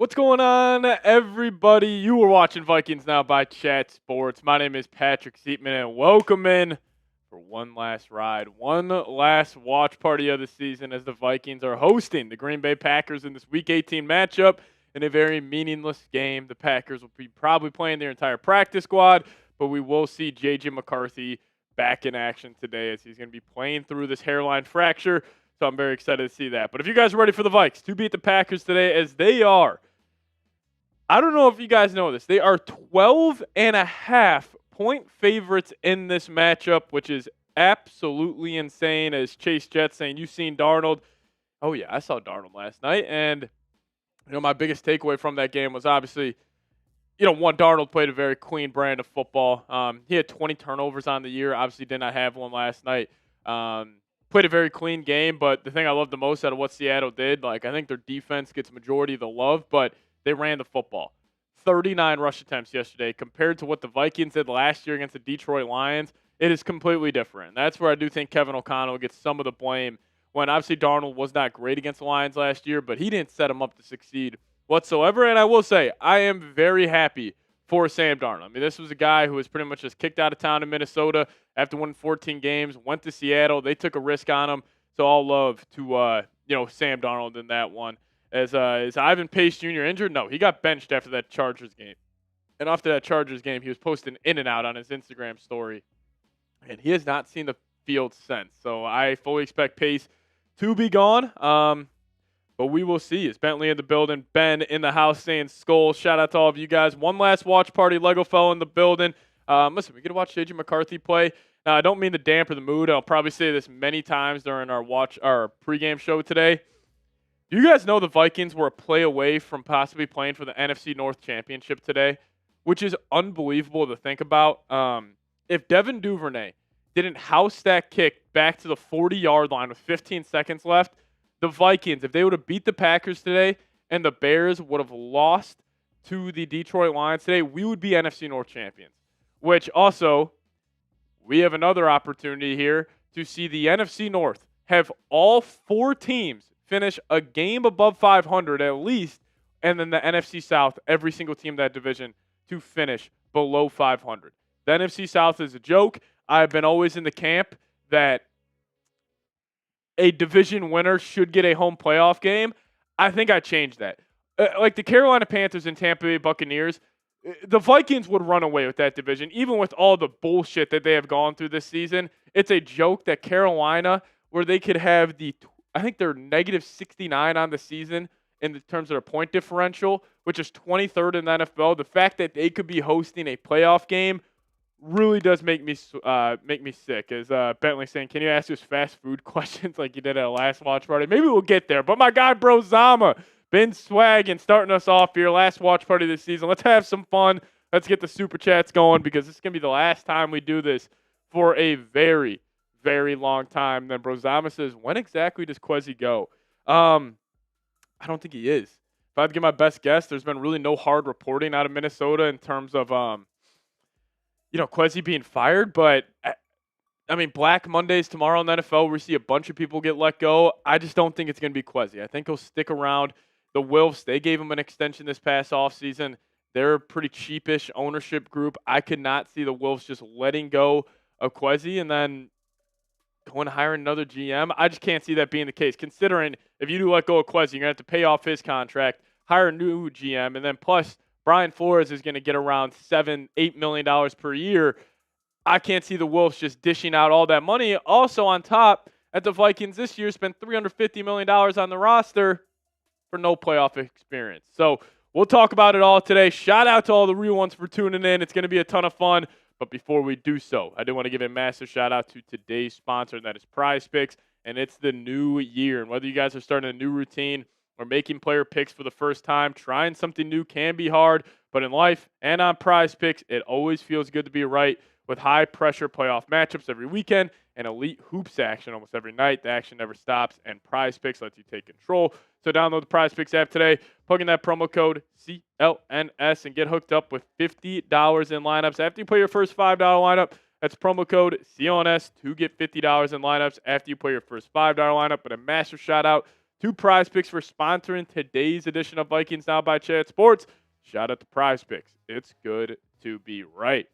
What's going on, everybody? You are watching Vikings Now by Chat Sports. My name is Patrick Seatman, and welcome in for one last ride, one last watch party of the season as the Vikings are hosting the Green Bay Packers in this Week 18 matchup in a very meaningless game. The Packers will be probably playing their entire practice squad, but we will see J.J. McCarthy back in action today as he's going to be playing through this hairline fracture. So I'm very excited to see that. But if you guys are ready for the Vikes to beat the Packers today, as they are, I don't know if you guys know this, they are 12.5-point favorites in this matchup, which is absolutely insane. As Chase Jett saying, "You've seen Darnold." Oh yeah, I saw Darnold last night, and my biggest takeaway from that game was obviously, one, Darnold played a very clean brand of football. He had 20 turnovers on the year. Obviously did not have one last night. Played a very clean game, but the thing I loved the most out of what Seattle did, I think their defense gets majority of the love, but they ran the football. 39 rush attempts yesterday compared to what the Vikings did last year against the Detroit Lions. It is completely different. That's where I do think Kevin O'Connell gets some of the blame when obviously Darnold was not great against the Lions last year, but he didn't set him up to succeed whatsoever. And I will say, I am very happy for Sam Darnold. I mean, this was a guy who was pretty much just kicked out of town in Minnesota after winning 14 games, went to Seattle. They took a risk on him. So all love to, Sam Darnold in that one. Is Ivan Pace Jr. injured? No, he got benched after that Chargers game. And after that Chargers game, he was posting in and out on his Instagram story. And he has not seen the field since. So I fully expect Pace to be gone. But we will see. Is Bentley in the building? Ben in the house saying Skull. Shout out to all of you guys. One last watch party. Lego fell in the building. Listen, we get to watch J.J. McCarthy play. Now, I don't mean to dampen the mood. I'll probably say this many times during our pregame show today. You guys know the Vikings were a play away from possibly playing for the NFC North Championship today, which is unbelievable to think about. If Devin Duvernay didn't house that kick back to the 40-yard line with 15 seconds left, the Vikings, if they would have beat the Packers today and the Bears would have lost to the Detroit Lions today, we would be NFC North champions. Which also, we have another opportunity here to see the NFC North have all four teams finish a game above 500 at least, and then the NFC South, every single team in that division, to finish below 500. The NFC South is a joke. I've been always in the camp that a division winner should get a home playoff game. I think I changed that. Like the Carolina Panthers and Tampa Bay Buccaneers, the Vikings would run away with that division, even with all the bullshit that they have gone through this season. It's a joke that Carolina, where they could have I think they're negative 69 on the season in terms of their point differential, which is 23rd in the NFL. The fact that they could be hosting a playoff game really does make me sick. As Bentley saying, "Can you ask us fast food questions like you did at a last watch party?" Maybe we'll get there. But my guy, Bro Zama, been swagging, starting us off here. Last watch party this season. Let's have some fun. Let's get the super chats going because this is going to be the last time we do this for a very, very long time. Then Bro Zama says, "When exactly does Quezzy go?" I don't think he is. If I had to give my best guess, there's been really no hard reporting out of Minnesota in terms of Quezzy being fired, but I mean, Black Mondays tomorrow in the NFL, we see a bunch of people get let go. I just don't think it's going to be Quezzy. I think he'll stick around. The Wilfs, they gave him an extension this past offseason. They're a pretty cheapish ownership group. I could not see the Wilfs just letting go of Quezzy and then going to hire another GM. I just can't see that being the case, considering if you do let go of Quezzy, you're going to have to pay off his contract, hire a new GM, and then plus Brian Flores is going to get around $7-8 million per year. I can't see the Wolves just dishing out all that money. Also on top, at the Vikings this year spent $350 million on the roster for no playoff experience. So we'll talk about it all today. Shout out to all the real ones for tuning in. It's going to be a ton of fun. But before we do so, I do want to give a massive shout out to today's sponsor, and that is Prize Picks. And it's the new year. And whether you guys are starting a new routine or making player picks for the first time, trying something new can be hard. But in life and on Prize Picks, it always feels good to be right. With high-pressure playoff matchups every weekend and elite hoops action almost every night, the action never stops, and Prize Picks lets you take control. So download the Prize Picks app today, plug in that promo code CLNS, and get hooked up with $50 in lineups. After you play your first $5 lineup, that's promo code CLNS to get $50 in lineups after you play your first $5 lineup. But a massive shout-out to Prize Picks for sponsoring today's edition of Vikings Now by Chat Sports. Shout out to Prize Picks. It's good to be right.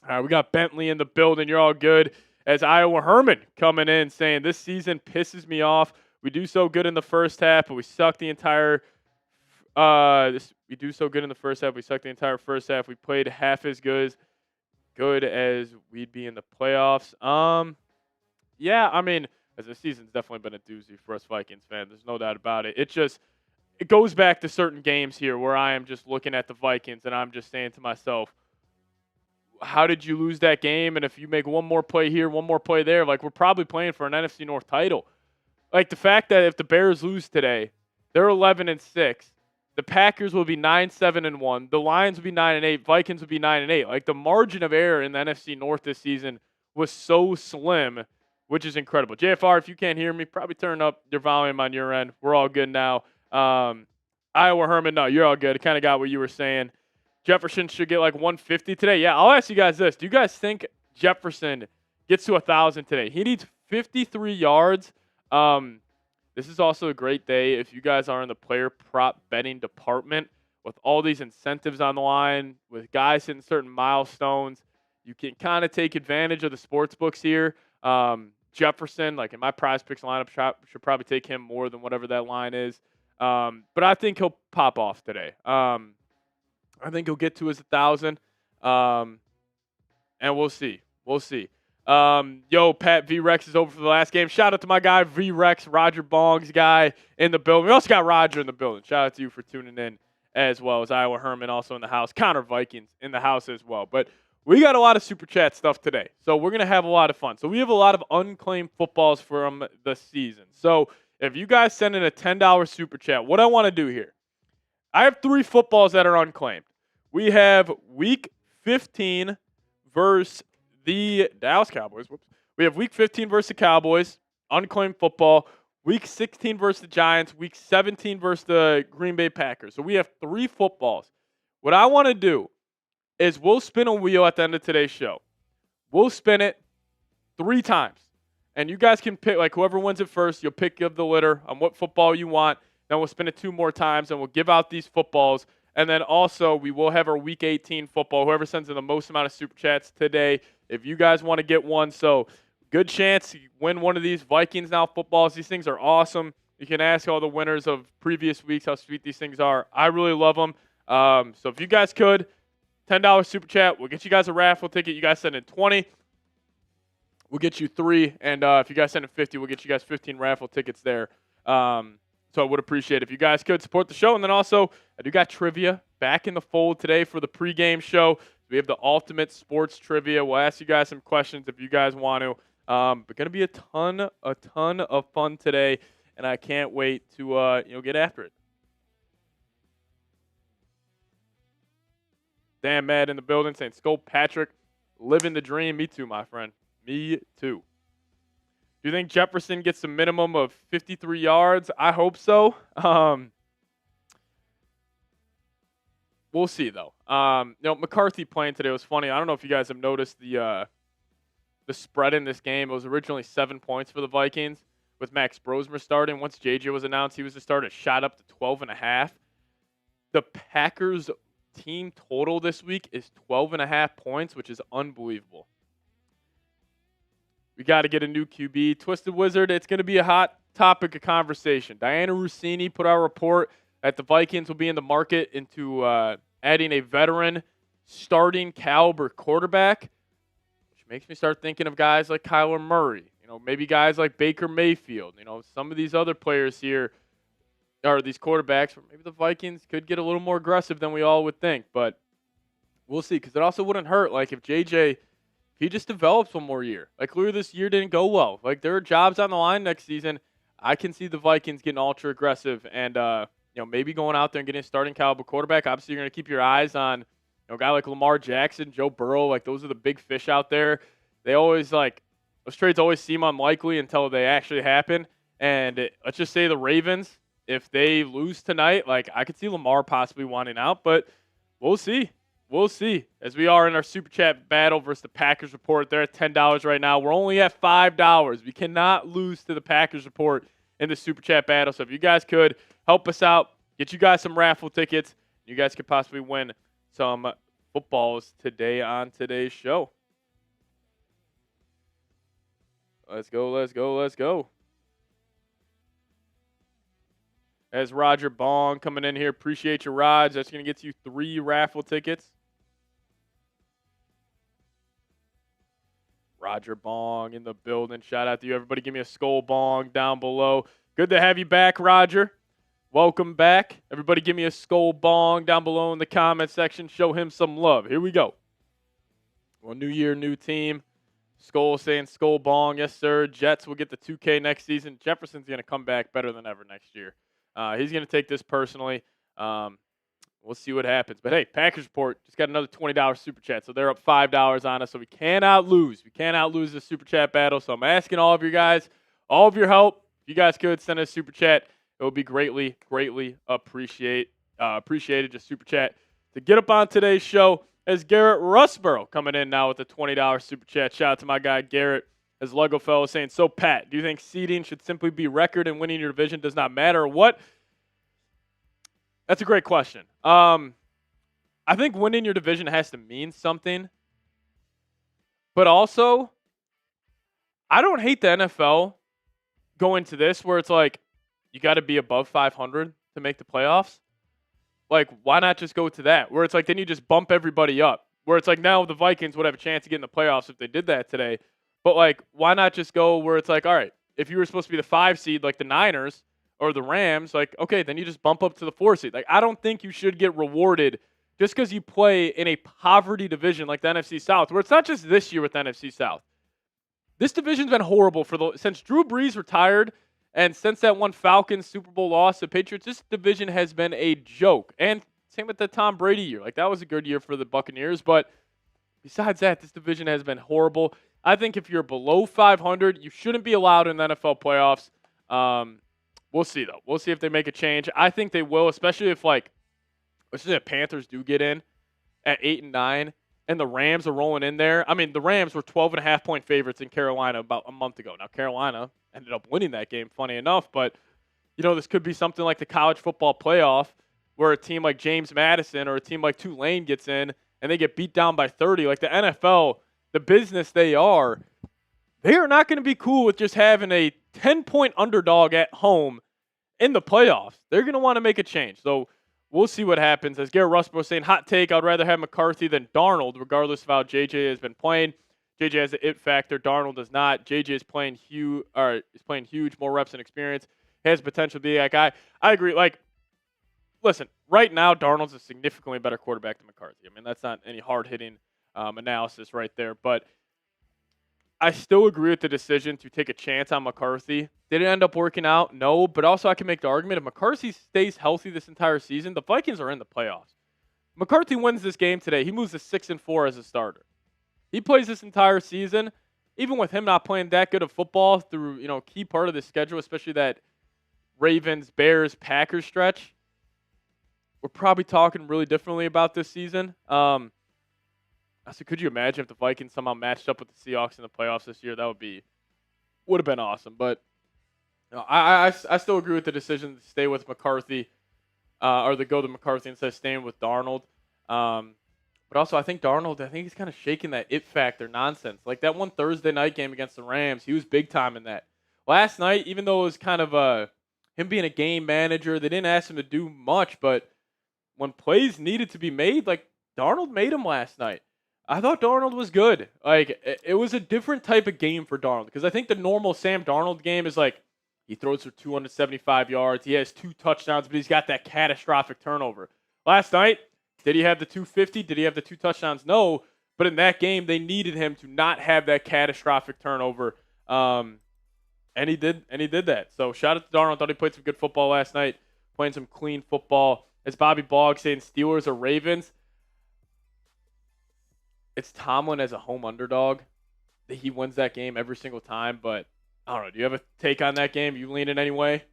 All right, we got Bentley in the building. You're all good. As Iowa Herman coming in saying, this season pisses me off. We do so good in the first half, but we suck the entire we do so good in the first half. We suck the entire first half. We played half as good as we'd be in the playoffs. Yeah, I mean, as the season's definitely been a doozy for us Vikings fans. There's no doubt about it. It goes back to certain games here where I am just looking at the Vikings and I'm just saying to myself, how did you lose that game? And if you make one more play here, one more play there, like we're probably playing for an NFC North title. Like the fact that if the Bears lose today, they're 11-6. The Packers will be 9-7-1. The Lions will be 9-8. Vikings will be 9-8. Like the margin of error in the NFC North this season was so slim, which is incredible. JFR, if you can't hear me, probably turn up your volume on your end. We're all good now. Iowa Herman, no, you're all good. I kind of got what you were saying. Jefferson should get like 150 today. Yeah, I'll ask you guys this. Do you guys think Jefferson gets to 1,000 today? He needs 53 yards. This is also a great day if you guys are in the player prop betting department with all these incentives on the line, with guys hitting certain milestones. You can kind of take advantage of the sports books here. Jefferson, like in my Prize Picks lineup, should probably take him more than whatever that line is. But I think he'll pop off today. I think he'll get to his 1,000, and we'll see. We'll see. Pat V-Rex is over for the last game. Shout out to my guy V-Rex, Roger Bong's guy in the building. We also got Roger in the building. Shout out to you for tuning in as well as Iowa Herman also in the house. Connor Vikings in the house as well. But we got a lot of Super Chat stuff today, so we're going to have a lot of fun. So we have a lot of unclaimed footballs from the season. So if you guys send in a $10 Super Chat, what I want to do here, I have 3 footballs that are unclaimed. We have Week 15 versus the Dallas Cowboys. We have Week 15 versus the Cowboys, unclaimed football. Week 16 versus the Giants. Week 17 versus the Green Bay Packers. So we have 3 footballs. What I want to do is we'll spin a wheel at the end of today's show. We'll spin it 3 times. And you guys can pick, like whoever wins it first, you'll pick of the litter on what football you want. Then we'll spin it 2 more times and we'll give out these footballs. And then also we will have our Week 18 football. Whoever sends in the most amount of Super Chats today, if you guys want to get one. So good chance you win one of these Vikings Now footballs. These things are awesome. You can ask all the winners of previous weeks how sweet these things are. I really love them. So if you guys could, $10 Super Chat, we'll get you guys a raffle ticket. You guys send in 20. We'll get you 3. And if you guys send in 50, we'll get you guys 15 raffle tickets there. So I would appreciate it if you guys could support the show. And then also, I do got trivia back in the fold today for the pregame show. We have the ultimate sports trivia. We'll ask you guys some questions if you guys want to. But going to be a ton of fun today, and I can't wait to get after it. Dan Mad in the building saying, Scope Patrick, living the dream. Me too, my friend. Me too. Do you think Jefferson gets a minimum of 53 yards? I hope so. We'll see, though. McCarthy playing today was funny. I don't know if you guys have noticed the spread in this game. It was originally 7 points for the Vikings with Max Brosmer starting. Once JJ was announced, he was to start. It shot up to 12.5. The Packers team total this week is 12.5 points, which is unbelievable. We got to get a new QB. Twisted Wizard, it's going to be a hot topic of conversation. Diana Rossini put out a report that the Vikings will be in the market into adding a veteran starting caliber quarterback, which makes me start thinking of guys like Kyler Murray, maybe guys like Baker Mayfield, some of these other players here are these quarterbacks where maybe the Vikings could get a little more aggressive than we all would think, but we'll see, because it also wouldn't hurt, like if JJ, he just develops one more year. Like, clearly this year didn't go well. Like, there are jobs on the line next season. I can see the Vikings getting ultra aggressive and, maybe going out there and getting a starting caliber quarterback. Obviously, you're going to keep your eyes on, a guy like Lamar Jackson, Joe Burrow. Like, those are the big fish out there. They always, those trades always seem unlikely until they actually happen. And let's just say the Ravens, if they lose tonight, I could see Lamar possibly wanting out, but we'll see. We'll see. As we are in our Super Chat battle versus the Packers report, they're at $10 right now. We're only at $5. We cannot lose to the Packers report in the Super Chat battle. So if you guys could help us out, get you guys some raffle tickets, you guys could possibly win some footballs today on today's show. Let's go, let's go, let's go. As Roger Bong coming in here. Appreciate your rides. That's going to get you 3 raffle tickets. Roger Bong in the building. Shout out to you. Everybody give me a skull bong down below. Good to have you back, Roger. Welcome back. Everybody give me a skull bong down below in the comment section. Show him some love. Here we go. Well, new year, new team. Skull saying skull bong. Yes, sir. Jets will get the 2K next season. Jefferson's going to come back better than ever next year. He's going to take this personally. We'll see what happens. But, hey, Packers Report just got another $20 Super Chat. So they're up $5 on us. So we cannot lose. We cannot lose this Super Chat battle. So I'm asking all of you guys, all of your help. If you guys could send us a Super Chat, it would be greatly, greatly appreciated. Just Super Chat to get up on today's show. As Garrett Russborough coming in now with a $20 Super Chat. Shout out to my guy Garrett. As Lego Fellow saying, so Pat, do you think seeding should simply be record and winning your division does not matter or what? That's a great question. I think winning your division has to mean something. But also, I don't hate the NFL going to this where it's like, you got to be above 500 to make the playoffs. Like, why not just go to that? Where it's like, then you just bump everybody up. Where it's like, now the Vikings would have a chance to get in the playoffs if they did that today. But, like, why not just go where it's like, all right, if you were supposed to be the 5 seed like the Niners or the Rams, like, okay, then you just bump up to the 4 seed. Like, I don't think you should get rewarded just because you play in a poverty division like the NFC South, where it's not just this year with the NFC South. This division's been horrible since Drew Brees retired and since that one Falcons Super Bowl loss to Patriots. This division has been a joke. And same with the Tom Brady year. Like, that was a good year for the Buccaneers. But besides that, this division has been horrible. I think if you're below 500, you shouldn't be allowed in the NFL playoffs. We'll see, though. We'll see if they make a change. I think they will, especially if, like, let's say the Panthers do get in at 8 and 9, and the Rams are rolling in there. I mean, the Rams were 12.5-point favorites in Carolina about a month ago. Now, Carolina ended up winning that game, funny enough. But, you know, this could be something like the college football playoff where a team like James Madison or a team like Tulane gets in and they get beat down by 30. Like the NFL, the business they are not going to be cool with just having a 10-point underdog at home in the playoffs. They're going to want to make a change. So we'll see what happens. As Garrett Russell was saying, hot take, I'd rather have McCarthy than Darnold, regardless of how JJ has been playing. JJ has the it factor. Darnold does not. JJ is playing huge, more reps and experience. He has potential to be that guy. I agree. Like, listen, right now, Darnold's a significantly better quarterback than McCarthy. I mean, that's not any hard-hitting analysis right there. But I still agree with the decision to take a chance on McCarthy. Did it end up working out? No. But also, I can make the argument if McCarthy stays healthy this entire season, the Vikings are in the playoffs. McCarthy wins this game today. He moves to 6-4 as a starter. He plays this entire season, even with him not playing that good of football through, you know, key part of the schedule, especially that Ravens, Bears, Packers stretch. We're probably talking really differently about this season. So could you imagine if the Vikings somehow matched up with the Seahawks in the playoffs this year? That would have been awesome. But you know, I still agree with the decision to stay with McCarthy, or to go to McCarthy instead of staying with Darnold. But also, I think he's kind of shaking that it factor nonsense. Like that one Thursday night game against the Rams, he was big time in that. Last night, even though it was kind of him being a game manager, they didn't ask him to do much. But when plays needed to be made, like Darnold made them last night. I thought Darnold was good. Like it was a different type of game for Darnold because I think the normal Sam Darnold game is like he throws for 275 yards, he has 2 touchdowns, but he's got that catastrophic turnover. Last night, did he have the 250? Did he have the 2 touchdowns? No. But in that game, they needed him to not have that catastrophic turnover. And he did that. So shout out to Darnold. Thought he played some good football last night, playing some clean football. As Bobby Bogg saying, Steelers or Ravens. It's Tomlin as a home underdog. He wins that game every single time. But I don't know. Do you have a take on that game? You lean in any way?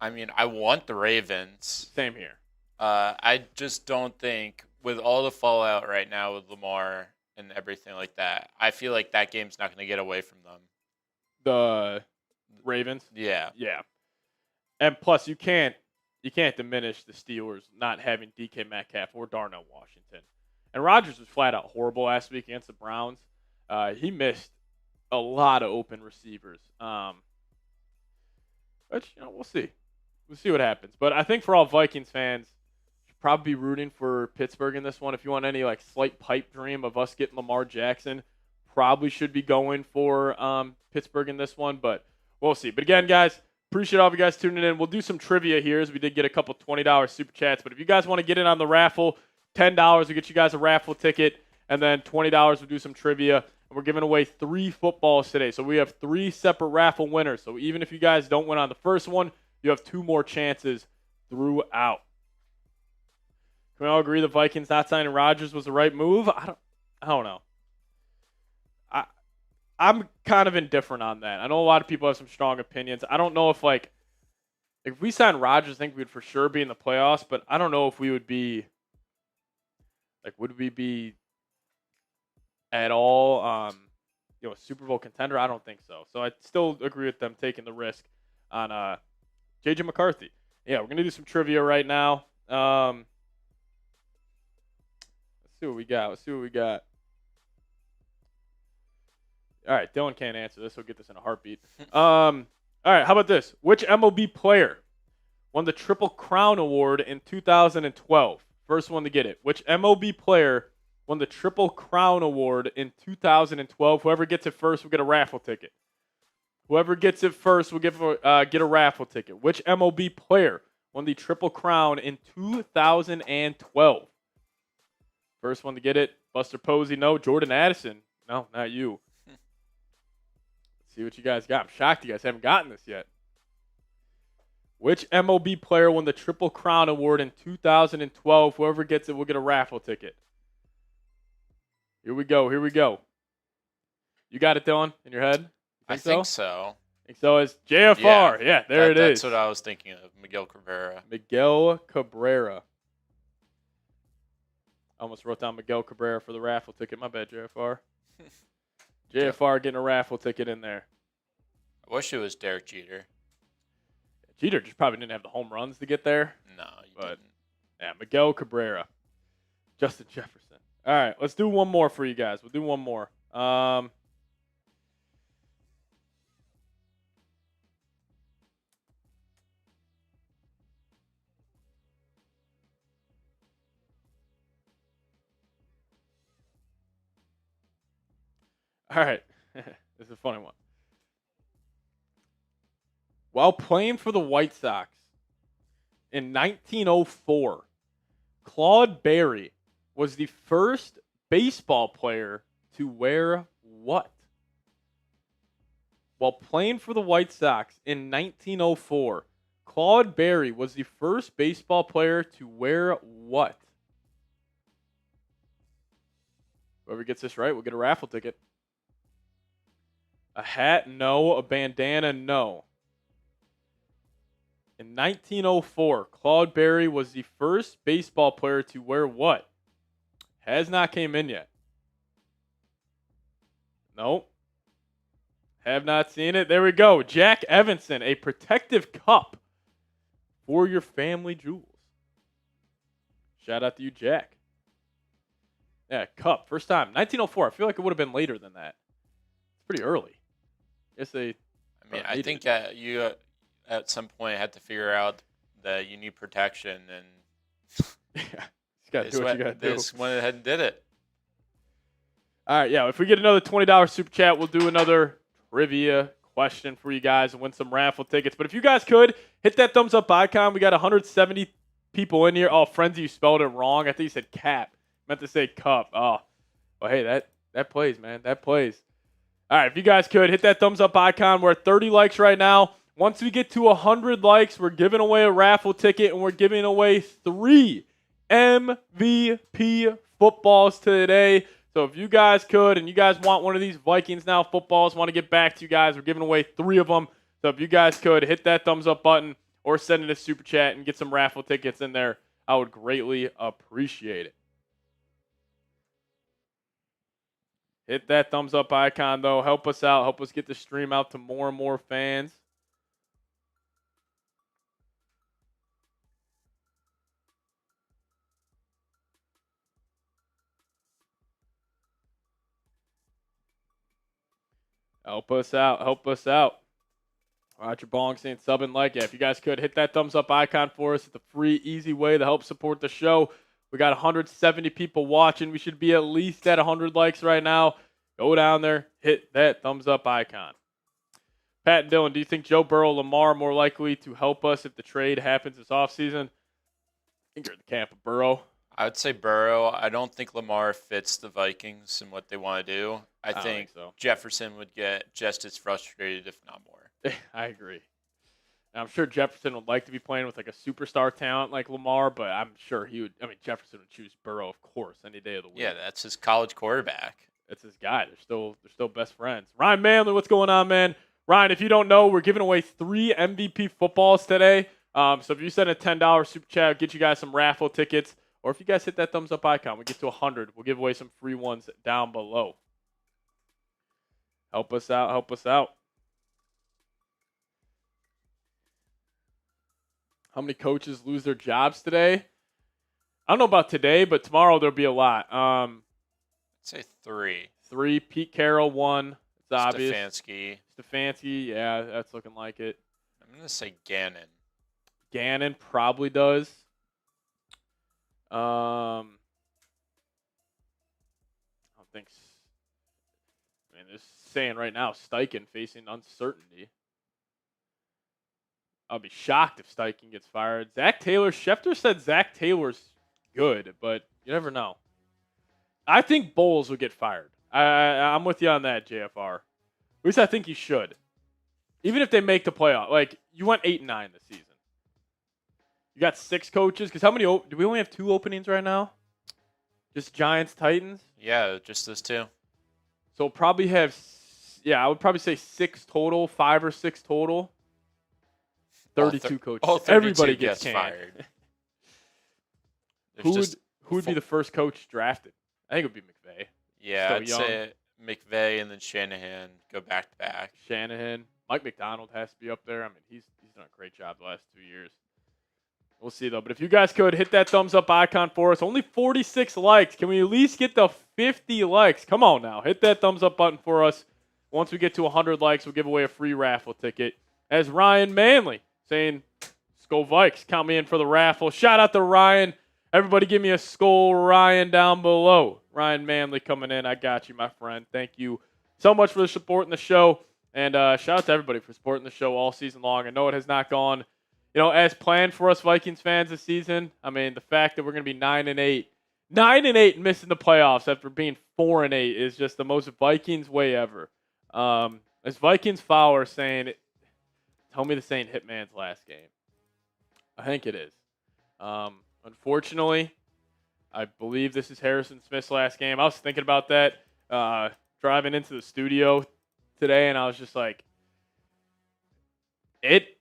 I mean, I want the Ravens. Same here. I just don't think, with all the fallout right now with Lamar and everything like that, I feel like that game's not going to get away from them. The Ravens? Yeah. Yeah. And plus, you can't diminish the Steelers not having DK Metcalf or Darnell Washington. And Rodgers was flat out horrible last week against the Browns. He missed a lot of open receivers. But we'll see. We'll see what happens. But I think for all Vikings fans, you should probably be rooting for Pittsburgh in this one. If you want any slight pipe dream of us getting Lamar Jackson, probably should be going for Pittsburgh in this one. But we'll see. But again, guys, appreciate all of you guys tuning in. We'll do some trivia here as we did get a couple $20 super chats. But if you guys want to get in on the raffle, $10 will get you guys a raffle ticket. And then $20 we'll do some trivia. And we're giving away 3 footballs today. So we have 3 separate raffle winners. So even if you guys don't win on the first one, you have 2 more chances throughout. Can we all agree the Vikings not signing Rodgers was the right move? I don't know. I'm kind of indifferent on that. I know a lot of people have some strong opinions. I don't know if if we signed Rodgers, I think we'd for sure be in the playoffs, but I don't know if we would be would we be at all a Super Bowl contender? I don't think so. So I still agree with them taking the risk on JJ McCarthy. Yeah, we're going to do some trivia right now. Let's see what we got. All right, Dylan can't answer this. He'll get this in a heartbeat. All right, how about this? Which MLB player won the Triple Crown Award in 2012? First one to get it. Which MLB player won the Triple Crown Award in 2012? Whoever gets it first will get a raffle ticket. Whoever gets it first will get a raffle ticket. Which MLB player won the Triple Crown in 2012? First one to get it, Buster Posey. No. Jordan Addison. No, not you. See what you guys got. I'm shocked you guys haven't gotten this yet. Which MLB player won the Triple Crown Award in 2012? Whoever gets it will get a raffle ticket. Here we go. You got it, Dylan, in your head? I think so. It's JFR. Yeah, there it is. That's what I was thinking of. Miguel Cabrera. I almost wrote down Miguel Cabrera for the raffle ticket. My bad, JFR. JFR getting a raffle ticket in there. I wish it was Derek Jeter. Jeter just probably didn't have the home runs to get there. No, didn't. Yeah, Miguel Cabrera. Justin Jefferson. All right, let's do one more for you guys. We'll do one more. All right. This is a funny one. While playing for the White Sox in 1904, Claude Berry was the first baseball player to wear what? While playing for the White Sox in 1904, Claude Berry was the first baseball player to wear what? Whoever gets this right will get a raffle ticket. A hat, no. A bandana, no. In 1904, Claude Berry was the first baseball player to wear what? Has not came in yet. Nope. Have not seen it. There we go. Jack Evanson, a protective cup for your family jewels. Shout out to you, Jack. Yeah, cup. First time. 1904. I feel like it would have been later than that. It's pretty early. I think you at some point had to figure out that you need protection, and yeah, you gotta do what you gotta do. This went ahead and did it. All right, yeah. If we get another $20 super chat, we'll do another trivia question for you guys and win some raffle tickets. But if you guys could hit that thumbs up icon, we got 170 people in here. Oh, Frenzy, you spelled it wrong. I think you said cap. Meant to say cup. Oh, well, hey, that plays, man. That plays. All right, if you guys could, hit that thumbs up icon. We're at 30 likes right now. Once we get to 100 likes, we're giving away a raffle ticket, and we're giving away 3 MVP footballs today. So if you guys could, and you guys want one of these Vikings Now footballs, want to get back to you guys, we're giving away 3 of them. So if you guys could, hit that thumbs up button or send it a super chat and get some raffle tickets in there, I would greatly appreciate it. Hit that thumbs up icon, though. Help us out. Help us get the stream out to more and more fans. Help us out. Help us out. Roger Bong saying sub and like. Yeah, if you guys could hit that thumbs up icon for us. It's a free, easy way to help support the show. We got 170 people watching. We should be at least at 100 likes right now. Go down there, hit that thumbs up icon. Pat and Dylan, do you think Joe Burrow, Lamar are more likely to help us if the trade happens this offseason? I think you're in the camp of Burrow. I would say Burrow. I don't think Lamar fits the Vikings and what they want to do. I think so. Jefferson would get just as frustrated, if not more. I agree. And I'm sure Jefferson would like to be playing with like a superstar talent like Lamar, but I'm sure he would. I mean, Jefferson would choose Burrow, of course, any day of the week. Yeah, that's his college quarterback. That's his guy. They're still best friends. Ryan Manley, what's going on, man? Ryan, if you don't know, we're giving away 3 MVP footballs today. So if you send a $10 super chat, I'll get you guys some raffle tickets. Or if you guys hit that thumbs up icon, we get to 100. We'll give away some free ones down below. Help us out. Help us out. How many coaches lose their jobs today? I don't know about today, but tomorrow there'll be a lot. I'd say 3. 3. Pete Carroll, 1. It's obvious. Stefanski, yeah, that's looking like it. I'm going to say Gannon. Gannon probably does. I don't think. I mean, they're saying right now Steichen facing uncertainty. I'll be shocked if Steichen gets fired. Zach Taylor. Schefter said Zach Taylor's good, but you never know. I think Bowles would get fired. I'm with you on that, JFR. At least I think he should. Even if they make the playoff. Like, you went 8-9 this season. You got 6 coaches. Because how many do we only have 2 openings right now? Just Giants, Titans? Yeah, just those 2. So probably have, I would probably say 6 total, 5 or 6 total. 32 coaches. All 32 Everybody gets fired. Who would be the first coach drafted? I think it would be McVay. Yeah, I'd say McVay and then Shanahan go back to back. Shanahan. Mike McDonald has to be up there. I mean, he's done a great job the last 2 years. We'll see, though. But if you guys could, hit that thumbs up icon for us. Only 46 likes. Can we at least get the 50 likes? Come on now. Hit that thumbs up button for us. Once we get to 100 likes, we'll give away a free raffle ticket. As Ryan Manley saying, Skull Vikes, count me in for the raffle. Shout out to Ryan. Everybody give me a Skull Ryan down below. Ryan Manley coming in. I got you, my friend. Thank you so much for the support in the show. And shout out to everybody for supporting the show all season long. I know it has not gone, as planned for us Vikings fans this season. I mean, the fact that we're going to be 9-8, 9-8 and missing the playoffs after being 4-8 is just the most Vikings way ever. As Vikings follower saying, tell me this ain't Hitman's last game. I think it is. Unfortunately, I believe this is Harrison Smith's last game. I was thinking about that driving into the studio today, and I was just like, it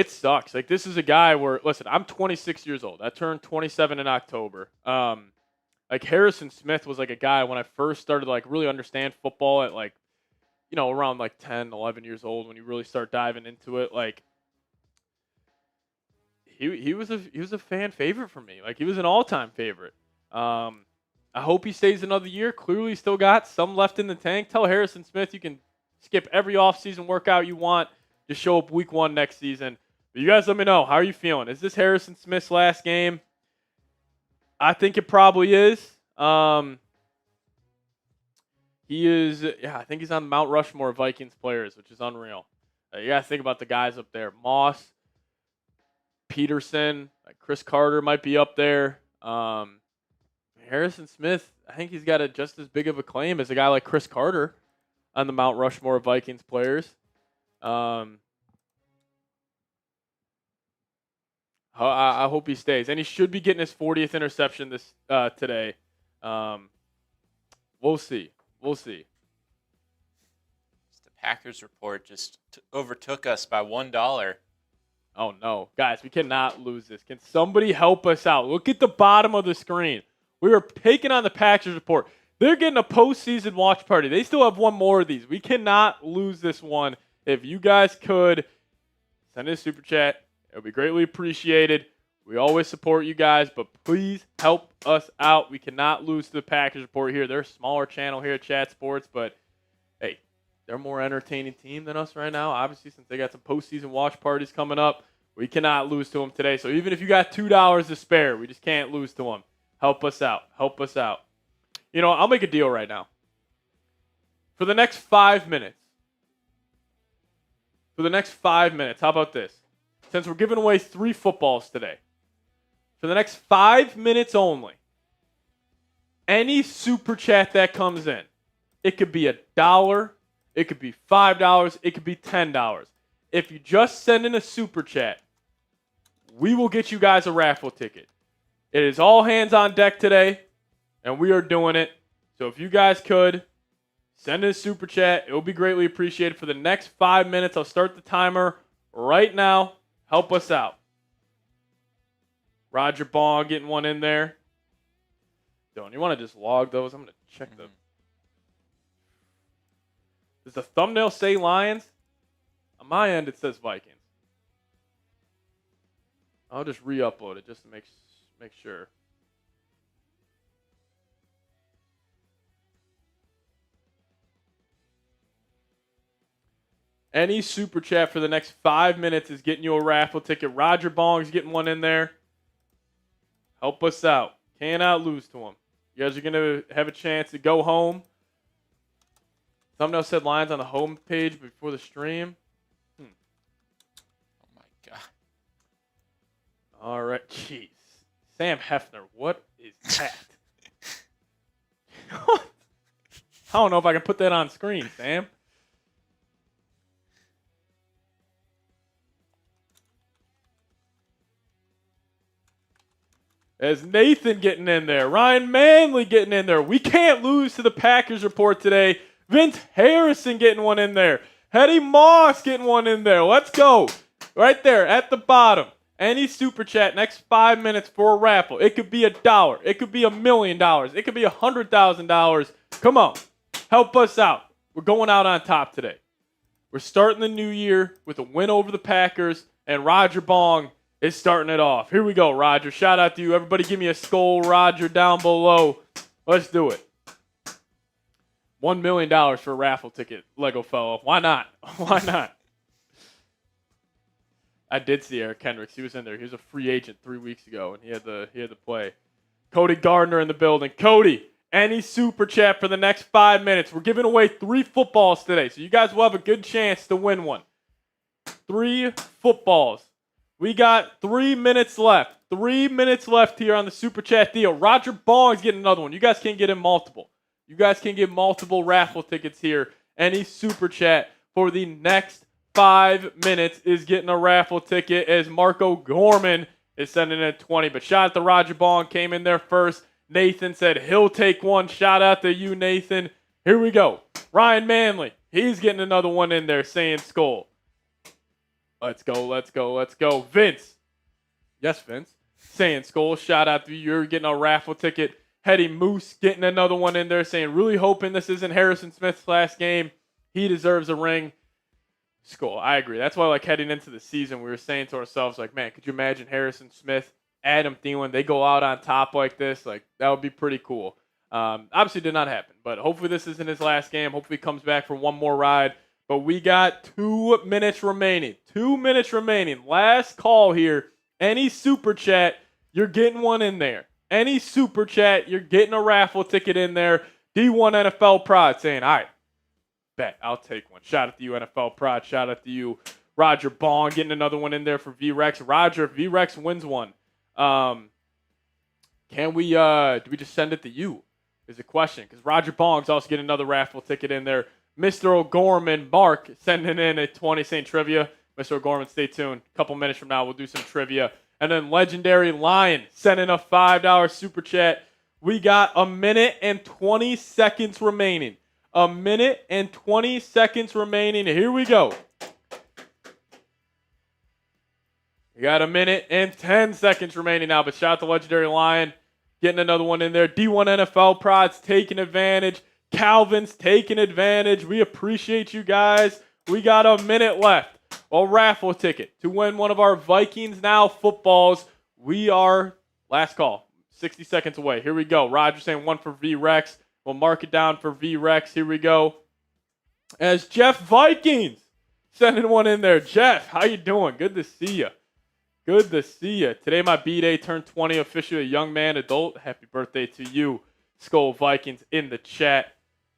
sucks. Like, this is a guy where, listen, I'm 26 years old. I turned 27 in October. Like, Harrison Smith was like a guy when I first started to like really understand football at like, around like 10, 11 years old when you really start diving into it. Like, he was a fan favorite for me. Like, he was an all-time favorite. I hope he stays another year. Clearly still got some left in the tank. Tell Harrison Smith you can skip every off-season workout you want. Just show up week 1 next season. But you guys let me know. How are you feeling? Is this Harrison Smith's last game? I think it probably is. He is, I think he's on Mount Rushmore of Vikings players, which is unreal. You got to think about the guys up there. Moss, Peterson, like Chris Carter might be up there. Harrison Smith, I think he's got just as big of a claim as a guy like Chris Carter on the Mount Rushmore of Vikings players. I hope he stays. And he should be getting his 40th interception today. We'll see. We'll see. The Packers report just overtook us by $1. Oh, no. Guys, we cannot lose this. Can somebody help us out? Look at the bottom of the screen. We are taking on the Packers report. They're getting a postseason watch party. They still have one more of these. We cannot lose this one. If you guys could, send in a super chat. It would be greatly appreciated. We always support you guys, but please help us out. We cannot lose to the Packers report here. They're a smaller channel here at Chat Sports, but hey, They're a more entertaining team than us right now. Obviously, since they got some postseason watch parties coming up, we cannot lose to them today. So even if you got $2 to spare, we just can't lose to them. Help us out. Help us out. You know, I'll make a deal right now. For the next 5 minutes. How about this? Since we're giving away 3 footballs today. For the next 5 minutes only. Any super chat that comes in. It could be $1. It could be $5. It could be $10. If you just send in a super chat, we will get you guys a raffle ticket. It is all hands on deck today, and we are doing it. So if you guys could, send in a super chat. It will be greatly appreciated. For the next 5 minutes, I'll start the timer right now. Help us out. Roger Bong getting one in there. Don't you want to just log those? I'm going to check them. Does the thumbnail say Lions? On my end, it says Vikings. I'll just re-upload it just to make sure. Any super chat for the next 5 minutes is getting you a raffle ticket. Roger Bong's getting one in there. Help us out. Cannot lose to him. You guys are going to have a chance to go home. Thumbnail said Lions on the home page before the stream. Oh, my God. All right. Jeez. Sam Hefner, what is that? I don't know if I can put that on screen, Sam. As Nathan getting in there. Ryan Manley getting in there. We can't lose to the Packers report today. Vince Harrison getting one in there. Hetty Moss getting one in there. Let's go. Right there at the bottom. Any super chat next 5 minutes for a raffle. It could be $1. It could be $1 million. It could be $100,000. Come on. Help us out. We're going out on top today. We're starting the new year with a win over the Packers, and Roger Bong is starting it off. Here we go, Roger. Shout out to you. Everybody give me a skull, Roger, down below. Let's do it. $1 million for a raffle ticket, Lego fellow. Why not? Why not? I did see Eric Kendricks. He was in there. He was a free agent 3 weeks ago, and he had the play. Cody Gardner in the building. Cody, any super chat for the next 5 minutes. We're giving away 3 footballs today, so you guys will have a good chance to win one. 3 footballs. We got 3 minutes left. 3 minutes left here on the super chat deal. Roger Bong's getting another one. You guys can get him multiple. You guys can get multiple raffle tickets here. Any super chat for the next 5 minutes is getting a raffle ticket as Marco Gorman is sending in 20. But shout out to Roger Bong, came in there first. Nathan said he'll take one. Shout out to you, Nathan. Here we go. Ryan Manley, he's getting another one in there saying skull. Let's go, let's go, let's go. Vince. Yes, Vince. Saying skull. Shout out to you. You're getting a raffle ticket. Hetty Moose getting another one in there saying, really hoping this isn't Harrison Smith's last game. He deserves a ring. Skull. I agree. That's why, like, heading into the season, we were saying to ourselves, like, man, could you imagine Harrison Smith, Adam Thielen, they go out on top like this? Like, that would be pretty cool. Obviously did not happen, but hopefully this isn't his last game. Hopefully he comes back for one more ride. But we got 2 minutes remaining. 2 minutes remaining. Last call here. Any super chat, you're getting one in there. Any super chat, you're getting a raffle ticket in there. D1 NFL Prod saying, all right, bet, I'll take one. Shout out to you, NFL Prod. Shout out to you, Roger Bong, getting another one in there for V-Rex. Roger, if V-Rex wins one, do we just send it to you? Is a question. Because Roger Bong's also getting another raffle ticket in there. Mr. O'Gorman, Mark, sending in a 20 saying trivia. Mr. O'Gorman, stay tuned. A couple minutes from now, we'll do some trivia. And then Legendary Lion sending a $5 super chat. We got 1 minute and 20 seconds remaining. 1 minute and 20 seconds remaining. Here we go. We got 1 minute and 10 seconds remaining now. But shout out to Legendary Lion. Getting another one in there. D1 NFL Prods taking advantage. Calvin's taking advantage. We appreciate you guys. We got 1 minute left. A raffle ticket to win one of our Vikings Now footballs. We are, last call, 60 seconds away. Here we go. Roger saying one for V-Rex. We'll mark it down for V-Rex. Here we go. As Jeff Vikings sending one in there. Jeff, how you doing? Good to see you. Good to see you. Today my B-Day turned 20, officially a young man, adult. Happy birthday to you, Skull Vikings, in the chat.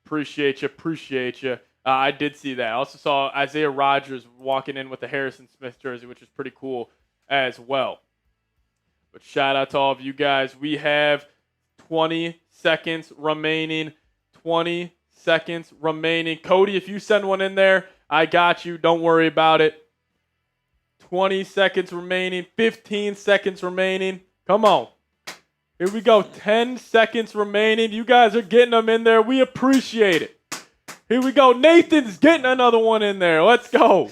Appreciate you. I did see that. I also saw Isaiah Rodgers walking in with the Harrison Smith jersey, which is pretty cool as well. But shout out to all of you guys. We have 20 seconds remaining. 20 seconds remaining. Cody, if you send one in there, I got you. Don't worry about it. 20 seconds remaining. 15 seconds remaining. Come on. Here we go. 10 seconds remaining. You guys are getting them in there. We appreciate it. Here we go. Nathan's getting another one in there. Let's go.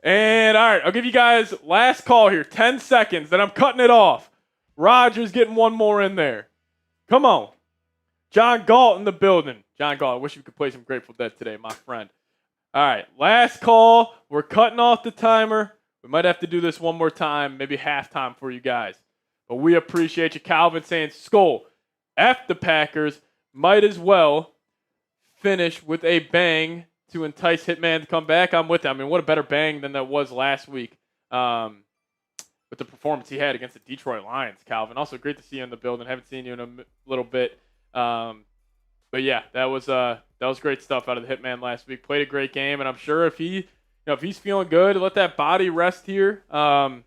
And, all right, I'll give you guys last call here. 10 seconds. Then I'm cutting it off. Rodgers getting one more in there. Come on. John Galt in the building. John Galt, I wish you could play some Grateful Dead today, my friend. All right, last call. We're cutting off the timer. We might have to do this one more time, maybe halftime for you guys. But we appreciate you. Calvin saying, Skull, F the Packers, might as well finish with a bang to entice Hitman to come back. I'm with it. I mean, what a better bang than that was last week with the performance he had against the Detroit Lions, Calvin. Also, great to see you in the building. Haven't seen you in a little bit. But yeah, that was great stuff out of the Hitman last week. Played a great game, and I'm sure if he's feeling good, let that body rest here. We'll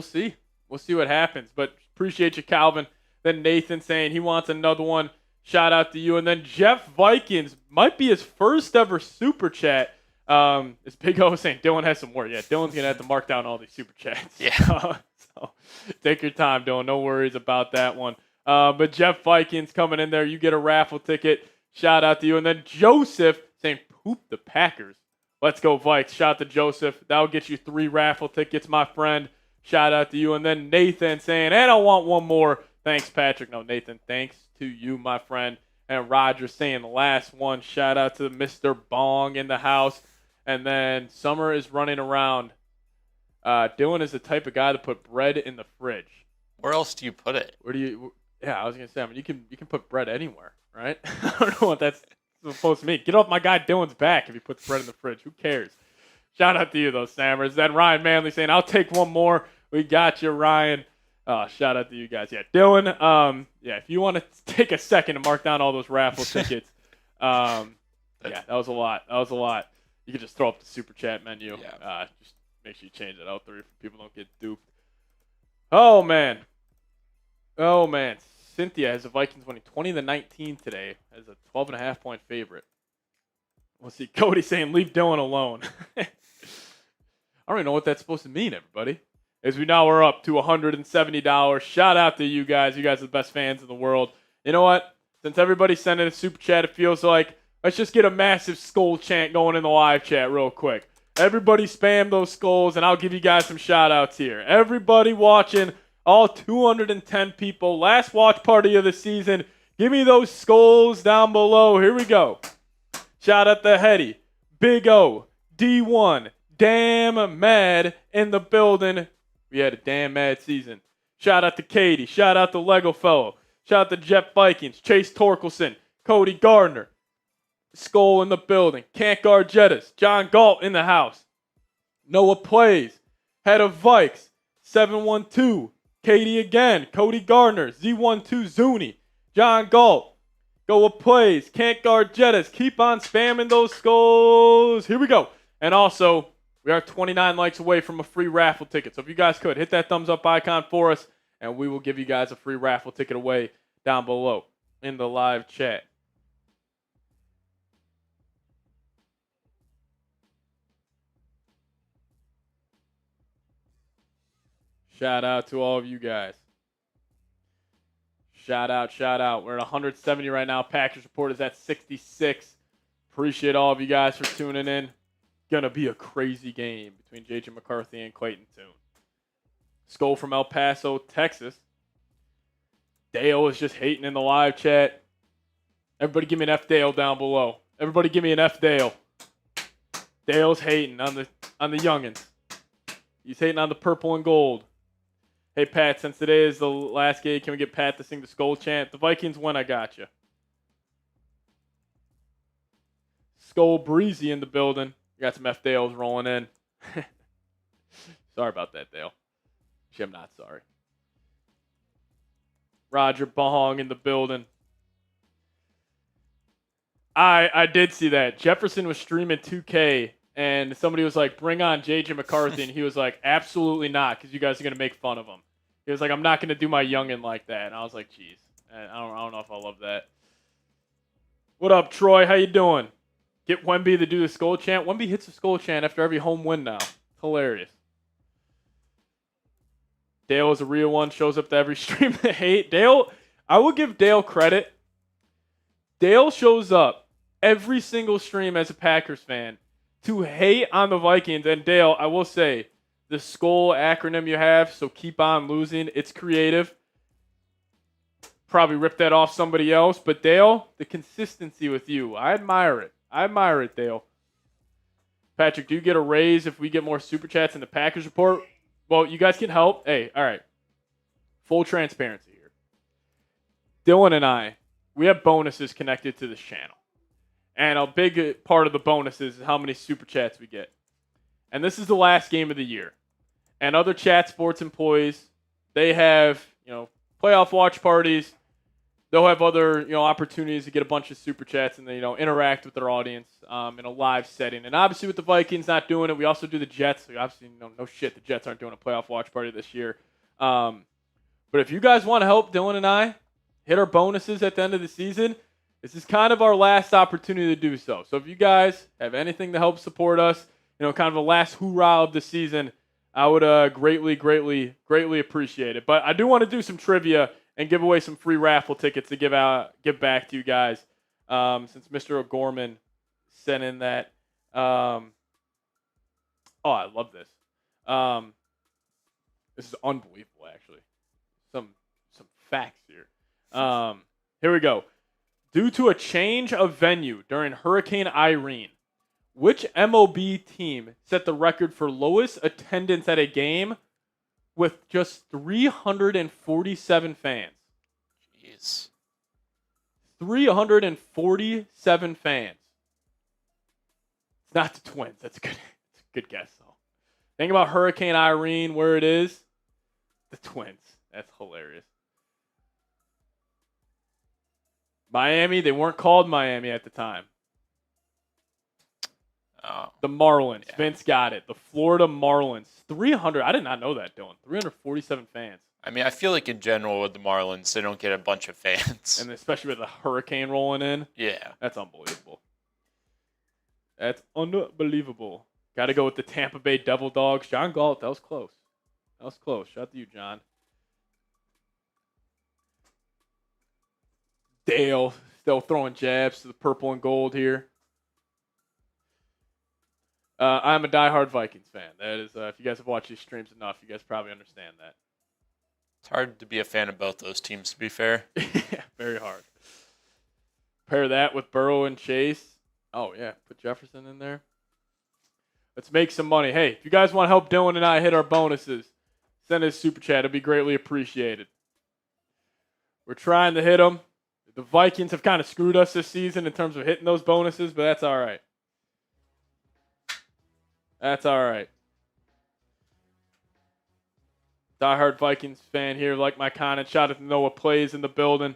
see. We'll see what happens. But appreciate you, Calvin. Then Nathan saying he wants another one. Shout out to you. And then Jeff Vikings might be his first ever super chat. It's Big O saying Dylan has some more. Yeah, Dylan's gonna have to mark down all these super chats. Yeah. So take your time, Dylan. No worries about that one. But Jeff Vikings coming in there. You get a raffle ticket. Shout out to you. And then Joseph saying, poop the Packers. Let's go, Vikes. Shout out to Joseph. That'll get you 3 raffle tickets, my friend. Shout out to you. And then Nathan saying, and I want one more. Thanks, Patrick. No, Nathan, thanks to you, my friend. And Roger saying the last one. Shout out to Mr. Bong in the house. And then Summer is running around. Dylan is the type of guy to put bread in the fridge. Where else do you put it? Where do you... Yeah, I was going to say, I mean, you can put bread anywhere, right? I don't know what that's supposed to mean. Get off my guy Dylan's back if he puts bread in the fridge. Who cares? Shout out to you, though, Sammers. Then Ryan Manley saying, I'll take one more. We got you, Ryan. Shout out to you guys. Yeah, Dylan, if you want to take a second to mark down all those raffle tickets, that was a lot. You can just throw up the super chat menu. Yeah. Just make sure you change it out there so people don't get duped. Oh, man. Cynthia has the Vikings winning 20-19 today as a 12.5-point favorite. We'll see. Cody saying, leave Dylan alone. I don't even know what that's supposed to mean, everybody. As we now are up to $170. Shout out to you guys. You guys are the best fans in the world. You know what? Since everybody's sending a super chat, it feels like let's just get a massive skull chant going in the live chat real quick. Everybody spam those skulls, and I'll give you guys some shout outs here. Everybody watching, all 210 people, last watch party of the season. Give me those skulls down below. Here we go. Shout out to Hetty, Big O, D1, Damn Mad in the building. We had a damn mad season. Shout out to Katie. Shout out to Lego Fellow. Shout out to Jeff Vikings, Chase Torkelson, Cody Gardner, Skull in the building, Can't Guard Jettas, John Galt in the house, Noah Plays, Head of Vikes, 712, Katie again, Cody Gardner, Z12 Zuni, John Galt, Goa Plays, Can't Guard Jettas. Keep on spamming those skulls. Here we go. And also, we are 29 likes away from a free raffle ticket. So if you guys could, hit that thumbs up icon for us, and we will give you guys a free raffle ticket away down below in the live chat. Shout out to all of you guys. Shout out. We're at 170 right now. Packers report is at 66. Appreciate all of you guys for tuning in. Gonna be a crazy game between J.J. McCarthy and Clayton Tune. Skull from El Paso, Texas. Dale is just hating in the live chat. Everybody give me an F Dale down below. Everybody give me an F Dale. Dale's hating on the youngins. He's hating on the purple and gold. Hey, Pat, since today is the last game, can we get Pat to sing the Skull chant? The Vikings win, I got you. Skull Breezy in the building. You got some F Dales rolling in. Sorry about that, Dale. I'm not sorry. Roger Bahong in the building. I did see that. Jefferson was streaming 2K, and somebody was like, bring on JJ McCarthy, and he was like, absolutely not, because you guys are going to make fun of him. He was like, I'm not going to do my youngin like that. And I was like, geez. I don't know if I love that. What up, Troy? How you doing? Get Wemby to do the skull chant. Wemby hits the skull chant after every home win now. Hilarious. Dale is a real one. Shows up to every stream to hate. Dale, I will give Dale credit. Dale shows up every single stream as a Packers fan to hate on the Vikings. And Dale, I will say, the skull acronym you have, so keep on losing. It's creative. Probably rip that off somebody else. But Dale, the consistency with you, I admire it. I admire it, Dale. Patrick, do you get a raise if we get more Super Chats in the Packers report? Well, you guys can help. Hey, all right. Full transparency here. Dylan and I, we have bonuses connected to this channel. And a big part of the bonuses is how many Super Chats we get. And this is the last game of the year. And other chat sports employees, they have, playoff watch parties. They'll have other, opportunities to get a bunch of Super Chats and, interact with their audience in a live setting. And obviously with the Vikings not doing it, we also do the Jets. We obviously, no shit, the Jets aren't doing a playoff watch party this year. But if you guys want to help Dylan and I hit our bonuses at the end of the season, this is kind of our last opportunity to do so. So if you guys have anything to help support us, kind of a last hoorah of the season, I would greatly, greatly, greatly appreciate it. But I do want to do some trivia and give away some free raffle tickets to give back to you guys. Since Mr. O'Gorman sent in that. I love this. This is unbelievable, actually. Some facts here. Here we go. Due to a change of venue during Hurricane Irene, which MOB team set the record for lowest attendance at a game with just 347 fans? Jeez. 347 fans. It's not the Twins. That's a good guess, though. Think about Hurricane Irene, where it is. The Twins. That's hilarious. Miami, they weren't called Miami at the time. Oh, the Marlins. Yeah. Vince got it. The Florida Marlins. 300. I did not know that, Dylan. 347 fans. I mean, I feel like in general with the Marlins, they don't get a bunch of fans. And especially with the hurricane rolling in. Yeah. That's unbelievable. That's unbelievable. Got to go with the Tampa Bay Devil Dogs. John Galt, that was close. That was close. Shout out to you, John. Dale still throwing jabs to the purple and gold here. I'm a diehard Vikings fan. That is, if you guys have watched these streams enough, you guys probably understand that. It's hard to be a fan of both those teams, to be fair. Yeah, very hard. Pair that with Burrow and Chase. Oh, yeah, put Jefferson in there. Let's make some money. Hey, if you guys want to help Dylan and I hit our bonuses, send us a super chat. It'll be greatly appreciated. We're trying to hit them. The Vikings have kind of screwed us this season in terms of hitting those bonuses, but that's all right. That's all right. Diehard Vikings fan here, like my comment. Shout out to Noah Plays in the building.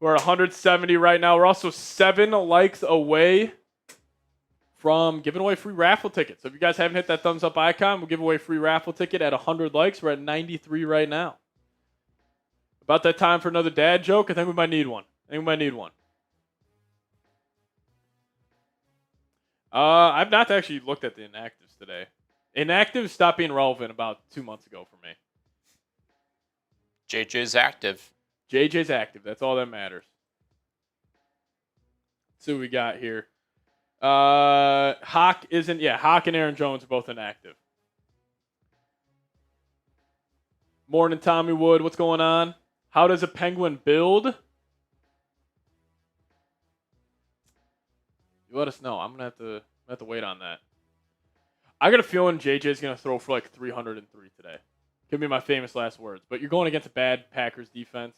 We're at 170 right now. We're also 7 likes away from giving away free raffle tickets. So if you guys haven't hit that thumbs up icon, we'll give away a free raffle ticket at 100 likes. We're at 93 right now. About that time for another dad joke? I think we might need one. I've not actually looked at the inactives today. Inactives stopped being relevant about 2 months ago for me. JJ's active. JJ's active. That's all that matters. Let's see what we got here. Hawk isn't. Yeah, Hawk and Aaron Jones are both inactive. Morning, Tommy Wood. What's going on? How does a penguin build? You let us know. I'm gonna have to wait on that. I got a feeling JJ's gonna throw for like 303 today. Could be my famous last words. But you're going against a bad Packers defense.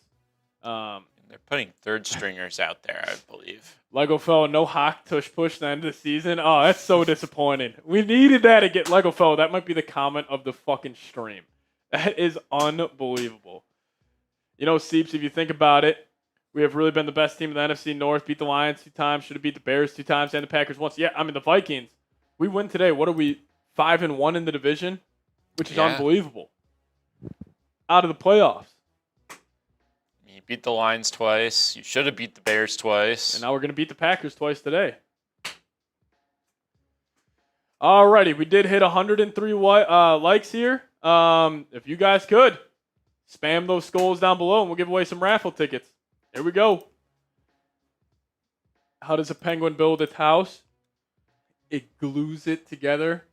They're putting third stringers out there, I believe. Lego fella, no hawk tush push at the end of the season. Oh, that's so disappointing. We needed that to get Lego fella. That might be the comment of the fucking stream. That is unbelievable. You know, Seeps, if you think about it, we have really been the best team in the NFC North. Beat the Lions 2 times. Should have beat the Bears 2 times and the Packers once. Yeah, I mean, the Vikings. We win today. What are we, 5-1 in the division? Which is unbelievable. Out of the playoffs. You beat the Lions twice. You should have beat the Bears twice. And now we're going to beat the Packers twice today. Alrighty, we did hit 103 likes here. If you guys could, spam those skulls down below and we'll give away some raffle tickets. Here we go. How does a penguin build its house? It glues it together.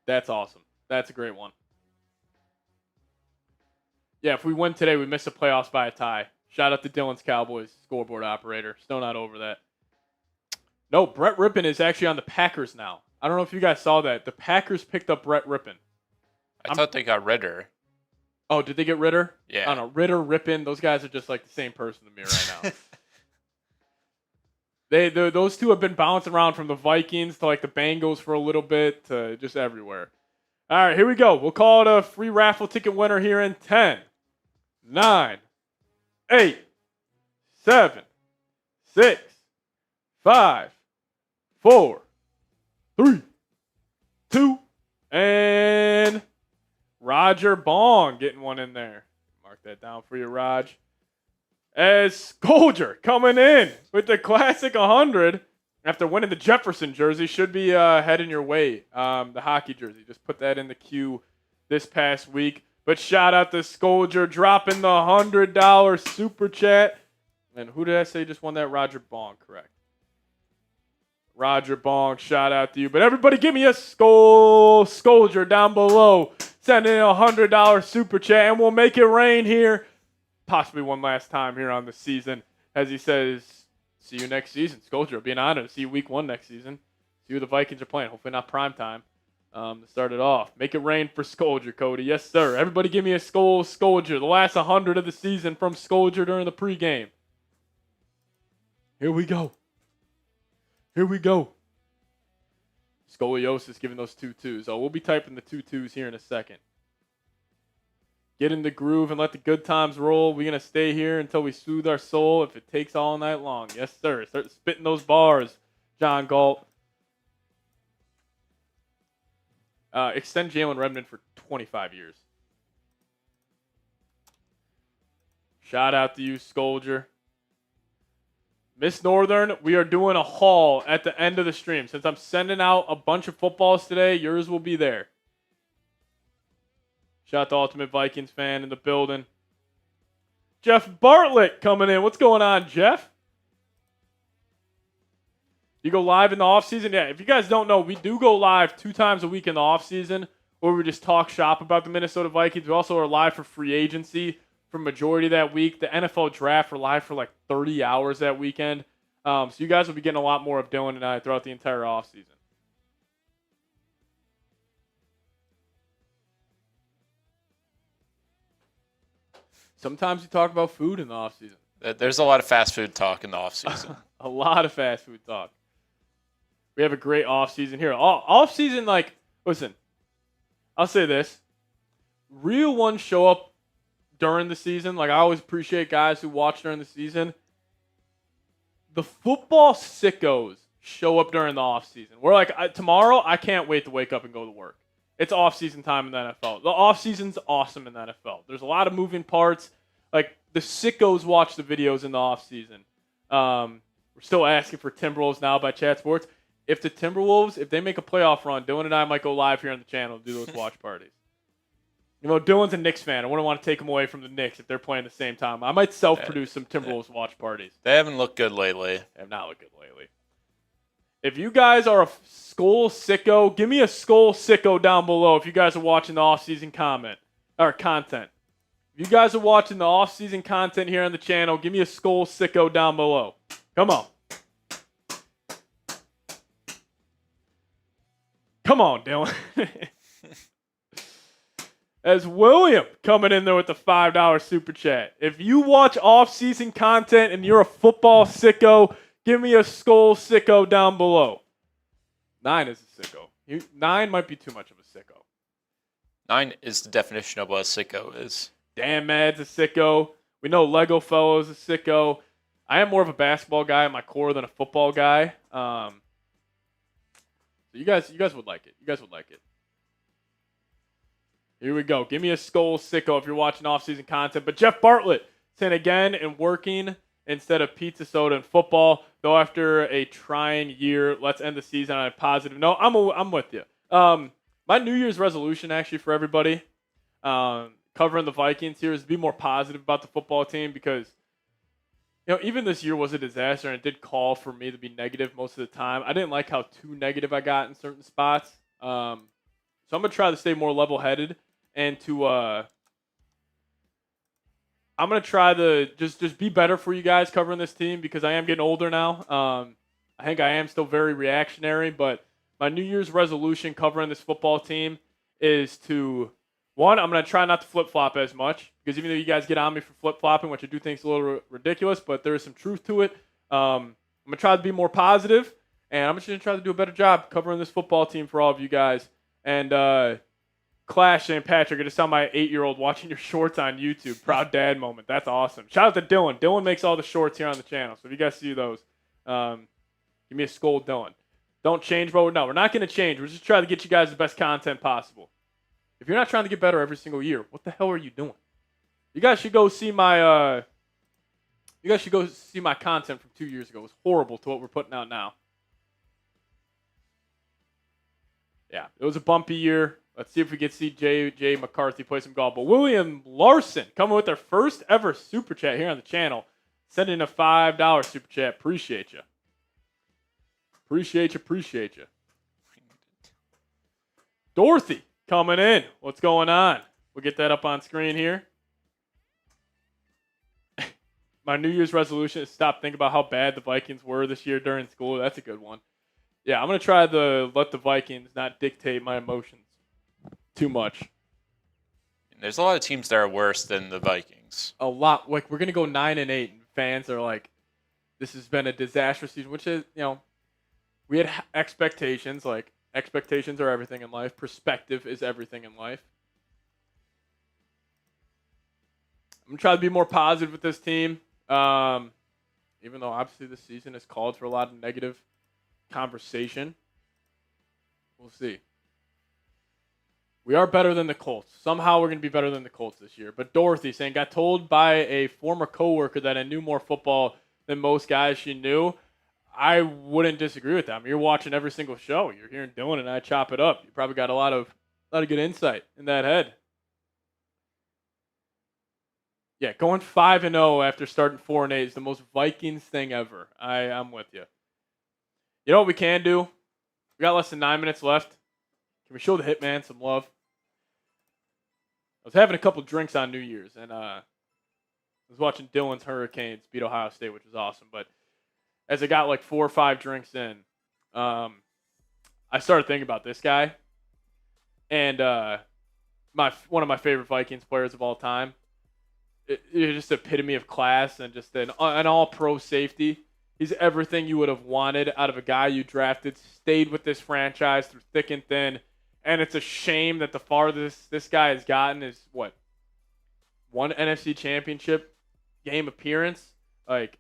That's awesome. That's a great one. Yeah, if we win today, we miss the playoffs by a tie. Shout out to Dylan's Cowboys scoreboard operator. Still not over that. No, Brett Rippon is actually on the Packers now. I don't know if you guys saw that. The Packers picked up Brett Rippon. I thought they got Ritter. Oh, did they get Ritter? Yeah. I don't know. Ritter, Rippon, those guys are just like the same person to me right now. Those two have been bouncing around from the Vikings to like the Bengals for a little bit to just everywhere. All right, here we go. We'll call it a free raffle ticket winner here in 10, 9, 8, 7, 6, 5, 4, 3, 2, and Roger Bong getting one in there. Mark that down for you, Raj. As Scolger coming in with the classic 100 after winning the Jefferson jersey. Should be heading your way. The hockey jersey. Just put that in the queue this past week. But shout out to Scolger dropping the $100 super chat. And who did I say just won that? Roger Bong, correct. Roger Bong, shout out to you. But everybody give me a Scolger down below. Send in a $100 super chat and we'll make it rain here. Possibly one last time here on the season. As he says, see you next season. Scolger, it'll be an honor to see you week 1 next season. See who the Vikings are playing. Hopefully not prime time to start it off. Make it rain for Scolger, Cody. Yes, sir. Everybody give me a Scolger. The last 100 of the season from Scolger during the pregame. Here we go. Here we go. Scoliosis giving those 2-2s. Oh, we'll be typing the 2-2s here in a second. Get in the groove and let the good times roll. We're going to stay here until we soothe our soul if it takes all night long. Yes, sir. Start spitting those bars, John Galt. Extend Jalen Redmond for 25 years. Shout out to you, Scolger. Miss Northern, we are doing a haul at the end of the stream. Since I'm sending out a bunch of footballs today, yours will be there. Shout out to Ultimate Vikings fan in the building. Jeff Bartlett coming in. What's going on, Jeff? You go live in the offseason? Yeah, if you guys don't know, we do go live 2 times a week in the offseason where we just talk shop about the Minnesota Vikings. We also are live for free agency for majority of that week. The NFL draft, we're live for like 30 hours that weekend. So you guys will be getting a lot more of Dylan and I throughout the entire offseason. Sometimes we talk about food in the offseason. There's a lot of fast food talk in the offseason. A lot of fast food talk. We have a great offseason here. Offseason, like, listen, I'll say this. Real ones show up during the season. Like, I always appreciate guys who watch during the season. The football sickos show up during the offseason. We're like, tomorrow, I can't wait to wake up and go to work. It's off-season time in the NFL. The off-season's awesome in the NFL. There's a lot of moving parts. Like, the sickos watch the videos in the off-season. We're still asking for Timberwolves now by Chat Sports. If the Timberwolves, if they make a playoff run, Dylan and I might go live here on the channel to do those watch parties. You know, Dylan's a Knicks fan. I wouldn't want to take him away from the Knicks if they're playing at the same time. I might self-produce some Timberwolves watch parties. They haven't looked good lately. They have not looked good lately. If you guys are a Skull Sicko, give me a Skull Sicko down below if you guys are watching the off-season content. If you guys are watching the off-season content here on the channel, give me a Skull Sicko down below. Come on. Come on, Dylan. as William coming in there with the $5 super chat. If you watch off-season content and you're a football sicko, give me a skull sicko down below. 9 is a sicko. 9 might be too much of a sicko. 9 is the definition of what a sicko is. Dan Mad's a sicko. We know Lego Fellow's a sicko. I am more of a basketball guy at my core than a football guy. So you guys would like it. You guys would like it. Here we go. Give me a skull sicko if you're watching off-season content. But Jeff Bartlett saying again and working instead of pizza, soda, and football. Though after a trying year, let's end the season on a positive note. I'm with you. My New Year's resolution actually for everybody covering the Vikings here is to be more positive about the football team because even this year was a disaster and it did call for me to be negative most of the time. I didn't like how too negative I got in certain spots. So I'm going to try to stay more level-headed and to I'm going to try to just be better for you guys covering this team because I am getting older now. I think I am still very reactionary, but my New Year's resolution covering this football team is to, one, I'm going to try not to flip-flop as much because even though you guys get on me for flip-flopping, which I do think is a little ridiculous, but there is some truth to it, I'm going to try to be more positive, and I'm just going to try to do a better job covering this football team for all of you guys. And Clash St. Patrick, I just saw my 8-year-old watching your shorts on YouTube. Proud dad moment. That's awesome. Shout out to Dylan. Dylan makes all the shorts here on the channel, so if you guys see those, give me a skull, Dylan. Don't change, bro. No, we're not going to change. We're just trying to get you guys the best content possible. If you're not trying to get better every single year, what the hell are you doing? You guys should go see my content from 2 years ago. It was horrible to what we're putting out now. Yeah, it was a bumpy year. Let's see if we can see J. McCarthy play some golf. But William Larson coming with their first ever super chat here on the channel. Sending a $5 super chat. Appreciate you. Appreciate you. Dorothy coming in. What's going on? We'll get that up on screen here. My New Year's resolution is stop thinking about how bad the Vikings were this year during school. That's a good one. Yeah, I'm going to try to let the Vikings not dictate my emotions too much. There's a lot of teams that are worse than the Vikings. A lot. Like, we're going to go 9-8, and fans are like, this has been a disastrous season, which is, we had expectations. Like, expectations are everything in life. Perspective is everything in life. I'm going to try to be more positive with this team. Even though, obviously, this season has called for a lot of negative conversation. We'll see. We are better than the Colts. Somehow we're going to be better than the Colts this year. But Dorothy saying, got told by a former coworker that I knew more football than most guys she knew. I wouldn't disagree with that. I mean, you're watching every single show. You're hearing Dylan and I chop it up. You probably got a lot of good insight in that head. Yeah, going 5-0 after starting 4-8 is the most Vikings thing ever. I'm with you. You know what we can do? We got less than 9 minutes left. Can we show the Hitman some love? I was having a couple drinks on New Year's, and I was watching Dylan's Hurricanes beat Ohio State, which was awesome. But as I got like 4 or 5 drinks in, I started thinking about this guy. And one of my favorite Vikings players of all time. It's just epitome of class and just an all-pro safety. He's everything you would have wanted out of a guy you drafted, stayed with this franchise through thick and thin. And it's a shame that the farthest this guy has gotten is, one NFC Championship game appearance. Like,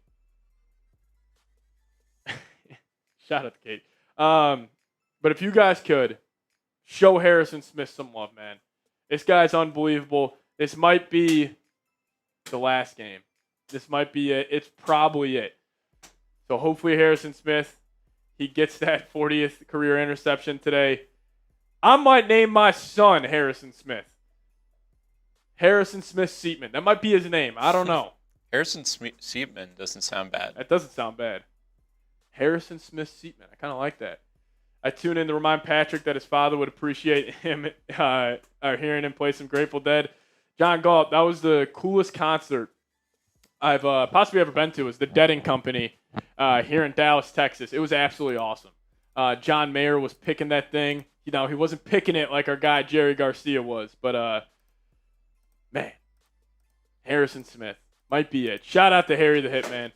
shout out to Kate. But if you guys could, show Harrison Smith some love, man. This guy's unbelievable. This might be the last game. This might be it. It's probably it. So hopefully Harrison Smith, he gets that 40th career interception today. I might name my son Harrison Smith. Harrison Smith Seatman. That might be his name. I don't know. Harrison Seatman doesn't sound bad. That doesn't sound bad. Harrison Smith Seatman. I kind of like that. I tune in to remind Patrick that his father would appreciate him hearing him play some Grateful Dead. John Galt, that was the coolest concert I've possibly ever been to. It was the Dead & Company here in Dallas, Texas. It was absolutely awesome. John Mayer was picking that thing. He wasn't picking it like our guy Jerry Garcia was, but Man, Harrison Smith might be it. Shout out to Harry the Hitman.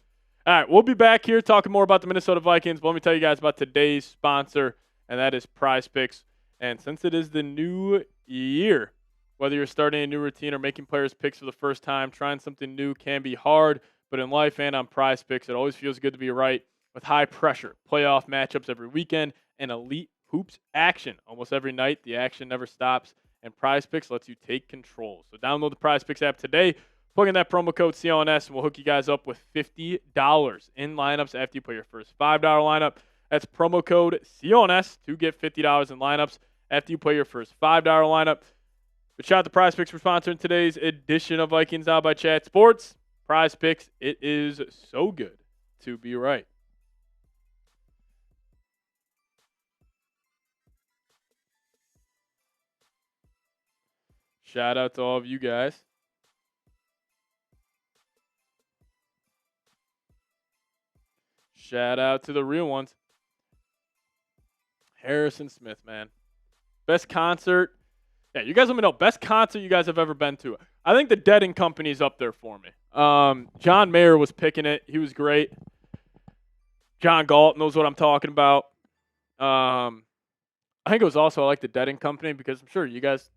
All right, we'll be back here talking more about the Minnesota Vikings. But let me tell you guys about today's sponsor, and that is Prize Picks. And since it is the new year, whether you're starting a new routine or making players picks for the first time, trying something new can be hard. But in life and on Prize Picks, it always feels good to be right with high pressure playoff matchups every weekend and elite hoops action almost every night. The action never stops, and Prize Picks lets you take control. So download the Prize Picks app today. Plug in that promo code CLNS, and we'll hook you guys up with $50 in lineups after you play your first $5 lineup. That's promo code CLNS to get $50 in lineups after you play your first $5 lineup. But shout out to Prize Picks for sponsoring today's edition of Vikings Out by Chat Sports. Prize Picks, it is so good to be right. Shout out to all of you guys. Shout out to the real ones. Harrison Smith, man. Best concert. Yeah, you guys let me know. Best concert you guys have ever been to. I think the Dead and Company's up there for me. John Mayer was picking it. He was great. John Galt knows what I'm talking about. I think it was also I like the Dead and Company because I'm sure you guys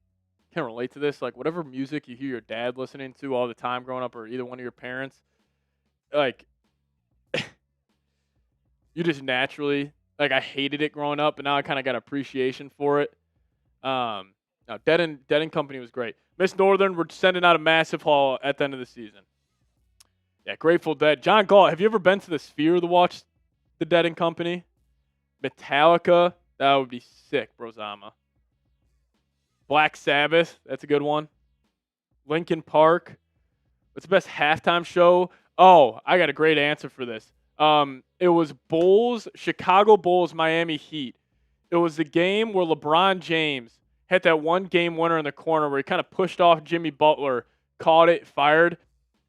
can relate to this. Like whatever music you hear your dad listening to all the time growing up or either one of your parents, like you just naturally, like I hated it growing up, but now I kind of got appreciation for it. No, Dead and Company was great. Miss Northern, we're sending out a massive haul at the end of the season. Yeah, Grateful Dead. John Galt, have you ever been to the Sphere to watch the Dead and Company? Metallica, that would be sick, Brozama. Black Sabbath, that's a good one. Linkin Park. What's the best halftime show? Oh, I got a great answer for this. It was Bulls, Chicago Bulls, Miami Heat. It was the game where LeBron James hit that one game winner in the corner where he kind of pushed off Jimmy Butler, caught it, fired.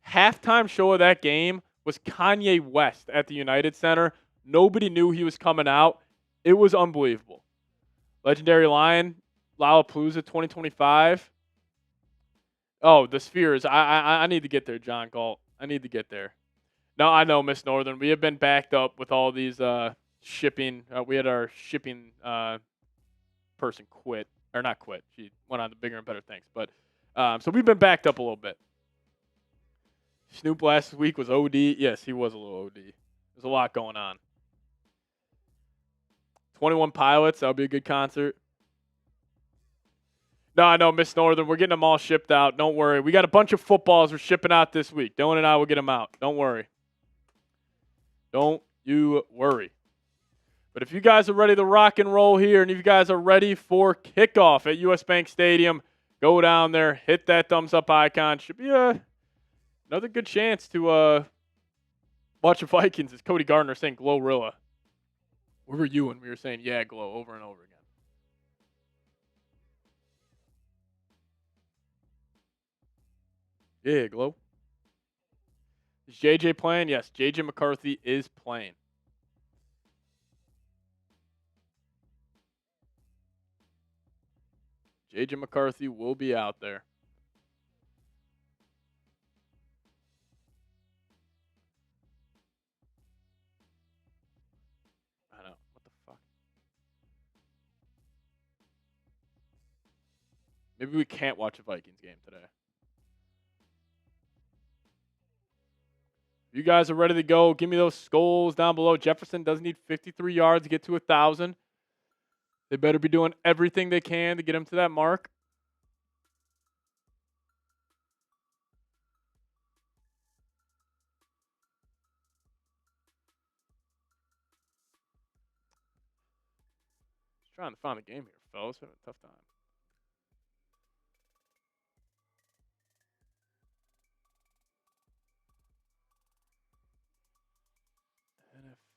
Halftime show of that game was Kanye West at the United Center. Nobody knew he was coming out. It was unbelievable. Legendary Lion, Lollapalooza 2025. Oh, the Spheres. I need to get there, John Galt. I need to get there. No, I know, Miss Northern. We have been backed up with all these shipping. We had our shipping person quit. Or not quit. She went on to bigger and better things. But so we've been backed up a little bit. Snoop last week was OD. Yes, he was a little OD. There's a lot going on. 21 Pilots. That would be a good concert. No, I know, Miss Northern. We're getting them all shipped out. Don't worry. We got a bunch of footballs we're shipping out this week. Dylan and I will get them out. Don't worry. Don't you worry. But if you guys are ready to rock and roll here, and if you guys are ready for kickoff at US Bank Stadium, go down there, hit that thumbs up icon. Should be another good chance to watch the Vikings. As Cody Gardner saying Glorilla. Where were you when we were saying yeah, Glow over and over again? Yeah, Glow. Is JJ playing? Yes, JJ McCarthy is playing. JJ McCarthy will be out there. I know. What the fuck? Maybe we can't watch a Vikings game today. If you guys are ready to go, give me those skulls down below. Jefferson does need 53 yards to get to 1,000. They better be doing everything they can to get him to that mark. Just trying to find the game here, fellas. Having a tough time.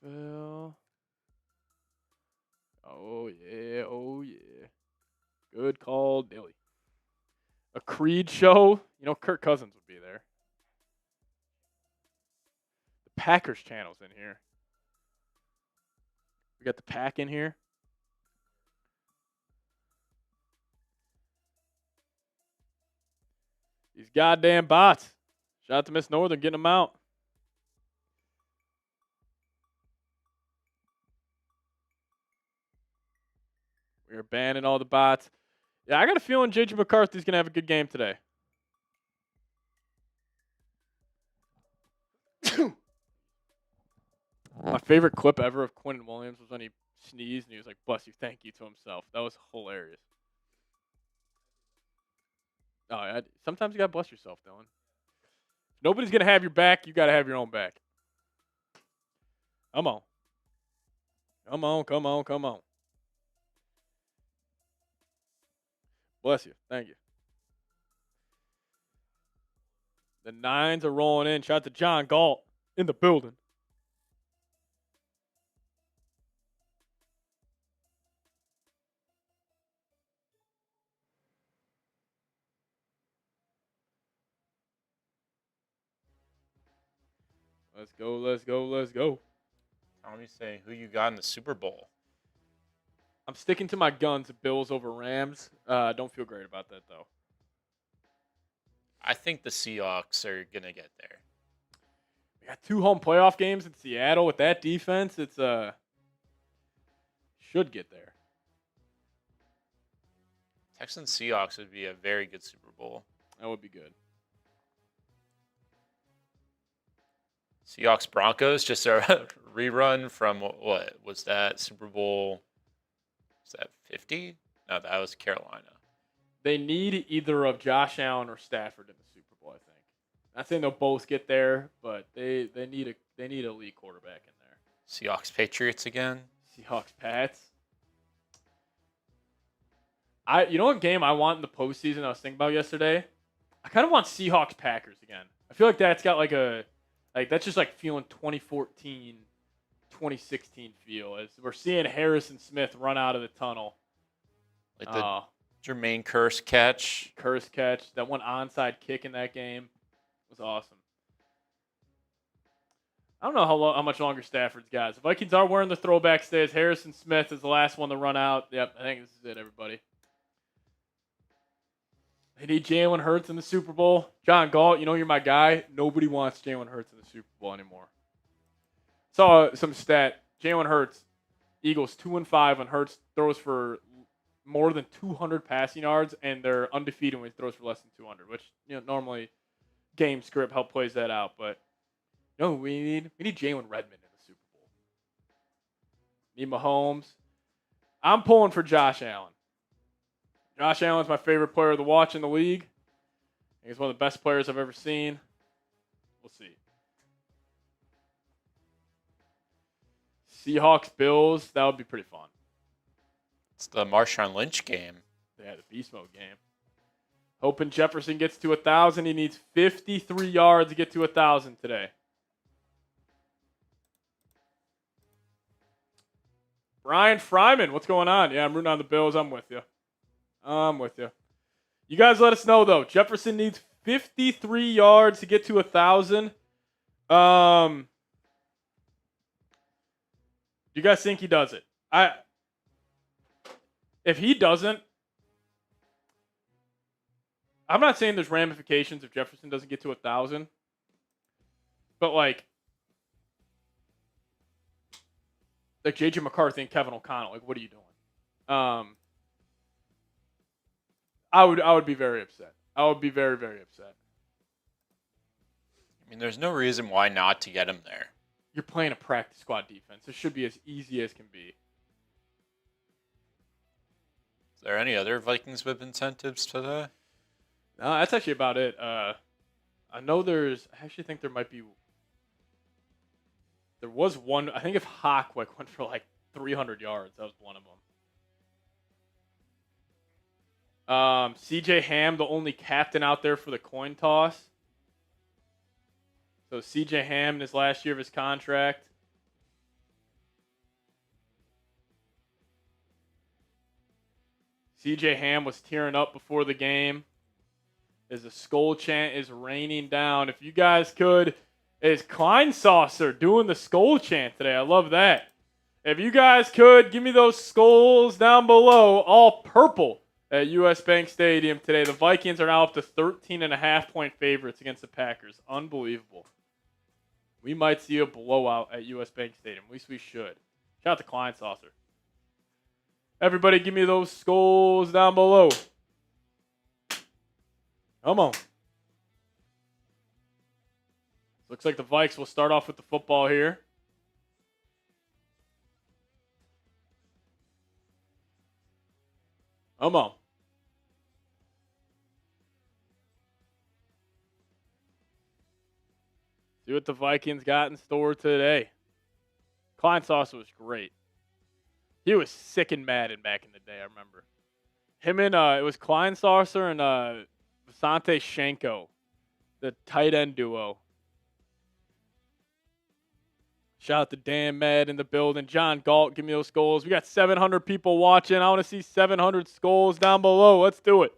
NFL. Oh, yeah. Oh, yeah. Good call, Dilly. A Creed show. You know, Kirk Cousins would be there. The Packers channel's in here. We got the Pack in here. These goddamn bots. Shout out to Miss Northern getting them out. We're banning all the bots. Yeah, I got a feeling J.J. McCarthy's going to have a good game today. My favorite clip ever of Quentin Williams was when he sneezed and he was like, "Bless you, thank you" to himself. That was hilarious. Oh, sometimes you got to bless yourself, Dylan. If nobody's going to have your back, you got to have your own back. Come on. Come on, come on, come on. Bless you. Thank you. The Nines are rolling in. Shout out to John Galt in the building. Let's go, let's go, let's go. Let me say who you got in the Super Bowl. I'm sticking to my guns, Bills over Rams. Don't feel great about that, though. I think the Seahawks are going to get there. We got 2 home playoff games in Seattle with that defense. It's should get there. Texans Seahawks would be a very good Super Bowl. That would be good. Seahawks Broncos, just a rerun from what was that Super Bowl? Was that 50? No, that was Carolina. They need either of Josh Allen or Stafford in the Super Bowl, I think. Not saying they'll both get there, but they need a elite quarterback in there. Seahawks Patriots again. Seahawks Pats. You know what game I want in the postseason I was thinking about yesterday? I kind of want Seahawks Packers again. I feel like that's got that's just like feeling 2014, 2016 feel as we're seeing Harrison Smith run out of the tunnel. Like the Jermaine Kearse catch. That one onside kick in that game was awesome. I don't know how much longer Stafford's got. The Vikings are wearing the throwback stays. Harrison Smith is the last one to run out. Yep, I think this is it, everybody. They need Jalen Hurts in the Super Bowl. John Galt, you know you're my guy. Nobody wants Jalen Hurts in the Super Bowl anymore. Saw some stat. Jalen Hurts, Eagles 2-5 when Hurts throws for more than 200 passing yards, and they're undefeated when he throws for less than 200, which normally game script help plays that out. But no, we need Jalen Redmond in the Super Bowl. Need Mahomes. I'm pulling for Josh Allen. Josh Allen's my favorite player to watch in the league. I think he's one of the best players I've ever seen. We'll see. Seahawks, Bills, that would be pretty fun. It's the Marshawn Lynch game. Yeah, the beast mode game. Hoping Jefferson gets to 1,000. He needs 53 yards to get to 1,000 today. Brian Fryman, what's going on? Yeah, I'm rooting on the Bills. I'm with you. You guys let us know, though. Jefferson needs 53 yards to get to 1,000. Do you guys think he does it? If he doesn't, I'm not saying there's ramifications if Jefferson doesn't get to 1,000. But like J.J. McCarthy and Kevin O'Connell, like, what are you doing? I would be very upset. I would be very, very upset. I mean, there's no reason why not to get him there. You're playing a practice squad defense. It should be as easy as can be. Is there any other Vikings whip incentives today? No, that's actually about it. I know I actually think there might be. There was one. I think if Hawk went for like 300 yards, that was one of them. CJ Ham, the only captain out there for the coin toss. So CJ Ham in his last year of his contract. CJ Ham was tearing up before the game as the skull chant is raining down. If you guys could, is Klein Saucer doing the skull chant today? I love that. If you guys could, give me those skulls down below, all purple. at US Bank Stadium today. The Vikings are now up to 13.5-point favorites against the Packers. Unbelievable. We might see a blowout at US Bank Stadium. At least we should. Shout out to Klein Saucer. Everybody give me those skulls down below. Come on. Looks like the Vikes will start off with the football here. Come on. See what the Vikings got in store today. Klein Saucer was great. He was sick and Madden back in the day, I remember. Him and, it was Klein Saucer and Visante Shenko, the tight end duo. Shout out to Dan Med in the building. John Galt, give me those skulls. We got 700 people watching. I want to see 700 skulls down below. Let's do it.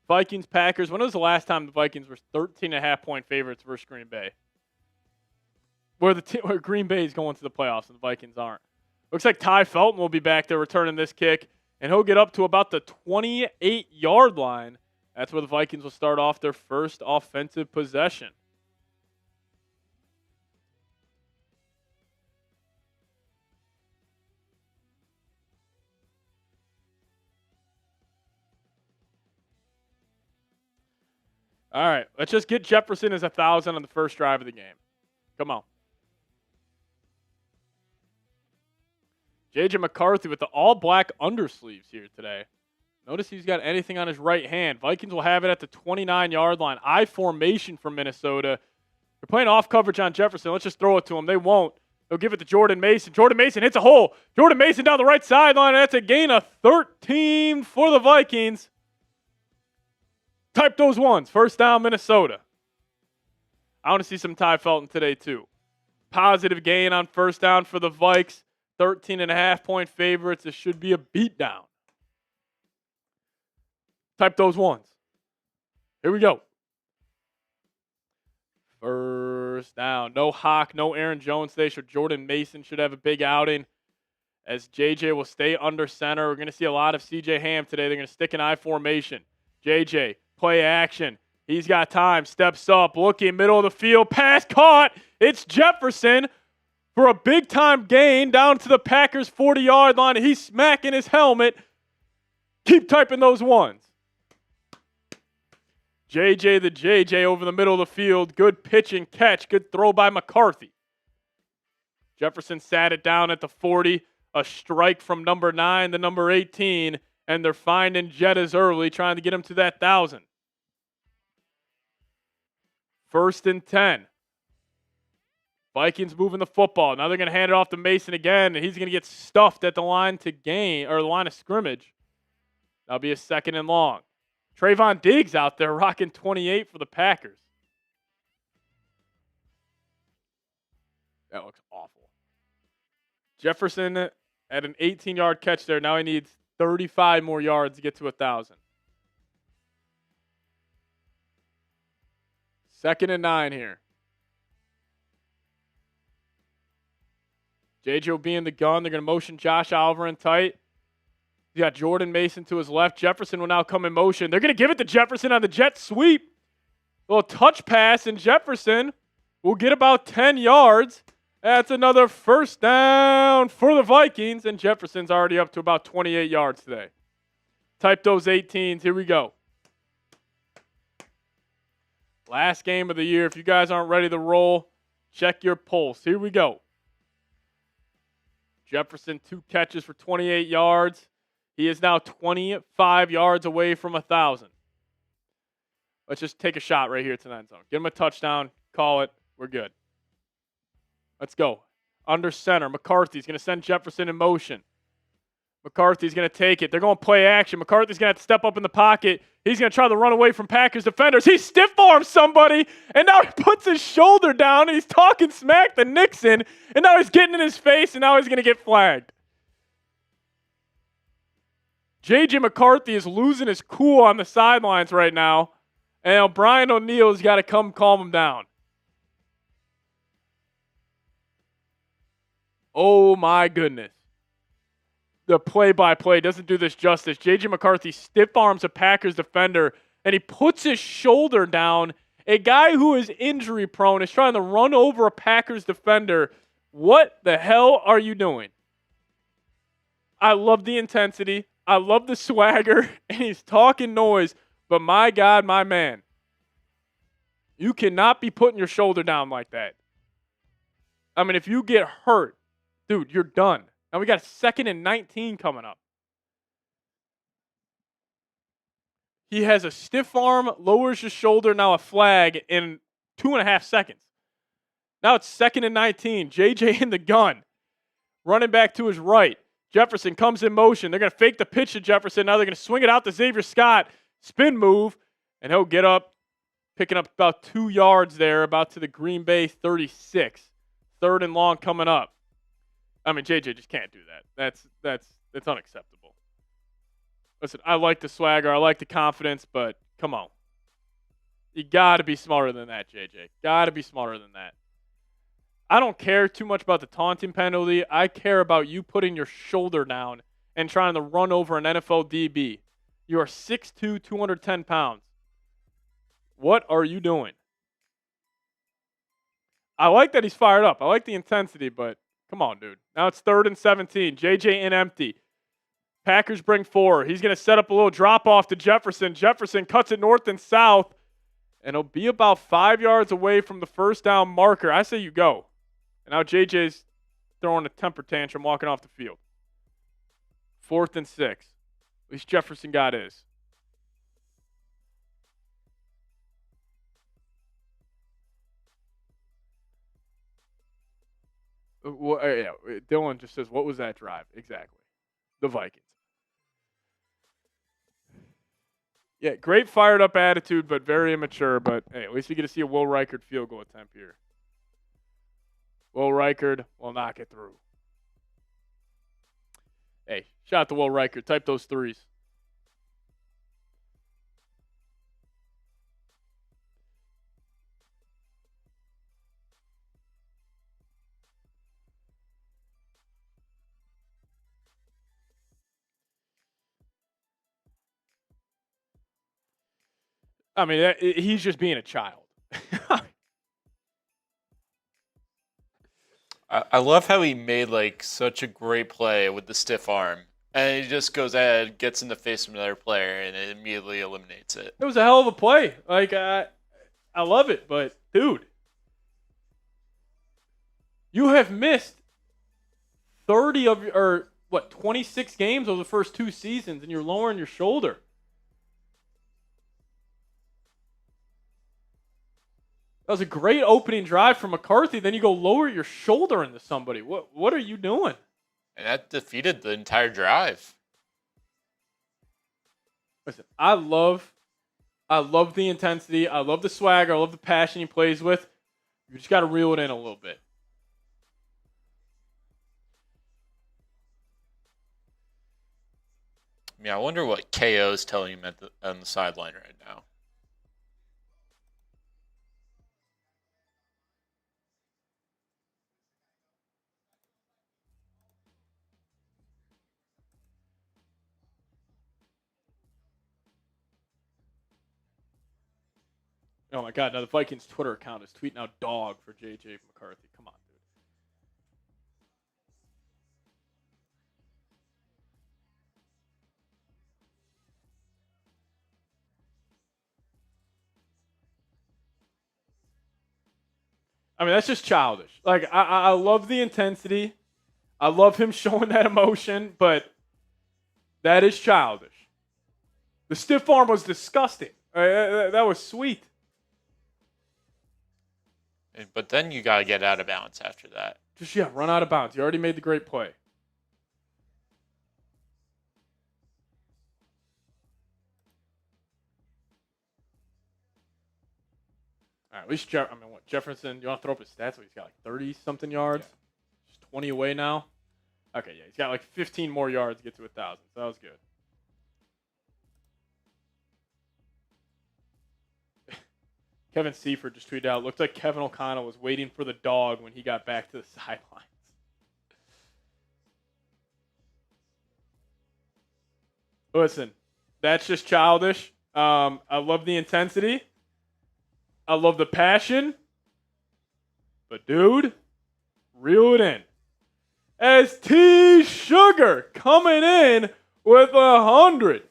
Vikings, Packers. When was the last time the Vikings were 13.5-point favorites versus Green Bay? Where Green Bay is going to the playoffs and the Vikings aren't. Looks like Ty Felton will be back there returning this kick, and he'll get up to about the 28-yard line. That's where the Vikings will start off their first offensive possession. All right, let's just get Jefferson as 1,000 on the first drive of the game. Come on. J.J. McCarthy with the all-black undersleeves here today. Notice he's got anything on his right hand. Vikings will have it at the 29-yard line. I formation from Minnesota. They're playing off coverage on Jefferson. Let's just throw it to him. They won't. They'll give it to Jordan Mason. Jordan Mason hits a hole. Jordan Mason down the right sideline. That's a gain of 13 for the Vikings. Type those ones. First down, Minnesota. I want to see some Ty Felton today, too. Positive gain on first down for the Vikes. 13.5-point favorites. This should be a beatdown. Type those ones. Here we go. First down. No Hawk, no Aaron Jones today, so Jordan Mason should have a big outing. As JJ will stay under center. We're going to see a lot of CJ Ham today. They're going to stick an I formation. JJ, play action. He's got time. Steps up. Looking, middle of the field. Pass caught. It's Jefferson for a big-time gain down to the Packers' 40-yard line. He's smacking his helmet. Keep typing those ones. JJ the JJ over the middle of the field. Good pitch and catch. Good throw by McCarthy. Jefferson sat it down at the 40. A strike from number 9 to number 18. And they're finding Jettas early, trying to get him to that 1,000. First and 10. Vikings moving the football. Now they're going to hand it off to Mason again, and he's going to get stuffed at the line to gain, or the line of scrimmage. That'll be a second and long. Trayvon Diggs out there rocking 28 for the Packers. That looks awful. Jefferson at an 18-yard catch there. Now he needs 35 more yards to get to 1,000. Second and 9 here. JJ will be in the gun. They're going to motion Josh Oliver in tight. You got Jordan Mason to his left. Jefferson will now come in motion. They're going to give it to Jefferson on the jet sweep. A little touch pass, and Jefferson will get about 10 yards. That's another first down for the Vikings, and Jefferson's already up to about 28 yards today. Type those 18s. Here we go. Last game of the year. If you guys aren't ready to roll, check your pulse. Here we go. Jefferson, 2 catches for 28 yards. He is now 25 yards away from 1,000. Let's just take a shot right here to the end zone. Get him a touchdown. Call it. We're good. Let's go. Under center. McCarthy's going to send Jefferson in motion. McCarthy's going to take it. They're going to play action. McCarthy's going to have to step up in the pocket. He's going to try to run away from Packers defenders. He stiff-arms somebody, and now he puts his shoulder down, and he's talking smack to Nixon, and now he's getting in his face, and now he's going to get flagged. J.J. McCarthy is losing his cool on the sidelines right now, and Brian O'Neill has got to come calm him down. Oh, my goodness. the play-by-play doesn't do this justice. J.J. McCarthy stiff arms a Packers defender, and he puts his shoulder down. A guy who is injury-prone is trying to run over a Packers defender. What the hell are you doing? I love the intensity. I love the swagger, and he's talking noise. But my God, my man, you cannot be putting your shoulder down like that. I mean, if you get hurt, dude, you're done. And we got 2nd and 19 coming up. He has a stiff arm, lowers his shoulder, now a flag in 2.5 seconds. Now it's 2nd and 19. JJ in the gun. Running back to his right. Jefferson comes in motion. They're going to fake the pitch to Jefferson. Now they're going to swing it out to Xavier Scott. Spin move. And he'll get up, picking up about 2 yards there, about to the Green Bay 36. 3rd and long coming up. I mean, JJ just can't do that. That's unacceptable. Listen, I like the swagger. I like the confidence, but come on. You got to be smarter than that, JJ. Got to be smarter than that. I don't care too much about the taunting penalty. I care about you putting your shoulder down and trying to run over an NFL DB. You are 6'2", 210 pounds. What are you doing? I like that he's fired up. I like the intensity, but come on, dude. Now it's 3rd and 17. JJ in empty. Packers bring 4. He's going to set up a little drop-off to Jefferson. Jefferson cuts it north and south, and he'll be about 5 yards away from the first down marker. I say you go. And now JJ's throwing a temper tantrum walking off the field. 4th and 6. At least Jefferson got his. Well, yeah, Dylan just says, what was that drive? Exactly. The Vikings. Yeah, great fired up attitude, but very immature. But hey, at least we get to see a Will Reichard field goal attempt here. Will Reichard will knock it through. Hey, shout out to Will Reichard. Type those threes. I mean, he's just being a child. I love how he made like such a great play with the stiff arm, and he just goes ahead, gets in the face of another player, and it immediately eliminates it. It was a hell of a play. Like I love it, but dude, you have missed 30 of or what 26 games over the first 2 seasons, and you're lowering your shoulder. That was a great opening drive from McCarthy. Then you go lower your shoulder into somebody. What are you doing? And that defeated the entire drive. Listen, I love the intensity. I love the swagger. I love the passion he plays with. You just got to reel it in a little bit. I mean, I wonder what KO is telling him on the sideline right now. Oh my God! Now the Vikings Twitter account is tweeting out "dog" for JJ McCarthy. Come on, dude. I mean, that's just childish. Like I love the intensity. I love him showing that emotion, but that is childish. The stiff arm was disgusting. That was sweet. But then you got to get out of bounds after that. Just, run out of bounds. You already made the great play. All right, at least Jefferson, you want to throw up his stats? He's got like 30-something yards. Yeah. Just 20 away now. Okay, yeah, he's got like 15 more yards to get to 1,000. So that was good. Kevin Seifert just tweeted out, looked like Kevin O'Connell was waiting for the dog when he got back to the sidelines. Listen, that's just childish. I love the intensity. I love the passion. But, dude, reel it in. As T Sugar coming in with $100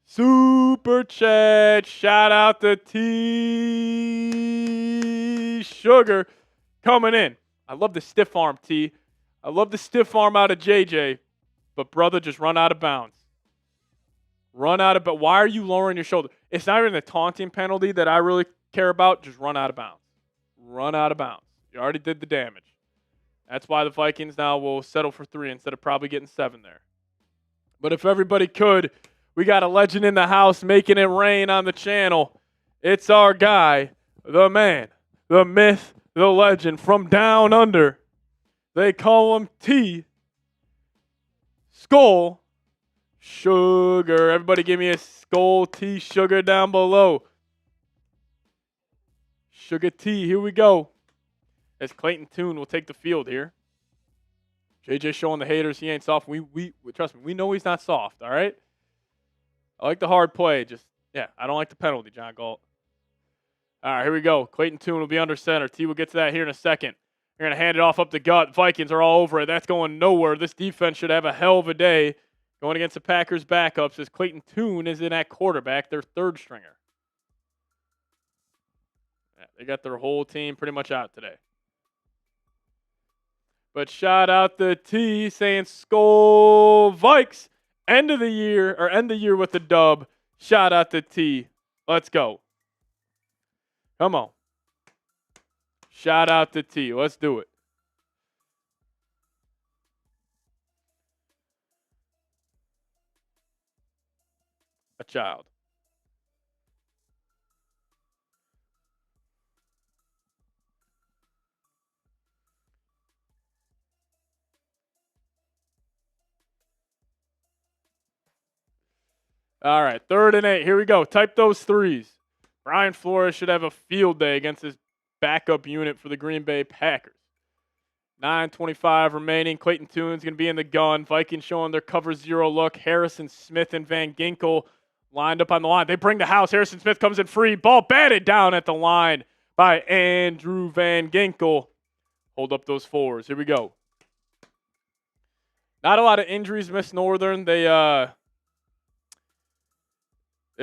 super chat. Shout out to T Sugar coming in. I love the stiff arm, T. I love the stiff arm out of JJ. But, brother, just run out of bounds. But why are you lowering your shoulder? It's not even the taunting penalty that I really care about. Just run out of bounds. Run out of bounds. You already did the damage. That's why the Vikings now will settle for 3 instead of probably getting 7 there. But if everybody could, we got a legend in the house making it rain on the channel. It's our guy, the man, the myth, the legend from down under. They call him T. Skull Sugar. Everybody give me a Skull T Sugar down below. Sugar T, here we go. As Clayton Tune will take the field here. JJ showing the haters he ain't soft. We trust me, we know he's not soft, all right? I like the hard play. I don't like the penalty, John Galt. All right, here we go. Clayton Tune will be under center. T will get to that here in a second. They're going to hand it off up the gut. Vikings are all over it. That's going nowhere. This defense should have a hell of a day going against the Packers' backups as Clayton Tune is in at quarterback, their third stringer. Yeah, they got their whole team pretty much out today. But shout out to T saying Skull Vikes. End the year with the dub. Shout out to T. Let's go. Come on. Shout out to T. Let's do it. A child. All right, 3rd and 8. Here we go. Type those threes. Brian Flores should have a field day against his backup unit for the Green Bay Packers. 9:25 remaining. Clayton Tune's going to be in the gun. Vikings showing their cover 0 look. Harrison Smith and Van Ginkel lined up on the line. They bring the house. Harrison Smith comes in free. Ball batted down at the line by Andrew Van Ginkel. Hold up those 4s. Here we go. Not a lot of injuries missed Northern. They're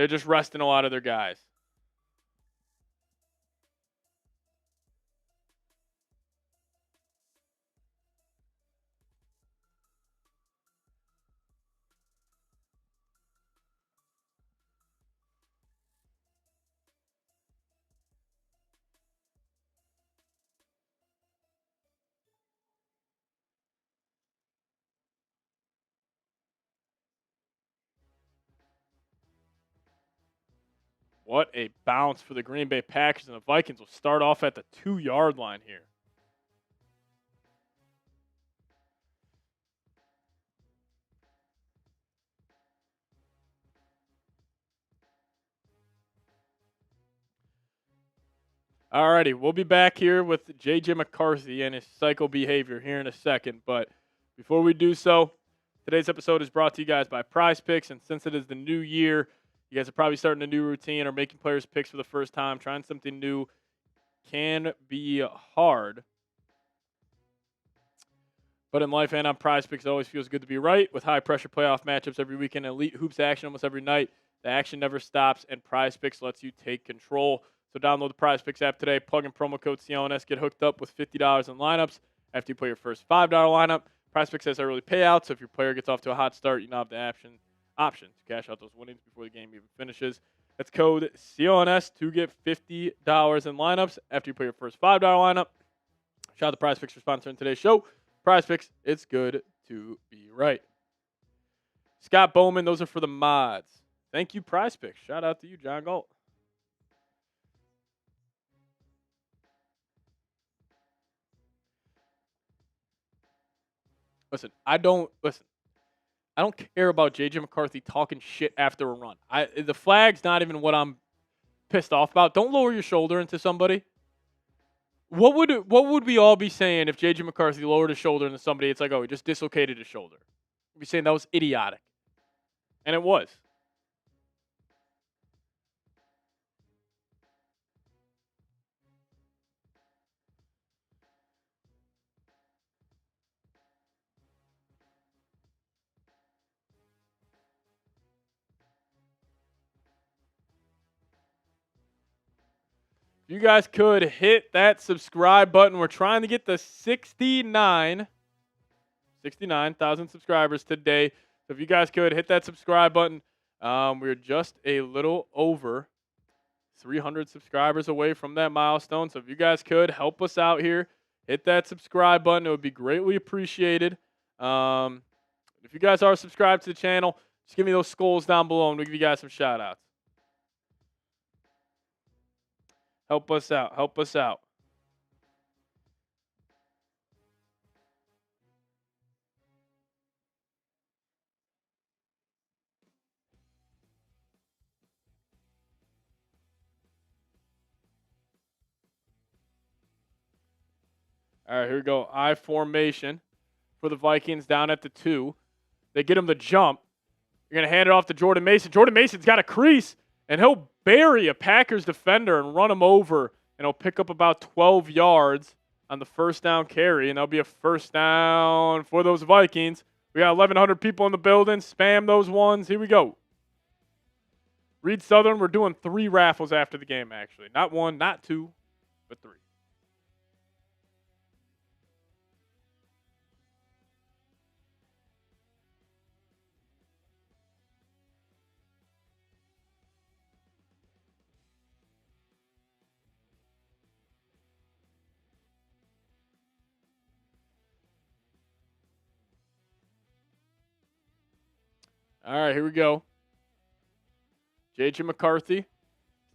just resting a lot of their guys. What a bounce for the Green Bay Packers, and the Vikings will start off at the 2-yard line here. Alrighty, we'll be back here with J.J. McCarthy and his psycho behavior here in a second. But before we do so, today's episode is brought to you guys by Prize Picks. And since it is the new year, you guys are probably starting a new routine or making players' picks for the first time. Trying something new can be hard. But in life and on Prize Picks, it always feels good to be right. With high-pressure playoff matchups every weekend, elite hoops action almost every night, the action never stops, and Prize Picks lets you take control. So download the Prize Picks app today, plug in promo code CLNS, get hooked up with $50 in lineups after you play your first $5 lineup. Prize Picks has early payouts, so if your player gets off to a hot start, you now have the option to cash out those winnings before the game even finishes. That's code CLNS to get $50 in lineups after you play your first $5 lineup. Shout out to Prize Picks for sponsoring today's show. Prize Picks, it's good to be right. Scott Bowman, those are for the mods. Thank you, Prize Picks. Shout out to you, John Galt. Listen, I don't care about J.J. McCarthy talking shit after a run. The flag's not even what I'm pissed off about. Don't lower your shoulder into somebody. What would we all be saying if J.J. McCarthy lowered his shoulder into somebody? It's like, oh, he just dislocated his shoulder. We'd be saying that was idiotic. And it was. If you guys could hit that subscribe button. We're trying to get the 69,000 subscribers today. So if you guys could hit that subscribe button, we're just a little over 300 subscribers away from that milestone. So if you guys could help us out here, hit that subscribe button. It would be greatly appreciated. If you guys are subscribed to the channel, just give me those skulls down below and we'll give you guys some shout outs. Help us out. Help us out. All right, here we go. I formation for the Vikings down at the 2. They get him the jump. You're going to hand it off to Jordan Mason. Jordan Mason's got a crease, and he'll bury a Packers defender and run him over, and he'll pick up about 12 yards on the first down carry, and that'll be a first down for those Vikings. We got 1,100 people in the building. Spam those ones. Here we go. Reed Southern, we're doing 3 raffles after the game, actually. Not 1, not 2, but 3. All right, here we go. J.J. McCarthy,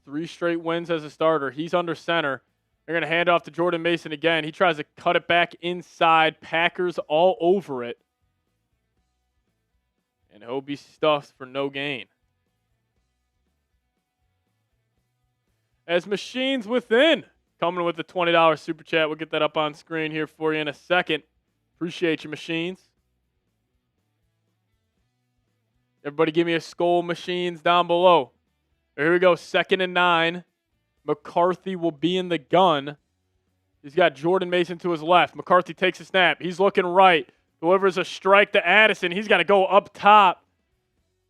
3 straight wins as a starter. He's under center. They're going to hand off to Jordan Mason again. He tries to cut it back inside. Packers all over it. And he'll be stuffed for no gain. As Machines Within coming with the $20 super chat. We'll get that up on screen here for you in a second. Appreciate you, Machines. Everybody give me a skull, Machines, down below. Here we go, 2nd and 9. McCarthy will be in the gun. He's got Jordan Mason to his left. McCarthy takes a snap. He's looking right. Delivers a strike to Addison. He's got to go up top.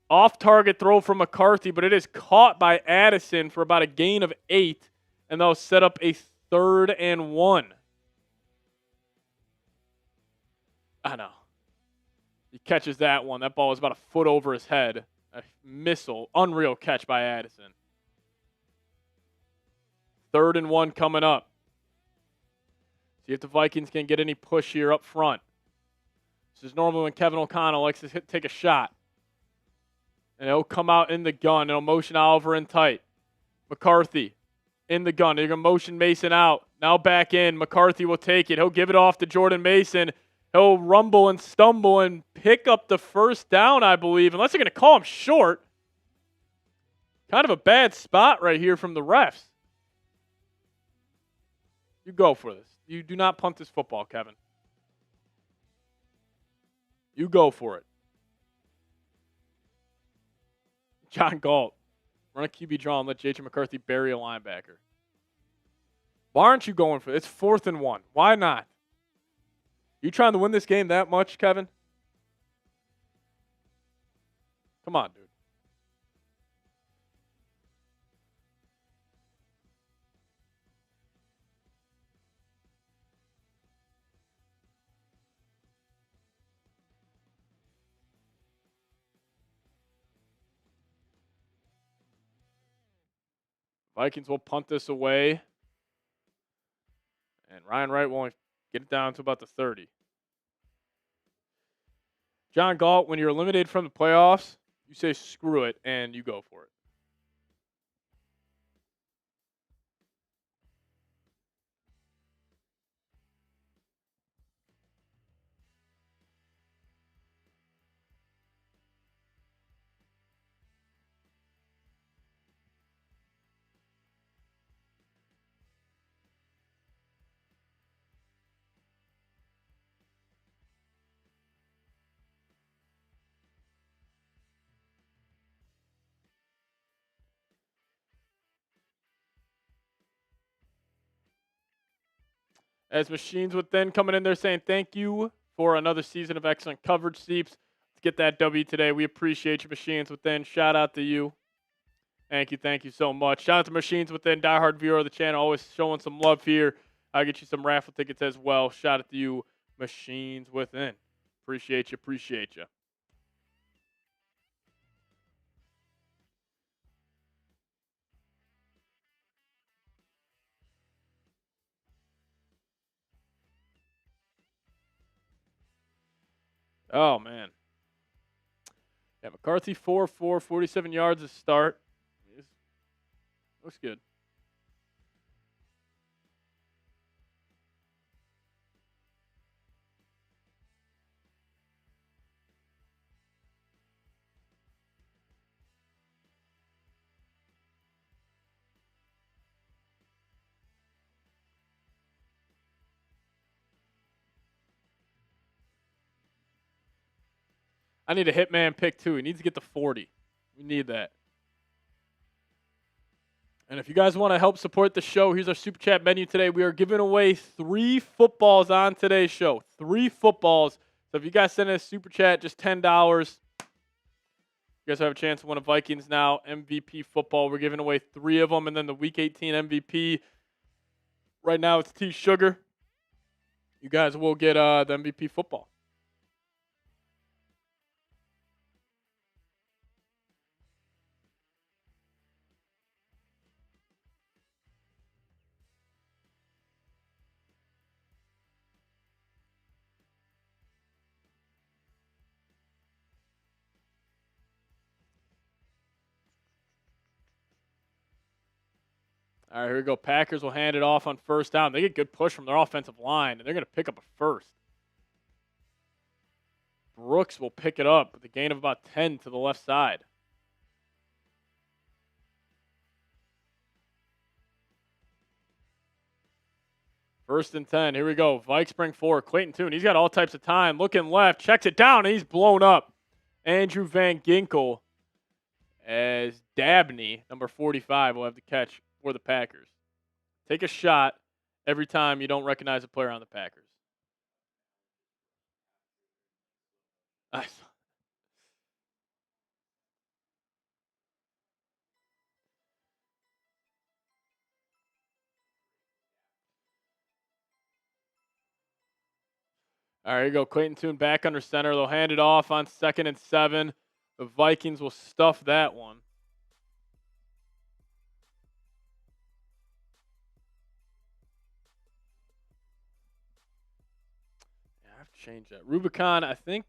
Off-target throw from McCarthy, but it is caught by Addison for about a gain of 8, and they'll set up a 3rd and 1. I know. He catches that one. That ball was about a foot over his head. A missile. Unreal catch by Addison. 3rd and 1 coming up. See if the Vikings can get any push here up front. This is normally when Kevin O'Connell likes to take a shot. And he'll come out in the gun. He'll motion Oliver in tight. McCarthy in the gun. They're going to motion Mason out. Now back in. McCarthy will take it. He'll give it off to Jordan Mason. He'll rumble and stumble and pick up the first down, I believe, unless they're going to call him short. Kind of a bad spot right here from the refs. You go for this. You do not punt this football, Kevin. You go for it. John Galt, run a QB draw and let J.J. McCarthy bury a linebacker. Why aren't you going for it? It's 4th and 1. Why not? You trying to win this game that much, Kevin? Come on, dude. Vikings will punt this away. And Ryan Wright will only get it down to about the 30. John Galt, when you're eliminated from the playoffs, you say screw it and you go for it. As Machines Within coming in there saying thank you for another season of excellent coverage, Seeps. Let's get that W today. We appreciate you, Machines Within. Shout out to you. Thank you so much. Shout out to Machines Within, diehard viewer of the channel, always showing some love here. I'll get you some raffle tickets as well. Shout out to you, Machines Within. Appreciate you. Oh, man. Yeah, McCarthy 4-4, 47 yards to start. Looks good. I need a hitman pick too. He needs to get to 40. We need that. And if you guys want to help support the show, here's our super chat menu today. We are giving away 3 footballs on today's show. 3 footballs. So if you guys send us a super chat, just $10. You guys have a chance to win a Vikings Now MVP football. We're giving away 3 of them. And then the Week 18 MVP. Right now it's T Sugar. You guys will get the MVP football. All right, here we go. Packers will hand it off on first down. They get good push from their offensive line, and they're going to pick up a first. Brooks will pick it up with a gain of about 10 to the left side. First and 10. Here we go. Vikes bring forward. Clayton Tune. He's got all types of time. Looking left. Checks it down, and he's blown up. Andrew Van Ginkel as Dabney, number 45, will have the catch for the Packers. Take a shot every time you don't recognize a player on the Packers. Nice. All right, here you go. Clayton Tune back under center. They'll hand it off on 2nd and 7. The Vikings will stuff that one. Yeah, I have to change that. Rubicon, I think.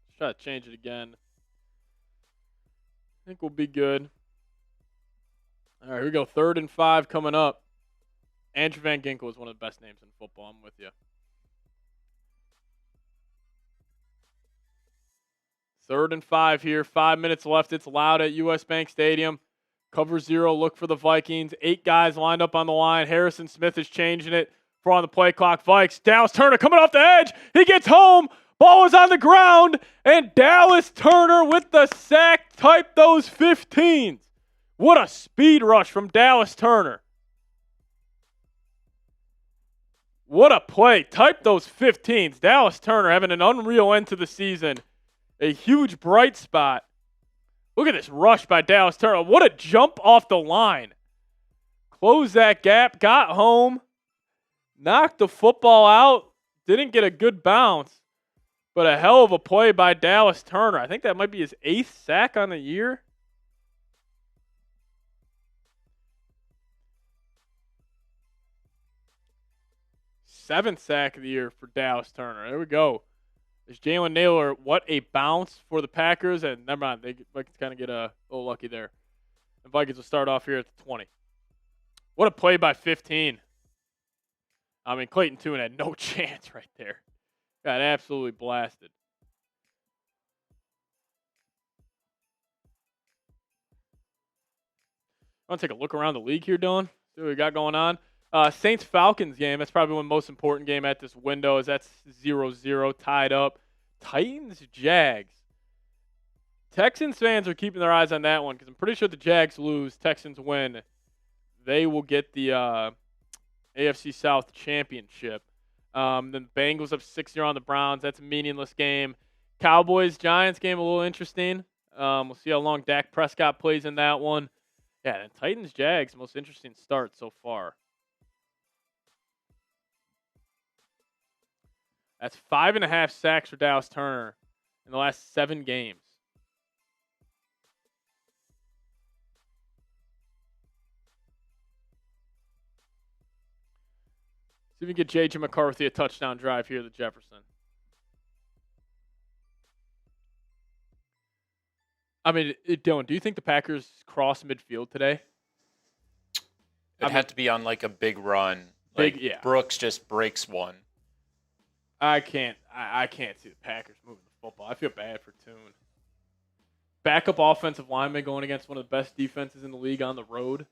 Let's try to change it again. I think we'll be good. All right, here we go. 3rd and 5 coming up. Andrew Van Ginkel is one of the best names in football. I'm with you. 3rd and 5 here. 5 minutes left. It's loud at US Bank Stadium. Cover 0. Look for the Vikings. 8 guys lined up on the line. Harrison Smith is changing it for on the play clock. Vikes. Dallas Turner coming off the edge. He gets home. Ball is on the ground. And Dallas Turner with the sack. Type those 15s. What a speed rush from Dallas Turner. What a play. Type those 15s. Dallas Turner having an unreal end to the season. A huge bright spot. Look at this rush by Dallas Turner. What a jump off the line. Close that gap. Got home. Knocked the football out. Didn't get a good bounce. But a hell of a play by Dallas Turner. I think that might be his 8th sack on the year. Seventh sack of the year for Dallas Turner. There we go. There's Jalen Naylor. What a bounce for the Packers. And never mind. They kind of get a little lucky there. The Vikings will start off here at the 20. What a play by 15. I mean, Clayton Tune had no chance right there. Got absolutely blasted. I want to take a look around the league here, Dylan. See what we got going on. Saints-Falcons game. That's probably one of the most important game at this window. Is that's 0-0 tied up. Titans-Jags. Texans fans are keeping their eyes on that one because I'm pretty sure the Jags lose. Texans win. They will get the AFC South Championship. Then the Bengals up 6-0 on the Browns. That's a meaningless game. Cowboys-Giants game, a little interesting. We'll see how long Dak Prescott plays in that one. Yeah, and Titans-Jags, most interesting start so far. That's 5.5 sacks for Dallas Turner in the last 7 games. See if we can get J.J. McCarthy a touchdown drive here at Jefferson. I mean, Dylan, do you think the Packers cross midfield today? It had to be on like a big run. Yeah. Brooks just breaks one. I can't see the Packers moving the football. I feel bad for Tune. Backup offensive lineman going against one of the best defenses in the league on the road.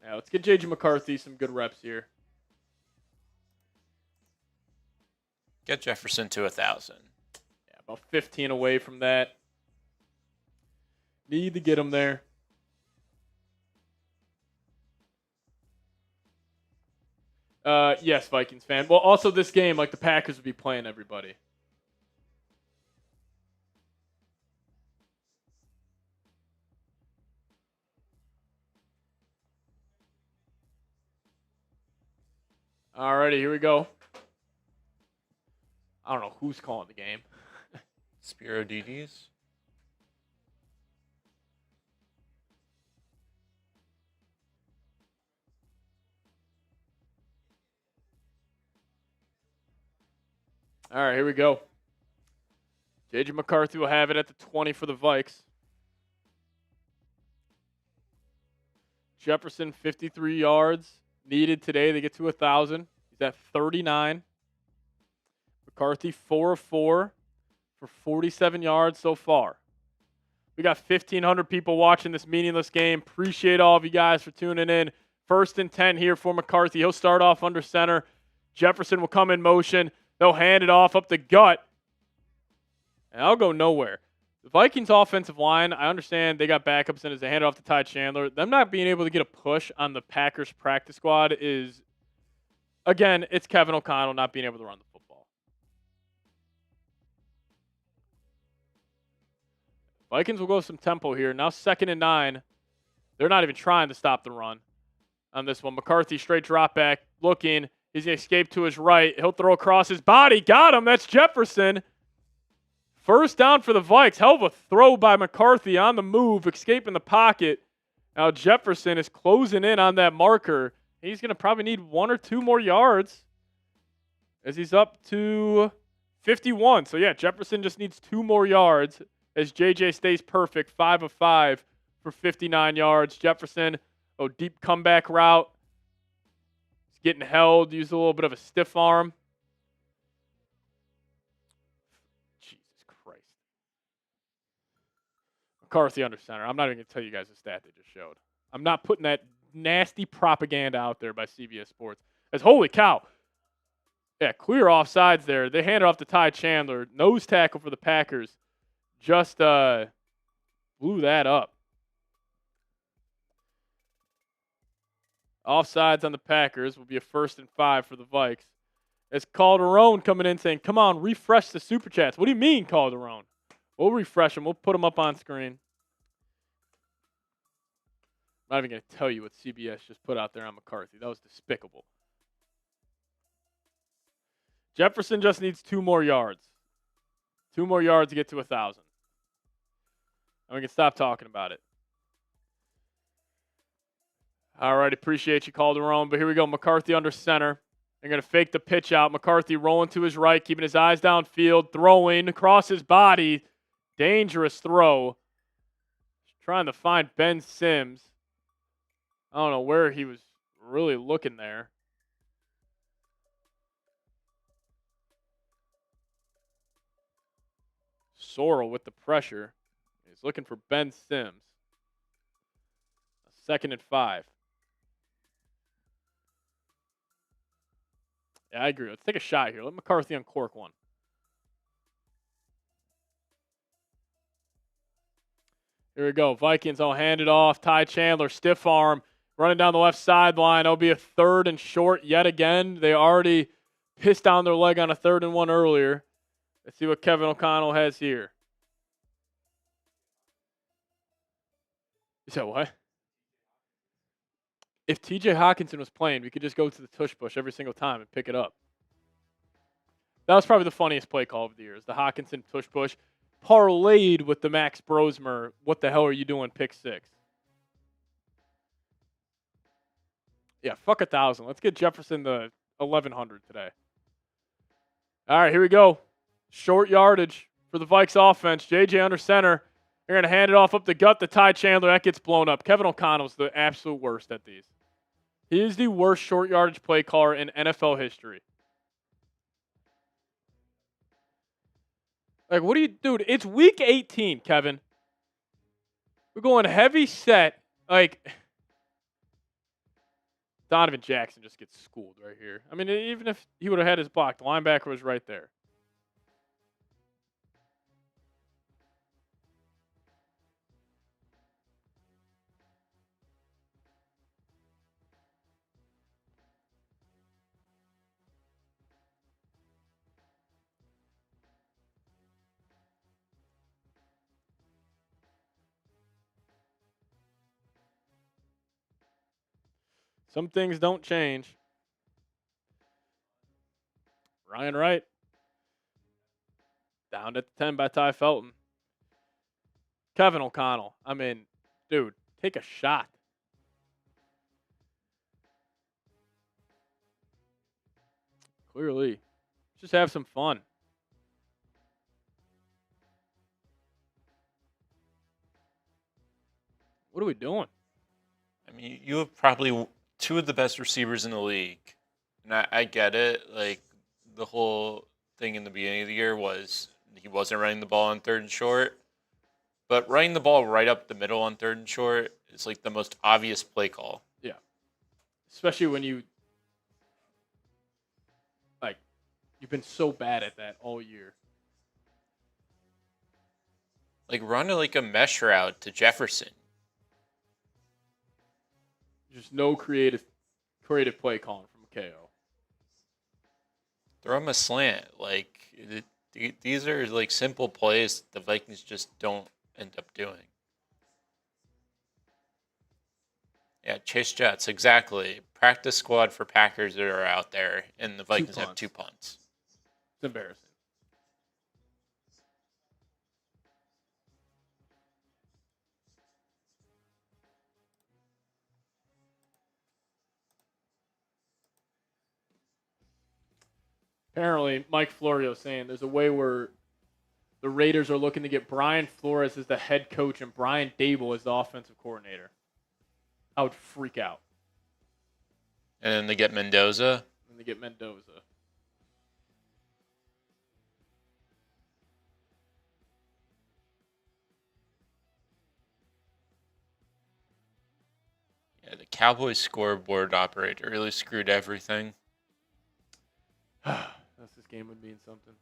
Yeah, let's get J.J. McCarthy some good reps here. Get Jefferson to 1,000. Yeah, about 15 away from that. Need to get him there. Yes, Vikings fan. Well, also this game, like the Packers would be playing everybody. Alrighty, here we go. I don't know who's calling the game. Spiro DDs. All right, here we go. J.J. McCarthy will have it at the 20 for the Vikes. Jefferson, 53 yards needed today. They get to 1,000. He's at 39. McCarthy, 4 of 4 for 47 yards so far. We got 1,500 people watching this meaningless game. Appreciate all of you guys for tuning in. 1st and 10 here for McCarthy. He'll start off under center. Jefferson will come in motion. They'll hand it off up the gut. And I'll go nowhere. The Vikings offensive line, I understand they got backups in as they hand it off to Ty Chandler. Them not being able to get a push on the Packers practice squad is, again, it's Kevin O'Connell not being able to run the football. Vikings will go some tempo here. Now 2nd and 9. They're not even trying to stop the run on this one. McCarthy straight drop back, looking. He's going to escape to his right. He'll throw across his body. Got him. That's Jefferson. 1st down for the Vikes. Hell of a throw by McCarthy on the move, escaping the pocket. Now Jefferson is closing in on that marker. He's going to probably need 1 or 2 more yards as he's up to 51. So, yeah, Jefferson just needs 2 more yards as JJ stays perfect, 5 of 5 for 59 yards. Jefferson, deep comeback route. He's getting held, used a little bit of a stiff arm. McCarthy under center. I'm not even going to tell you guys the stat they just showed. I'm not putting that nasty propaganda out there by CBS Sports. As holy cow. Yeah, clear offsides there. They hand it off to Ty Chandler. Nose tackle for the Packers. Just blew that up. Offsides on the Packers will be a 1st and 5 for the Vikes. As Calderon coming in saying, come on, refresh the Super Chats. What do you mean, Calderon? We'll refresh them. We'll put them up on screen. I'm not even going to tell you what CBS just put out there on McCarthy. That was despicable. Jefferson just needs 2 more yards. 2 more yards to get to 1,000. And we can stop talking about it. All right, appreciate you, Calderon. But here we go. McCarthy under center. They're going to fake the pitch out. McCarthy rolling to his right, keeping his eyes downfield, throwing across his body. Dangerous throw. Trying to find Ben Sims. I don't know where he was really looking there. Sorrell with the pressure. He's looking for Ben Sims. 2nd and 5. Yeah, I agree. Let's take a shot here. Let McCarthy uncork one. Here we go. Vikings will hand it off. Ty Chandler, stiff arm. running down the left sideline. It'll be a 3rd and short yet again. They already pissed down their leg on a 3rd and 1 earlier. Let's see what Kevin O'Connell has here. You said what? If TJ Hawkinson was playing, we could just go to the tush push every single time and pick it up. That was probably the funniest play call of the year, is the Hawkinson tush push, parlayed with the Max Brosmer, what the hell are you doing, pick 6. Yeah, fuck 1,000. Let's get Jefferson the 1,100 today. All right, here we go. Short yardage for the Vikes offense. JJ under center. They're going to hand it off up the gut to Ty Chandler. That gets blown up. Kevin O'Connell's the absolute worst at these. He is the worst short yardage play caller in NFL history. Like, what do you, dude? It's week 18, Kevin. We're going heavy set. Like, Donovan Jackson just gets schooled right here. I mean, even if he would have had his block, the linebacker was right there. Some things don't change. Ryan Wright. Down at the 10 by Ty Felton. Kevin O'Connell. I mean, dude, take a shot. Clearly. Just have some fun. What are we doing? I mean, you have probably 2 of the best receivers in the league. And I get it. Like, the whole thing in the beginning of the year was he wasn't running the ball on 3rd and short. But running the ball right up the middle on 3rd and short is like the most obvious play call. Yeah. Especially when you've been so bad at that all year. Like, run like a mesh route to Jefferson. Just no creative play calling from KO. Throw him a slant. Like, these are like simple plays the Vikings just don't end up doing. Yeah, Chase Jets, exactly. Practice squad for Packers that are out there, and the Vikings have 2 punts. It's embarrassing. Apparently, Mike Florio saying there's a way where the Raiders are looking to get Brian Flores as the head coach and Brian Dable as the offensive coordinator. I would freak out. And then they get Mendoza. And they get Mendoza. Yeah, the Cowboys scoreboard operator really screwed everything. That's this game would mean something.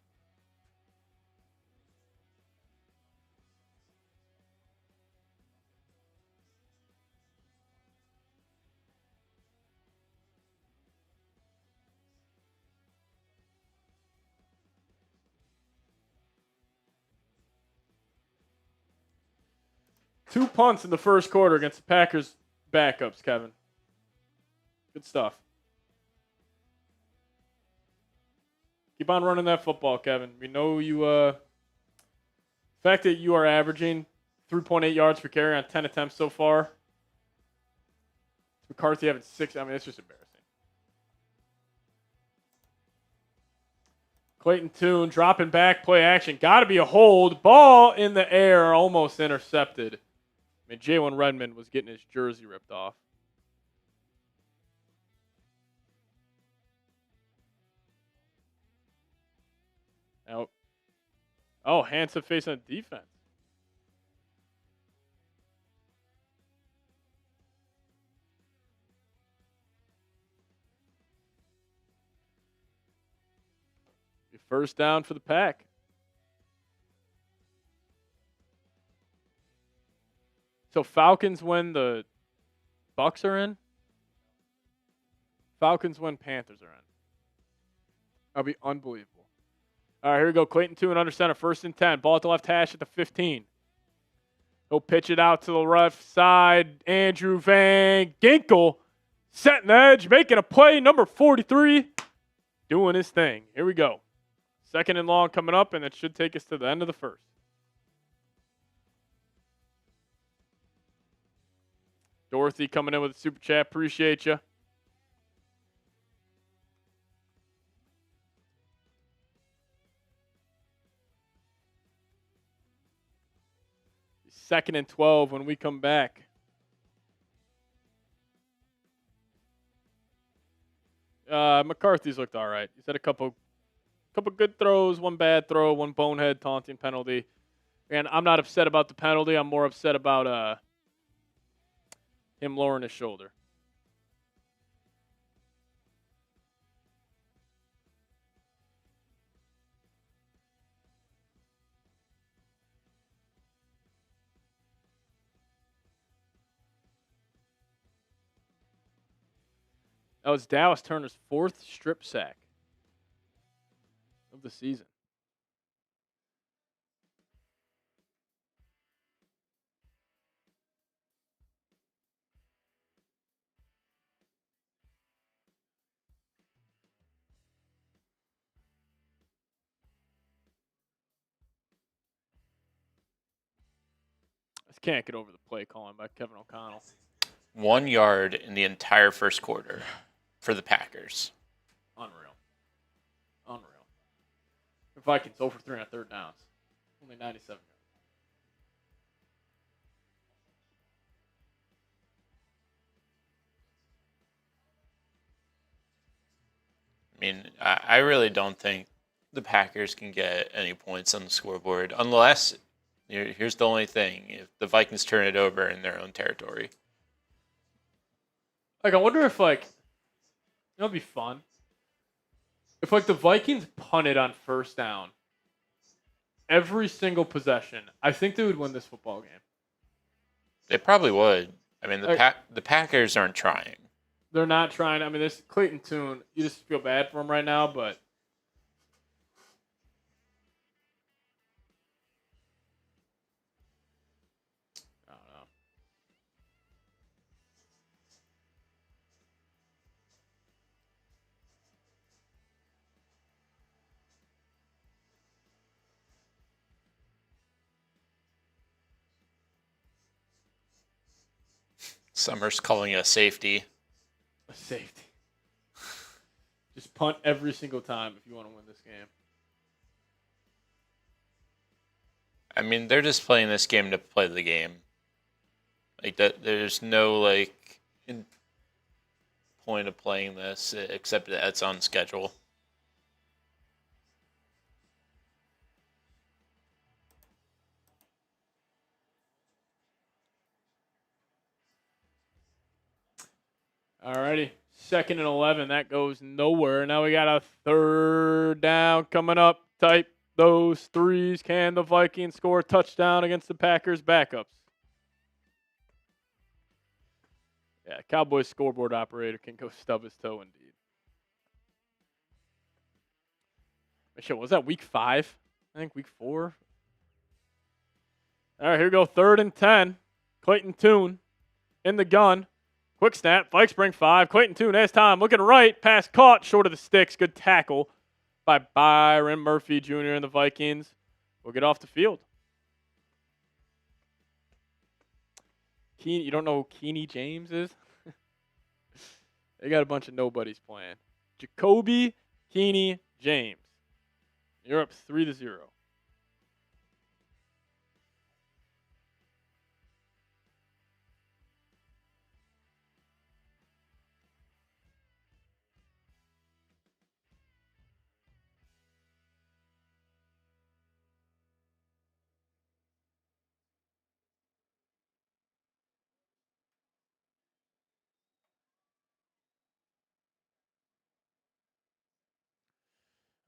Two punts in the first quarter against the Packers backups, Kevin. Good stuff. Keep on running that football, Kevin. We know you, the fact that you are averaging 3.8 yards per carry on 10 attempts so far. McCarthy having 6. I mean, it's just embarrassing. Clayton Tune dropping back, play action. Got to be a hold. Ball in the air, almost intercepted. I mean, Jalen Redmond was getting his jersey ripped off. Now, oh, hands-up face on defense. First down for the Pack. So Falcons when the Bucks are in? Falcons win, Panthers are in. That'll be unbelievable. All right, here we go. Clayton Tune under center, 1st and 10. Ball at the left hash at the 15. He'll pitch it out to the left side. Andrew Van Ginkel setting the edge, making a play. Number 43 doing his thing. Here we go. 2nd and long coming up, and it should take us to the end of the 1st. Dorothy coming in with a super chat. Appreciate you. Second and 12 when we come back. McCarthy's looked all right. He's had a couple good throws, one bad throw, one bonehead taunting penalty. And I'm not upset about the penalty. I'm more upset about him lowering his shoulder. That was Dallas Turner's 4th strip sack of the season. I just can't get over the play calling by Kevin O'Connell. 1 yard in the entire first quarter for the Packers. Unreal. The Vikings over 3 on 3rd downs. Only 97 yards. I mean, I really don't think the Packers can get any points on the scoreboard unless, here's the only thing, if the Vikings turn it over in their own territory. Like, I wonder if, like, it'll be fun. If, like, the Vikings punted on 1st down every single possession, I think they would win this football game. They probably would. I mean, the Packers aren't trying. They're not trying. I mean, this Clayton Tune, you just feel bad for him right now, but I don't know. Summers calling it a safety. A safety. Just punt every single time if you want to win this game. I mean, they're just playing this game to play the game. Like that, there's no point of playing this except that it's on schedule. Alrighty. 2nd and 11. That goes nowhere. Now we got a 3rd down coming up. Type those threes. Can the Vikings score a touchdown against the Packers backups? Yeah, Cowboys scoreboard operator can go stub his toe indeed. Shit, was that week 5? I think week 4. All right, here we go. 3rd and 10. Clayton Tune in the gun. Quick snap. Vikes bring 5. Clayton Tune has time. Looking right. Pass caught. Short of the sticks. Good tackle by Byron Murphy Jr. and the Vikings will get off the field. You don't know who Keeney James is? They got a bunch of nobodies playing. Jacoby Keeney James. You're up 3-0.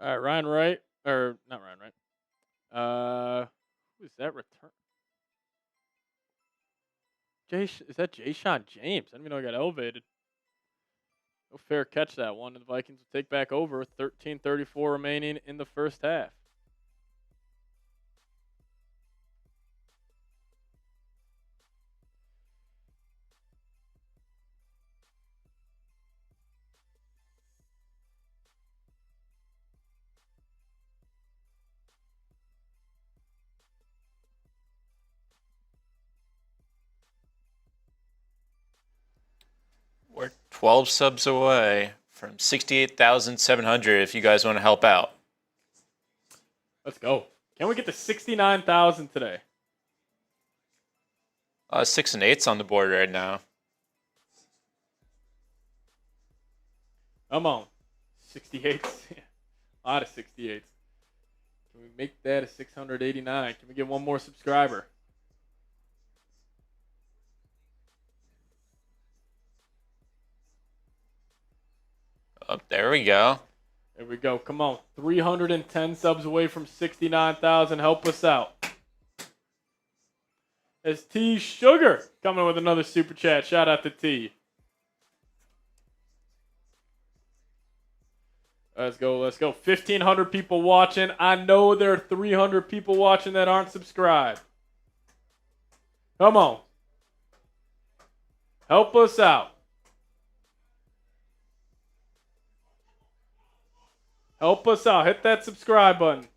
All right, Ryan Wright, or not Ryan Wright. Who is that return? Is that Jay Sean James? I didn't even know he got elevated. No fair catch that one. The Vikings will take back over. 13:34 remaining in the first half. We're 12 subs away from 68,700 if you guys want to help out. Let's go. Can we get to 69,000 today? 6 and 8's on the board right now. Come on. 68. A lot of 68s. Can we make that a 689? Can we get one more subscriber? Oh, there we go. There we go. Come on. 310 subs away from 69,000. Help us out. It's T Sugar coming with another super chat. Shout out to T. Let's go. Let's go. 1,500 people watching. I know there are 300 people watching that aren't subscribed. Come on. Help us out. Help us out. Hit that subscribe button.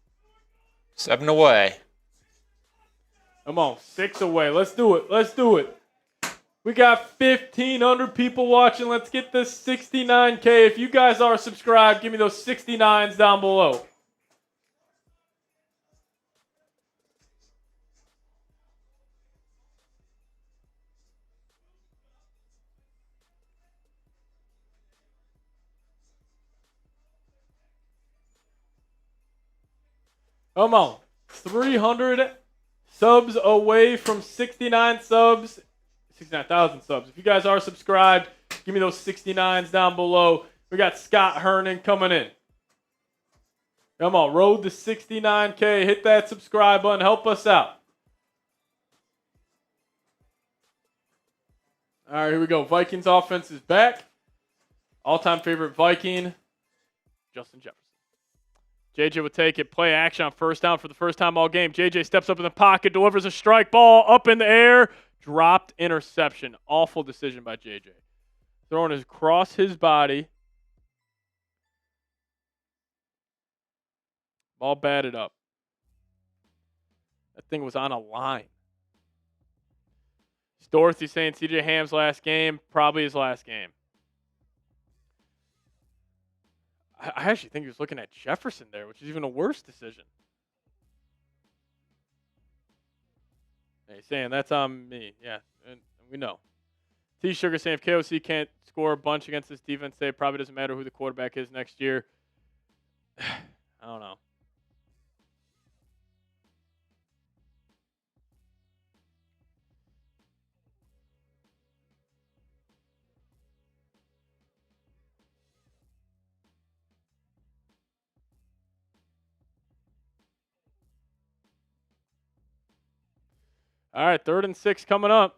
7 away. Come on. 6 away. Let's do it. Let's do it. We got 1,500 people watching. Let's get this 69K. If you guys are subscribed, give me those 69s down below. Come on. 300 subs away from 69 subs. 69,000 subs. If you guys are subscribed, give me those 69s down below. We got Scott Hernan coming in. Come on. Road to 69K. Hit that subscribe button. Help us out. All right, here we go. Vikings offense is back. All-time favorite Viking, Justin Jefferson. JJ would take it. Play action on first down for the first time all game. JJ steps up in the pocket, delivers a strike ball up in the air. Dropped interception. Awful decision by JJ. Throwing it across his body. Ball batted up. That thing was on a line. Dorothy saying CJ Ham's last game, probably his last game. I actually think he was looking at Jefferson there, which is even a worse decision. Hey, saying that's on me. Yeah, and we know. T Sugar saying if KOC can't score a bunch against this defense, it probably doesn't matter who the quarterback is next year. I don't know. All right, 3rd and 6 coming up.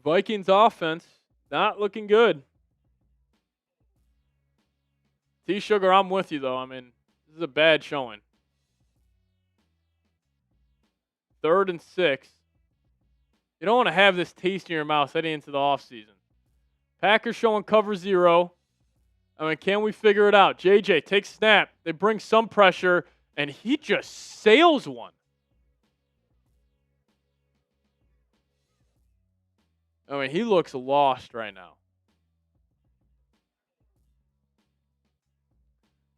Vikings offense not looking good. T Sugar, I'm with you though. I mean, this is a bad showing. 3rd and 6. You don't want to have this taste in your mouth heading into the offseason. Packers showing cover 0. I mean, can we figure it out? JJ takes snap. They bring some pressure, and he just sails one. I mean, he looks lost right now.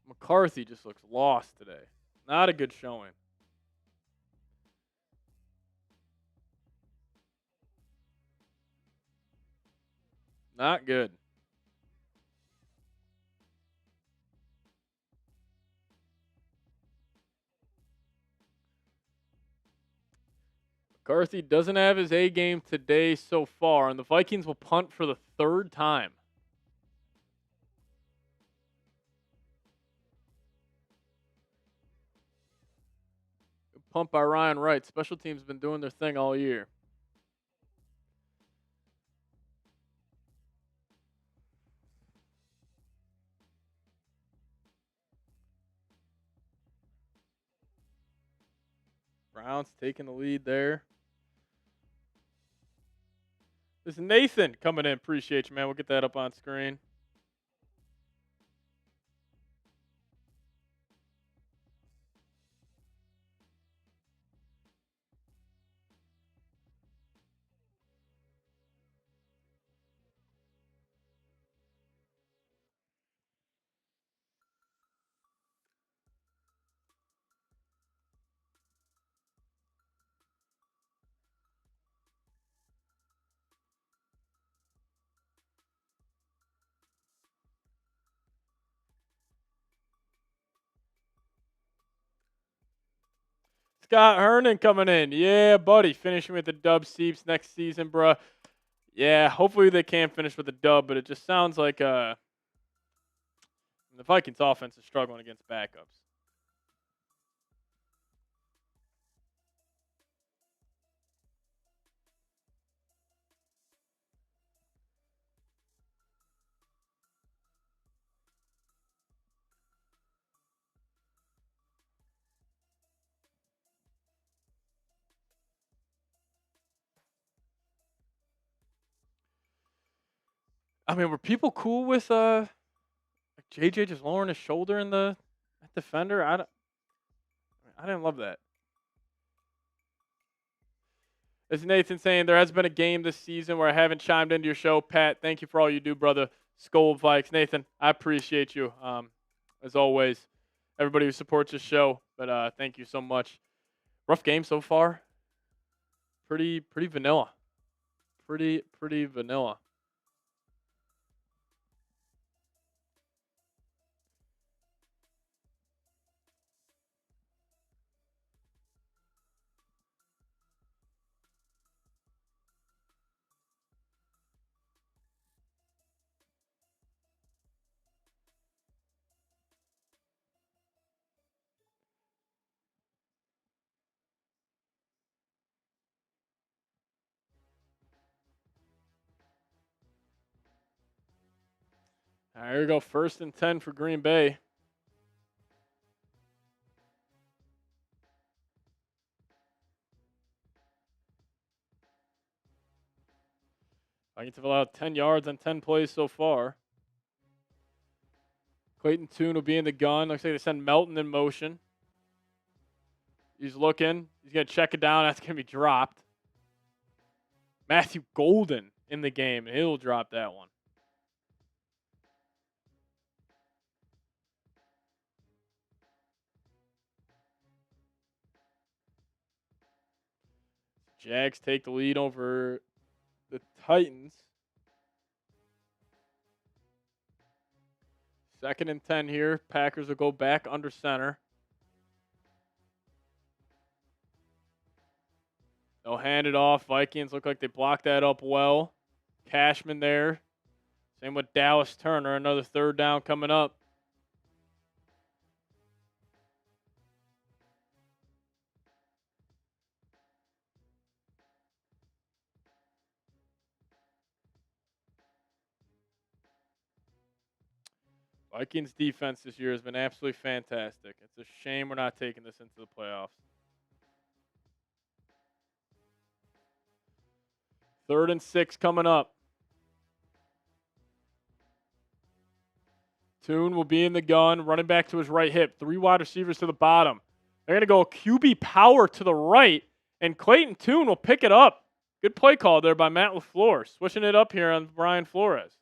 McCarthy just looks lost today. Not a good showing. Not good. McCarthy doesn't have his A game today so far, and the Vikings will punt for the 3rd time. Good punt by Ryan Wright. Special teams been doing their thing all year. Browns taking the lead there. This is Nathan coming in. Appreciate you, man. We'll get that up on screen. Scott Hernan coming in. Yeah, buddy. Finishing with the dub Seeps next season, bruh. Yeah, hopefully they can finish with a dub, but it just sounds like the Vikings offense is struggling against backups. I mean, were people cool with like JJ just lowering his shoulder in the defender? I didn't love that. As Nathan saying, there has been a game this season where I haven't chimed into your show. Pat, thank you for all you do, brother. Skull Vikes. Nathan, I appreciate you. As always, everybody who supports the show. But thank you so much. Rough game so far. Pretty vanilla. Pretty vanilla. All right, here we go. 1st and 10 for Green Bay. Vikings have allowed 10 yards on 10 plays so far. Clayton Tune will be in the gun. Looks like they send Melton in motion. He's looking. He's going to check it down. That's going to be dropped. Matthew Golden in the game. He'll drop that one. Jags take the lead over the Titans. 2nd and 10 here. Packers will go back under center. They'll hand it off. Vikings look like they blocked that up well. Cashman there. Same with Dallas Turner. Another 3rd down coming up. Vikings defense this year has been absolutely fantastic. It's a shame we're not taking this into the playoffs. 3rd and 6 coming up. Tune will be in the gun, running back to his right hip. 3 wide receivers to the bottom. They're going to go QB power to the right, and Clayton Tune will pick it up. Good play call there by Matt LaFleur, switching it up here on Brian Flores.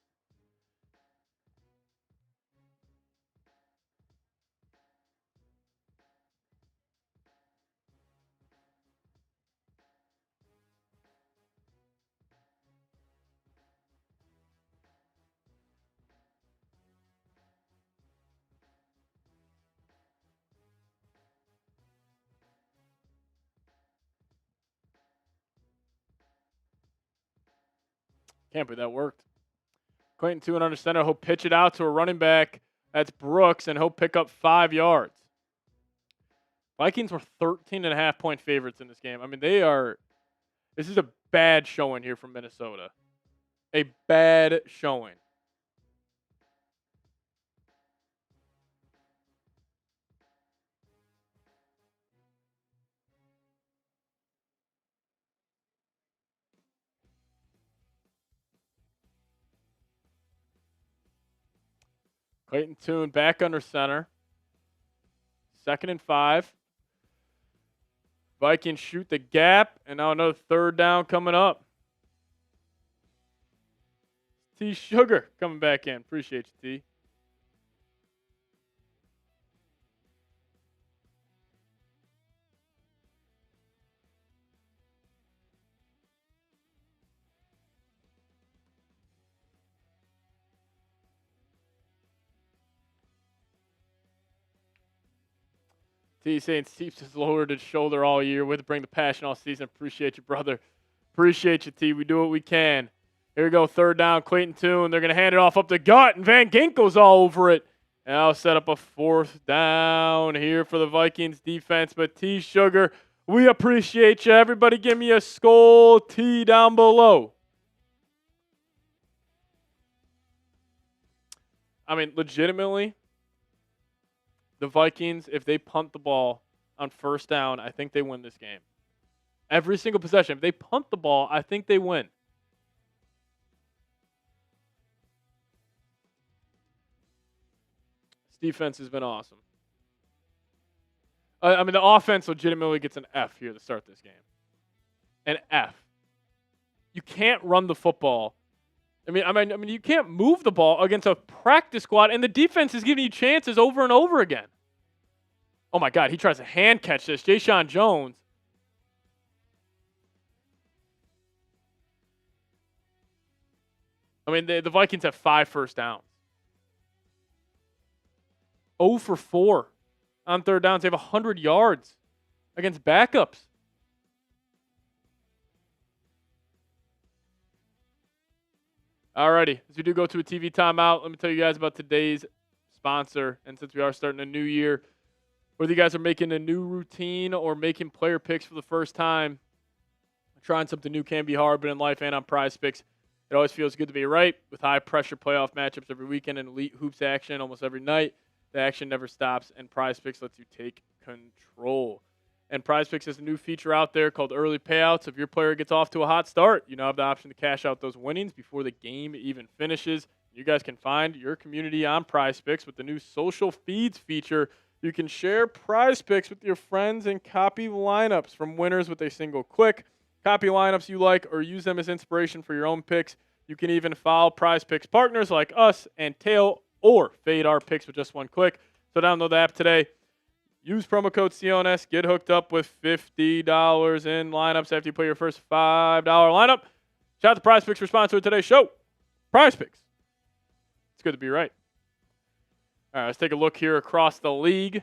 Can't believe that worked. Clayton Tune under center. He'll pitch it out to a running back. That's Brooks, and he'll pick up 5 yards. Vikings were 13.5-point favorites in this game. I mean, this is a bad showing here from Minnesota. A bad showing. Clayton Tune back under center. 2nd and 5. Vikings shoot the gap, and now another 3rd down coming up. T. Sugar coming back in. Appreciate you, T. T saying Steve's has lowered his shoulder all year. Way to bring the passion all season. Appreciate you, brother. Appreciate you, T. We do what we can. Here we go, 3rd down, Clayton Tune. They're going to hand it off up the gut, and Van Ginkel's all over it. And I'll set up a 4th down here for the Vikings defense. But T. Sugar, we appreciate you. Everybody give me a skull T down below. I mean, legitimately, the Vikings, if they punt the ball on 1st down, I think they win this game. Every single possession. If they punt the ball, I think they win. This defense has been awesome. I mean, the offense legitimately gets an F here to start this game. An F. You can't run the football. I mean, you can't move the ball against a practice squad, and the defense is giving you chances over and over again. Oh, my God. He tries to hand catch this. Jayshon Jones. I mean, the Vikings have 5 first downs. 0 for 4 on 3rd downs. They have 100 yards against backups. Alrighty, as we do go to a TV timeout, let me tell you guys about today's sponsor. And since we are starting a new year, whether you guys are making a new routine or making player picks for the first time, trying something new can be hard, but in life and on Prize Picks, it always feels good to be right. With high-pressure playoff matchups every weekend and elite hoops action almost every night, the action never stops, and Prize Picks lets you take control. And Prize Picks has a new feature out there called Early Payouts. If your player gets off to a hot start, you now have the option to cash out those winnings before the game even finishes. You guys can find your community on Prize Picks with the new social feeds feature. You can share Prize Picks with your friends and copy lineups from winners with a single click. Copy lineups you like or use them as inspiration for your own picks. You can even follow Prize Picks partners like us and tail or fade our picks with just one click. So download the app today. Use promo code CLNS. Get hooked up with $50 in lineups after you play your first $5 lineup. Shout out to Prize Picks for sponsoring today's show. Prize Picks. It's good to be right. All right, let's take a look here across the league.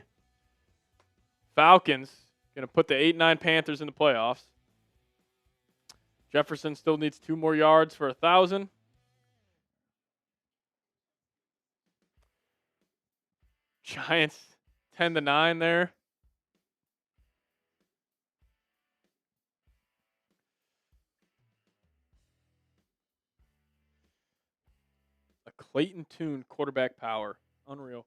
Falcons going to put the 8-9 Panthers in the playoffs. Jefferson still needs 2 more yards for 1,000. Giants 10-9 there. A Clayton Tune quarterback power. Unreal.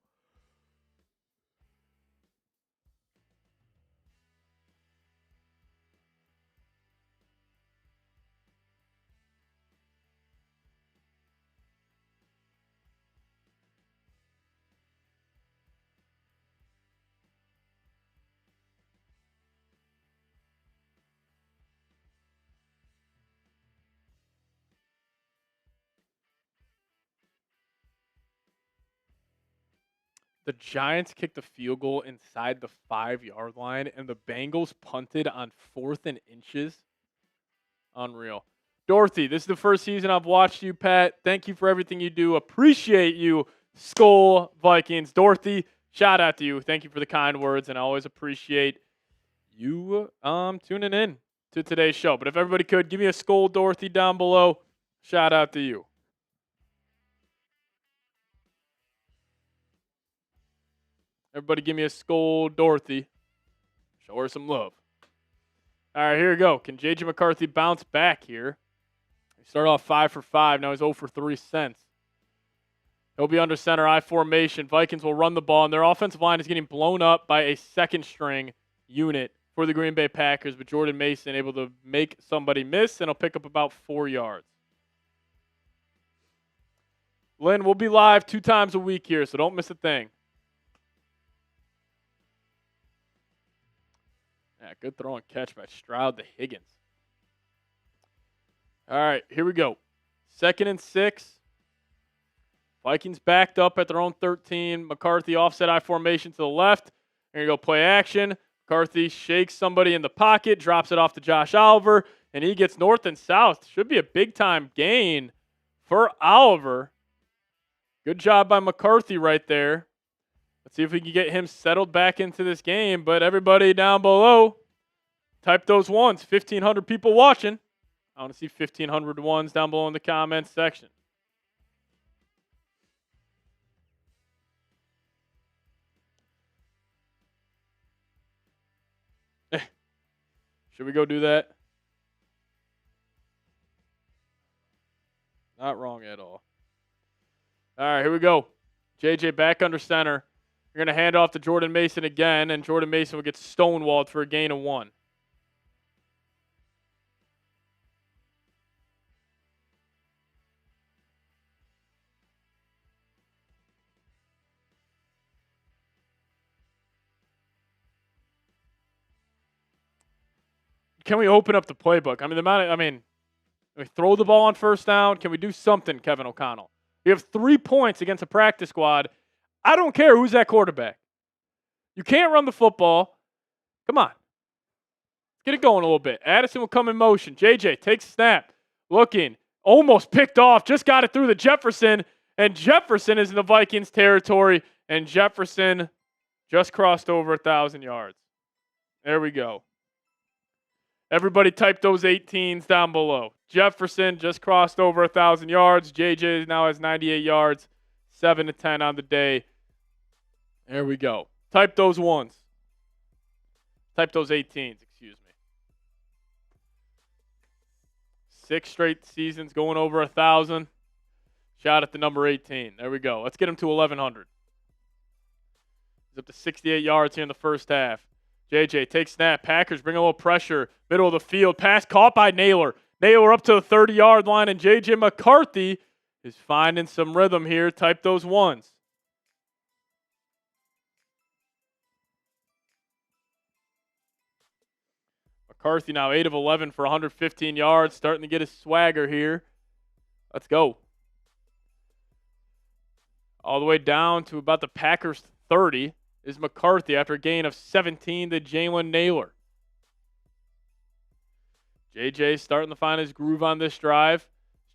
The Giants kicked a field goal inside the 5-yard line, and the Bengals punted on 4th and inches. Unreal. Dorothy, this is the first season I've watched you, Pat. Thank you for everything you do. Appreciate you, Skull Vikings. Dorothy, shout out to you. Thank you for the kind words, and I always appreciate you tuning in to today's show. But if everybody could, give me a Skull Dorothy down below. Shout out to you. Everybody give me a Skull Dorothy. Show her some love. All right, here we go. Can J.J. McCarthy bounce back here? He started off 5 for 5. Now he's 0 for 3 cents. He'll be under center I formation. Vikings will run the ball, and their offensive line is getting blown up by a second-string unit for the Green Bay Packers, but Jordan Mason able to make somebody miss, and he'll pick up about 4 yards. Lynn, we'll be live 2 times a week here, so don't miss a thing. Yeah, good throw and catch by Stroud to Higgins. All right, here we go. 2nd and 6. Vikings backed up at their own 13. McCarthy offset I formation to the left. Here you go, play action. McCarthy shakes somebody in the pocket, drops it off to Josh Oliver, and he gets north and south. Should be a big-time gain for Oliver. Good job by McCarthy right there. Let's see if we can get him settled back into this game. But everybody down below, type those ones. 1,500 people watching. I want to see 1,500 ones down below in the comments section. Should we go do that? Not wrong at all. All right, here we go. JJ back under center. You're going to hand off to Jordan Mason again, and Jordan Mason will get stonewalled for a gain of 1. Can we open up the playbook? We throw the ball on first down. Can we do something, Kevin O'Connell? You have 3 points against a practice squad. I don't care who's that quarterback. You can't run the football. Come on. Let's get it going a little bit. Addison will come in motion. JJ takes a snap. Looking. Almost picked off. Just got it through to Jefferson. And Jefferson is in the Vikings territory. And Jefferson just crossed over 1,000 yards. There we go. Everybody type those 18s down below. Jefferson just crossed over 1,000 yards. JJ now has 98 yards, 7 to 10 on the day. There we go. Type those ones. Type those 18s, excuse me. 6 straight seasons going over 1,000. Shot at the number 18. There we go. Let's get him to 1,100. He's up to 68 yards here in the first half. JJ takes snap. Packers bring a little pressure. Middle of the field. Pass caught by Naylor. Naylor up to the 30-yard line, and JJ McCarthy is finding some rhythm here. Type those ones. McCarthy now 8 of 11 for 115 yards. Starting to get his swagger here. Let's go. All the way down to about the Packers' 30. Is McCarthy after a gain of 17 to Jalen Naylor. JJ starting to find his groove on this drive.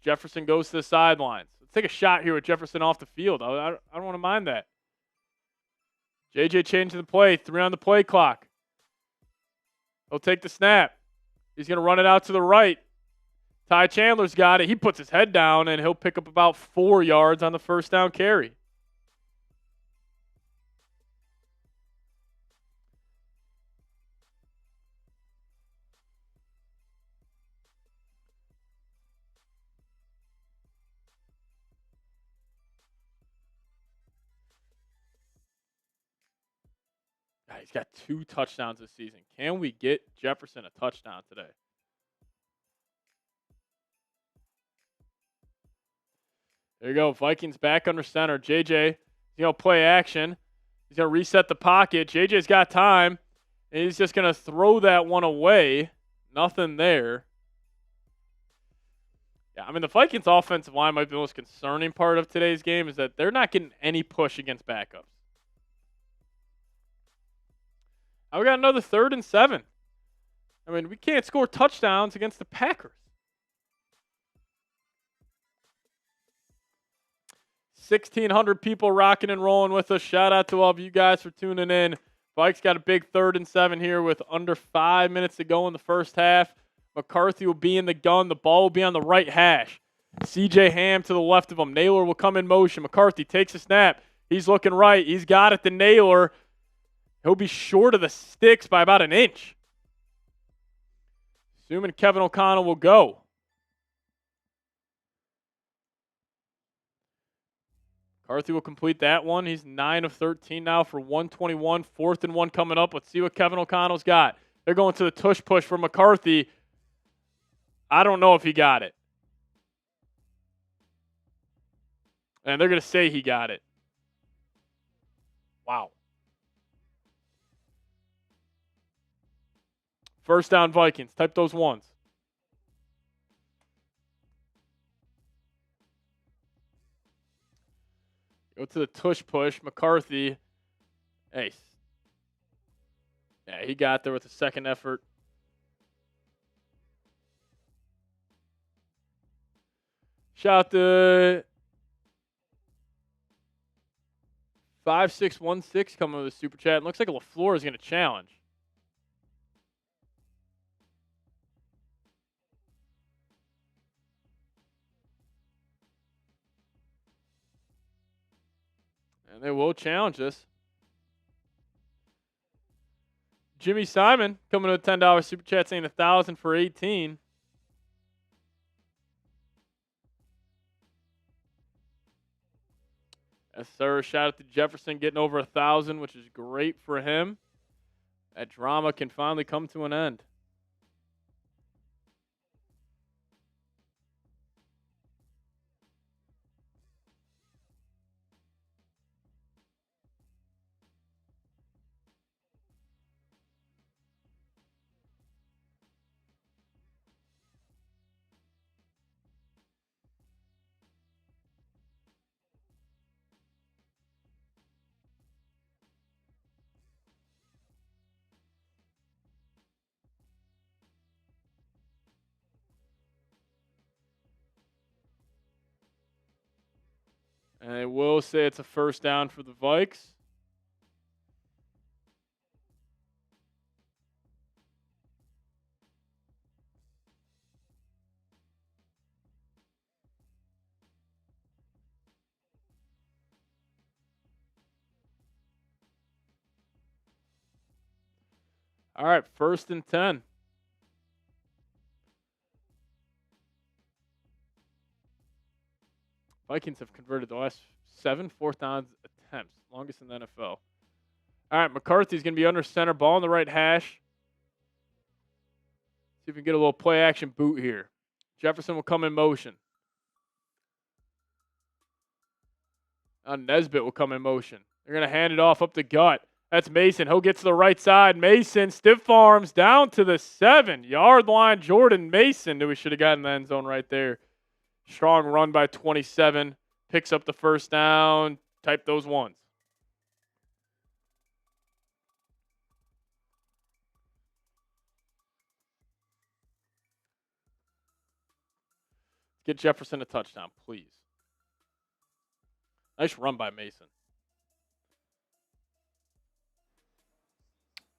Jefferson goes to the sidelines. Let's take a shot here with Jefferson off the field. I don't want to mind that. JJ changing the play. 3 on the play clock. He'll take the snap. He's going to run it out to the right. Ty Chandler's got it. He puts his head down, and he'll pick up about 4 yards on the first down carry. He's got 2 touchdowns this season. Can we get Jefferson a touchdown today? There you go. Vikings back under center. JJ, play action. He's going to reset the pocket. JJ's got time. And he's just going to throw that one away. Nothing there. Yeah, the Vikings offensive line might be the most concerning part of today's game is that they're not getting any push against backups. We got another 3rd and 7. We can't score touchdowns against the Packers. 1,600 people rocking and rolling with us. Shout out to all of you guys for tuning in. Vikes got a big 3rd and 7 here with under 5 minutes to go in the first half. McCarthy will be in the gun. The ball will be on the right hash. CJ Ham to the left of him. Naylor will come in motion. McCarthy takes a snap. He's looking right. He's got it to Naylor. He'll be short of the sticks by about an inch. Assuming Kevin O'Connell will go. McCarthy will complete that one. He's 9 of 13 now for 121. 4th and 1 coming up. Let's see what Kevin O'Connell's got. They're going to the tush push for McCarthy. I don't know if he got it. And they're going to say he got it. Wow. First down, Vikings. Type those ones. Go to the tush push. McCarthy. Ace. Yeah, he got there with a second effort. Shout out to 5616 coming with a super chat. It looks like LaFleur is going to challenge. And they will challenge this. Jimmy Simon coming with a $10 super chat saying 1,000 for 18. Yes, sir. Shout out to Jefferson getting over 1,000, which is great for him. That drama can finally come to an end. And I will say it's a first down for the Vikes. All right, 1st and 10. Vikings have converted the last 7 fourth down attempts, longest in the NFL. All right, McCarthy's going to be under center, ball on the right hash. See if we can get a little play action boot here. Jefferson will come in motion. Nesbitt will come in motion. They're going to hand it off up the gut. That's Mason. He'll get to the right side. Mason, stiff arms, down to the 7-yard line. Jordan Mason knew he should have gotten the end zone right there. Strong run by 27. Picks up the first down. Type those ones. Get Jefferson a touchdown, please. Nice run by Mason.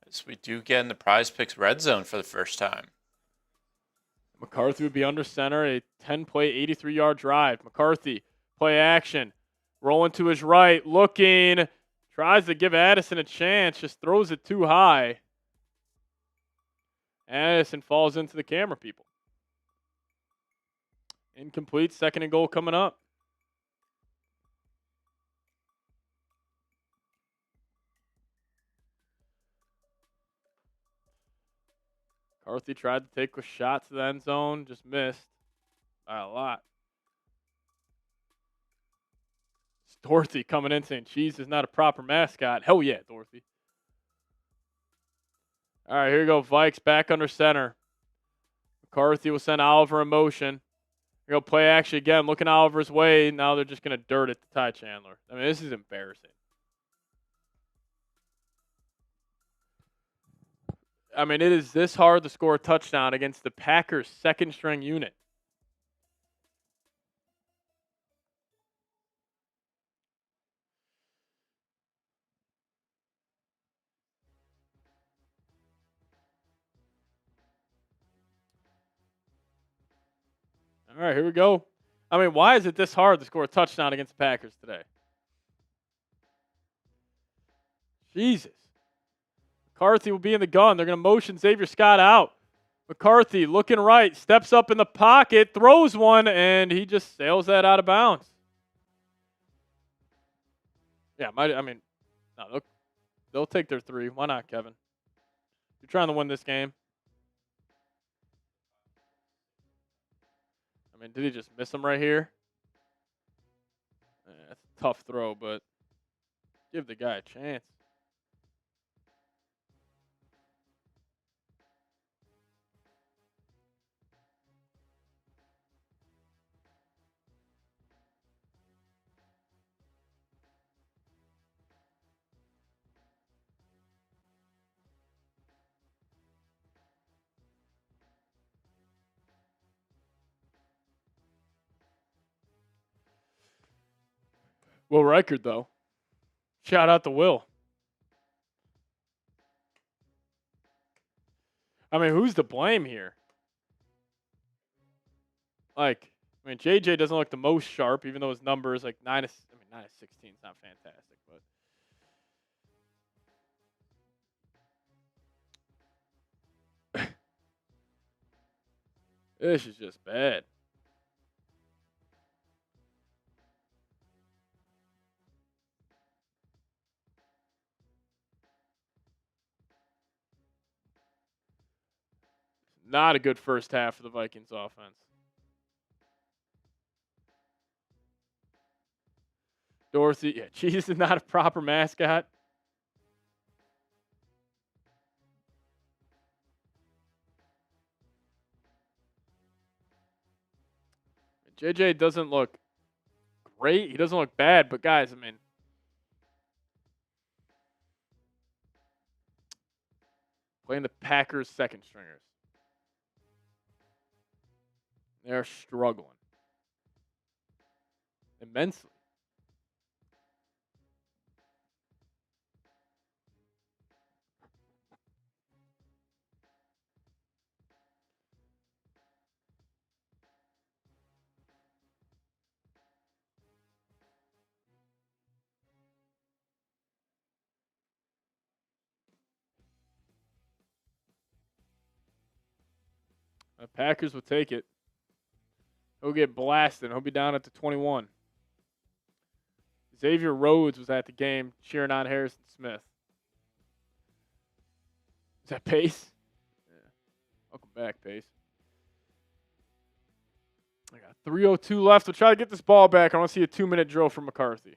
As we do get in the Prize Picks red zone for the first time. McCarthy would be under center, a 10-play, 83-yard drive. McCarthy, play action. Rolling to his right, looking. Tries to give Addison a chance, just throws it too high. Addison falls into the camera, people. Incomplete, 2nd and goal coming up. McCarthy tried to take a shot to the end zone, just missed by a lot. It's Dorothy coming in saying cheese is not a proper mascot. Hell yeah, Dorothy. All right, here we go. Vikes back under center. McCarthy will send Oliver in motion. Here we go, play action again. Looking Oliver's way. Now they're just going to dirt it to Ty Chandler. I mean, this is embarrassing. I mean, it is this hard to score a touchdown against the Packers' second-string unit. All right, here we go. I mean, why is it this hard to score a touchdown against the Packers today? Jesus. McCarthy will be in the gun. They're going to motion Xavier Scott out. McCarthy looking right, steps up in the pocket, throws one, and he just sails that out of bounds. Yeah, no, they'll take their 3. Why not, Kevin? You're trying to win this game. I mean, did he just miss him right here? tough throw, but give the guy a chance. Will Reichard, though. Shout out to Will. I mean, who's to blame here? Like, I mean, JJ doesn't look the most sharp, even though his number is like 9 of 16 is not fantastic, but this is just bad. Not a good first half for the Vikings offense. Dorsey, yeah, cheese is not a proper mascot. JJ doesn't look great. He doesn't look bad, but guys, I mean, playing the Packers second stringers. They're struggling immensely. The Packers will take it. He'll get blasted. He'll be down at the 21. Xavier Rhodes was at the game cheering on Harrison Smith. Is that Pace? Yeah. Welcome back, Pace. I got 3:02 left. We'll try to get this ball back. I want to see a 2-minute drill from McCarthy.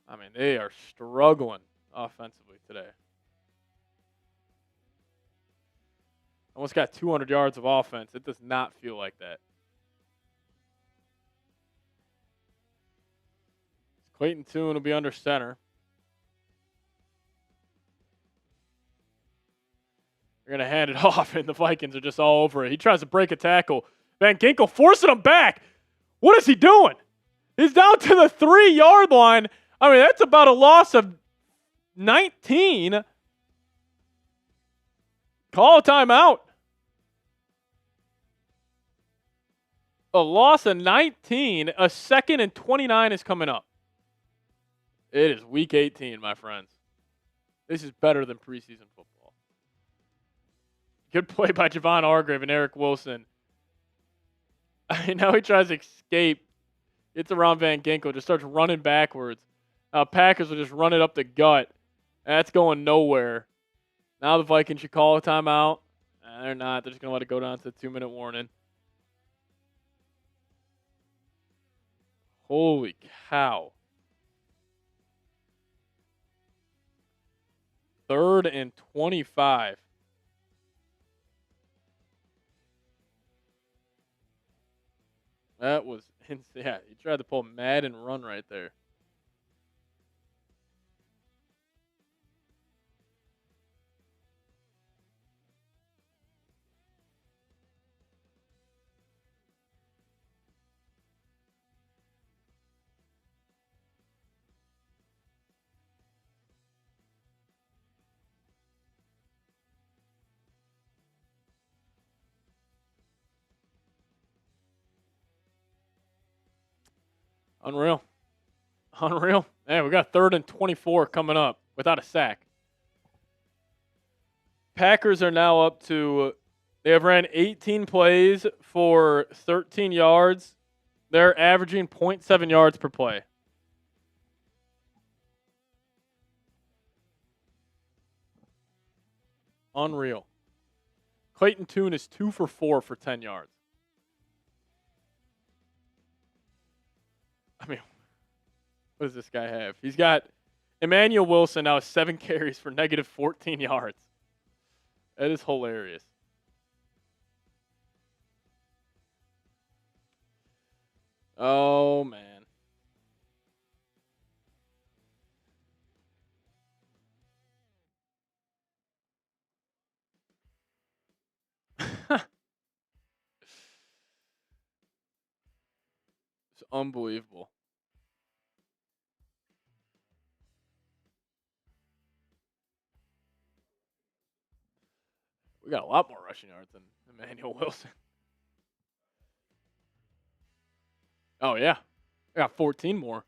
I mean, they are struggling offensively today. Almost got 200 yards of offense. It does not feel like that. Clayton Tune will be under center. They're going to hand it off, and the Vikings are just all over it. He tries to break a tackle. Van Ginkel forcing him back. What is he doing? He's down to the 3-yard line. I mean, that's about a loss of 19. Call a timeout. A loss of 19. A 2nd and 29 is coming up. It is week 18, my friends. This is better than preseason football. Good play by Javon Hargrave and Eric Wilson. Now he tries to escape. Gets around Van Ginkel. Just starts running backwards. Packers will just run it up the gut. That's going nowhere. Now the Vikings should call a timeout. They're not. They're just going to let it go down to the 2-minute warning. Holy cow. 3rd and 25. That was insane. Yeah, he tried to pull Madden run right there. Unreal. Unreal. Hey, we got 3rd and 24 coming up without a sack. Packers are now up to, they have ran 18 plays for 13 yards. They're averaging 0.7 yards per play. Unreal. Clayton Tune is 2 for 4 for 10 yards. I mean, what does this guy have? He's got Emmanuel Wilson now 7 carries for negative 14 yards. That is hilarious. Oh, man. It's unbelievable. We got a lot more rushing yards than Emmanuel Wilson. Oh, yeah. I got 14 more.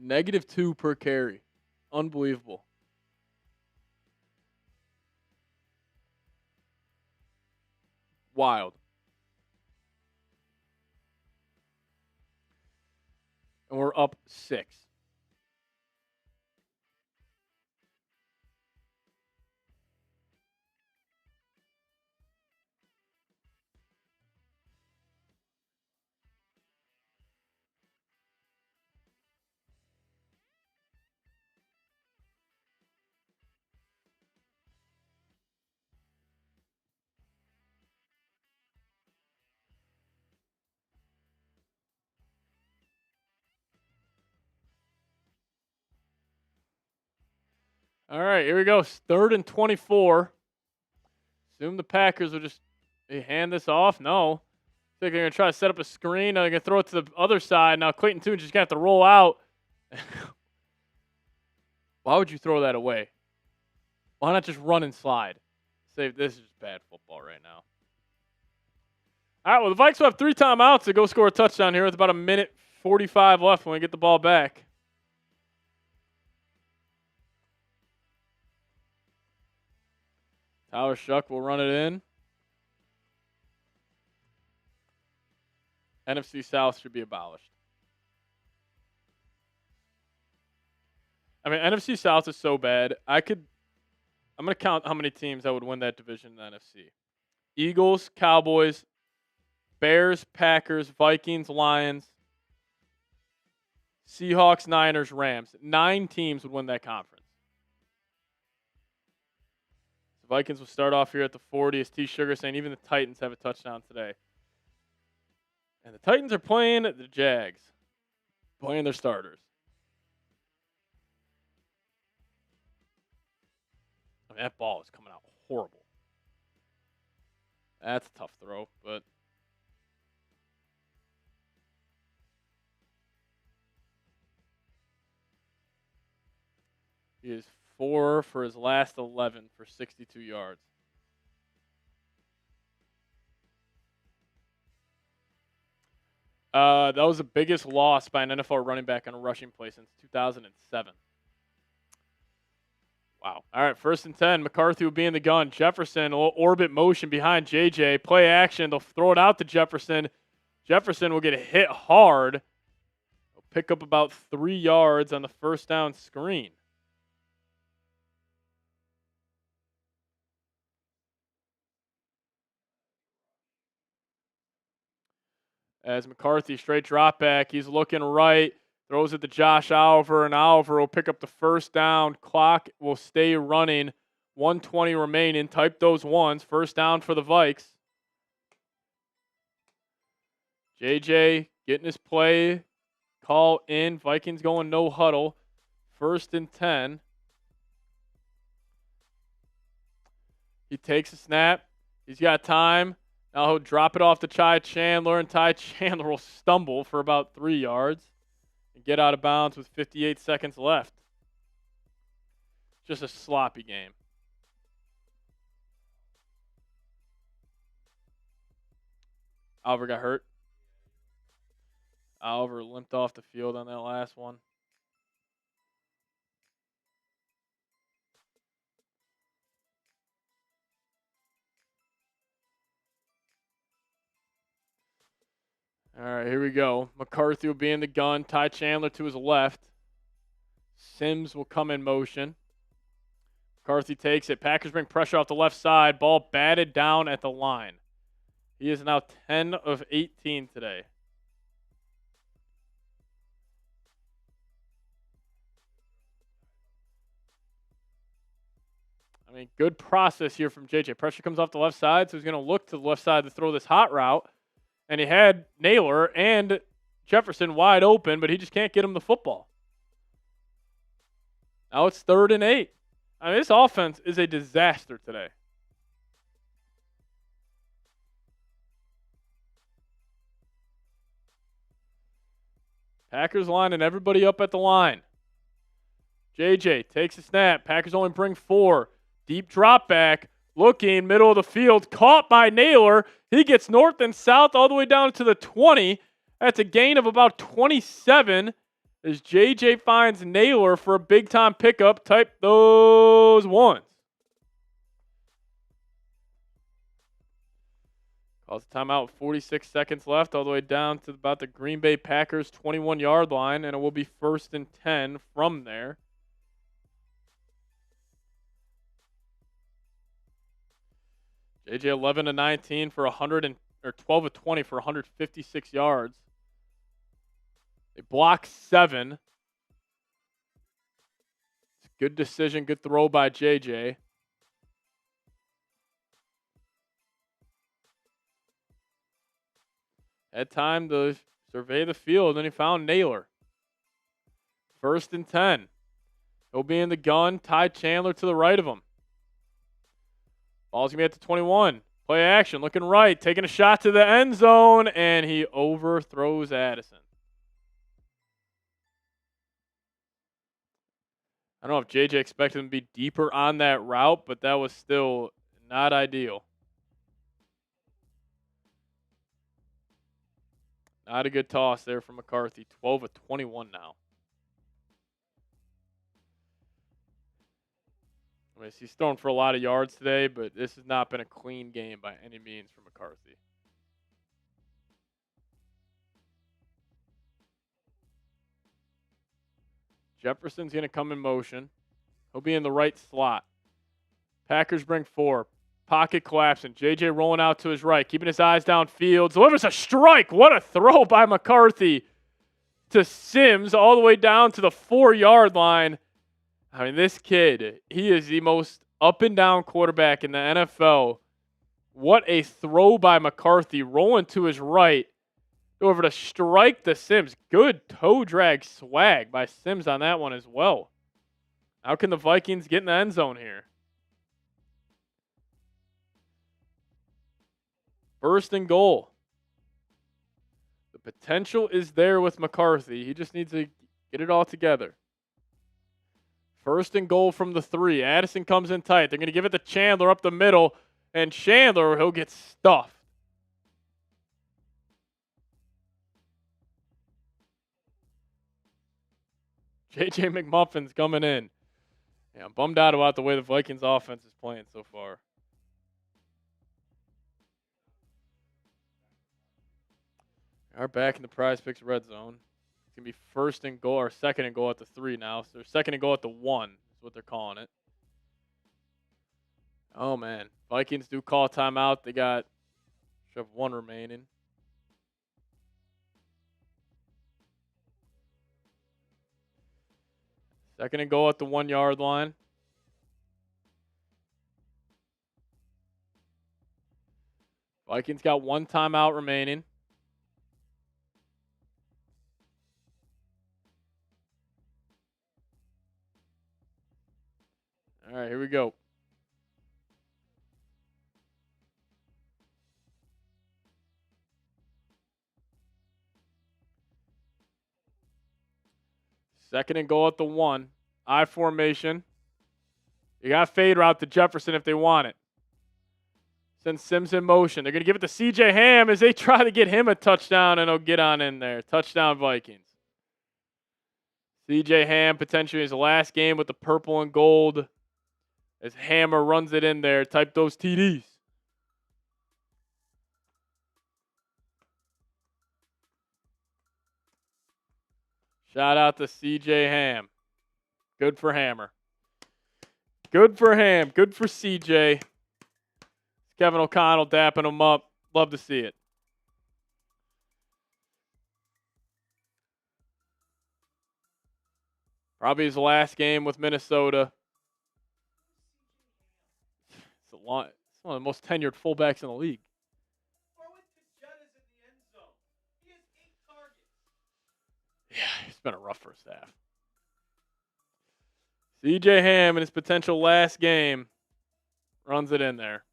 -2 per carry. Unbelievable. Wild. And we're up 6. All right, here we go. 3rd and 24. Assume the Packers will just hand this off. No. I think they're going to try to set up a screen. They're going to throw it to the other side. Now Clayton Tune just got to roll out. Why would you throw that away? Why not just run and slide? This is just bad football right now. All right, well, the Vikes will have 3 timeouts to go score a touchdown here with about 1:45 left when we get the ball back. Tyler Shuck will run it in. NFC South should be abolished. I mean, NFC South is so bad. I'm going to count how many teams that would win that division in the NFC. Eagles, Cowboys, Bears, Packers, Vikings, Lions, Seahawks, Niners, Rams. 9 teams would win that conference. The Vikings will start off here at the 40, as T. Sugar saying even the Titans have a touchdown today. And the Titans are playing the Jags, playing their starters. I mean, that ball is coming out horrible. That's a tough throw, but he is 4 for his last 11 for 62 yards. That was the biggest loss by an NFL running back on a rushing play since 2007. Wow. All right, 1st and 10. McCarthy will be in the gun. Jefferson, a little orbit motion behind JJ. Play action. They'll throw it out to Jefferson. Jefferson will get hit hard. He'll pick up about 3 yards on the 1st down screen. As McCarthy, straight drop back. He's looking right. Throws it to Josh Oliver, and Oliver will pick up the 1st down. Clock will stay running. 1:20 remaining. Type those ones. 1st down for the Vikes. JJ getting his play call in. Vikings going no huddle. 1st and 10. He takes a snap. He's got time. Now he'll drop it off to Ty Chandler, and Ty Chandler will stumble for about 3 yards and get out of bounds with 58 seconds left. Just a sloppy game. Oliver got hurt. Oliver limped off the field on that last one. All right, here we go. McCarthy will be in the gun. Ty Chandler to his left. Sims will come in motion. McCarthy takes it. Packers bring pressure off the left side. Ball batted down at the line. He is now 10 of 18 today. I mean, good process here from JJ. Pressure comes off the left side, so he's going to look to the left side to throw this hot route. And he had Naylor and Jefferson wide open, but he just can't get him the football. Now it's 3rd and 8. I mean, this offense is a disaster today. Packers lining everybody up at the line. JJ takes a snap. Packers only bring 4. Deep drop back. Looking, middle of the field. Caught by Naylor. He gets north and south all the way down to the 20. That's a gain of about 27 as JJ finds Naylor for a big-time pickup. Type those ones. Calls a timeout with 46 seconds left, all the way down to about the Green Bay Packers 21-yard line, and it will be 1st and 10 from there. JJ 11 to 19 for 12 of 20 for 156 yards. They block 7. It's a good decision, good throw by JJ. Had time to survey the field, and he found Naylor. 1st and 10. He'll be in the gun. Ty Chandler to the right of him. Ball's going to be at the 21. Play action, looking right, taking a shot to the end zone, and he overthrows Addison. I don't know if JJ expected him to be deeper on that route, but that was still not ideal. Not a good toss there from McCarthy. 12 of 21 now. I mean, he's thrown for a lot of yards today, but this has not been a clean game by any means for McCarthy. Jefferson's going to come in motion. He'll be in the right slot. Packers bring 4. Pocket collapsing. JJ rolling out to his right, keeping his eyes downfield. Delivers a strike. What a throw by McCarthy to Sims all the way down to the 4-yard line. I mean, this kid, he is the most up-and-down quarterback in the NFL. What a throw by McCarthy, rolling to his right. Over to strike the Sims. Good toe drag swag by Sims on that one as well. How can the Vikings get in the end zone here? 1st and goal. The potential is there with McCarthy. He just needs to get it all together. 1st and goal from the 3. Addison comes in tight. They're going to give it to Chandler up the middle. And Chandler, he'll get stuffed. JJ McMuffin's coming in. Yeah, I'm bummed out about the way the Vikings offense is playing so far. Are back in the Prize Picks red zone. It's going to be 1st and goal, or 2nd and goal at the 3 now. So they're 2nd and goal at the 1 is what they're calling it. Oh, man. Vikings do call a timeout. They got, should have 1 remaining. Second and goal at the 1-yard line. Vikings got 1 timeout remaining. All right, here we go. Second and goal at the 1. I formation. You got fade route to Jefferson if they want it. Send Sims in motion. They're going to give it to CJ Ham as they try to get him a touchdown, and he'll get on in there. Touchdown Vikings. CJ Ham potentially his last game with the purple and gold as Hammer runs it in there. Type those TDs. Shout out to CJ Ham. Good for Hammer. Good for Ham. Good for CJ. Kevin O'Connell dapping him up. Love to see it. Probably his last game with Minnesota. It's one of the most tenured fullbacks in the league. Yeah, it's been a rough first half. CJ Ham in his potential last game runs it in there.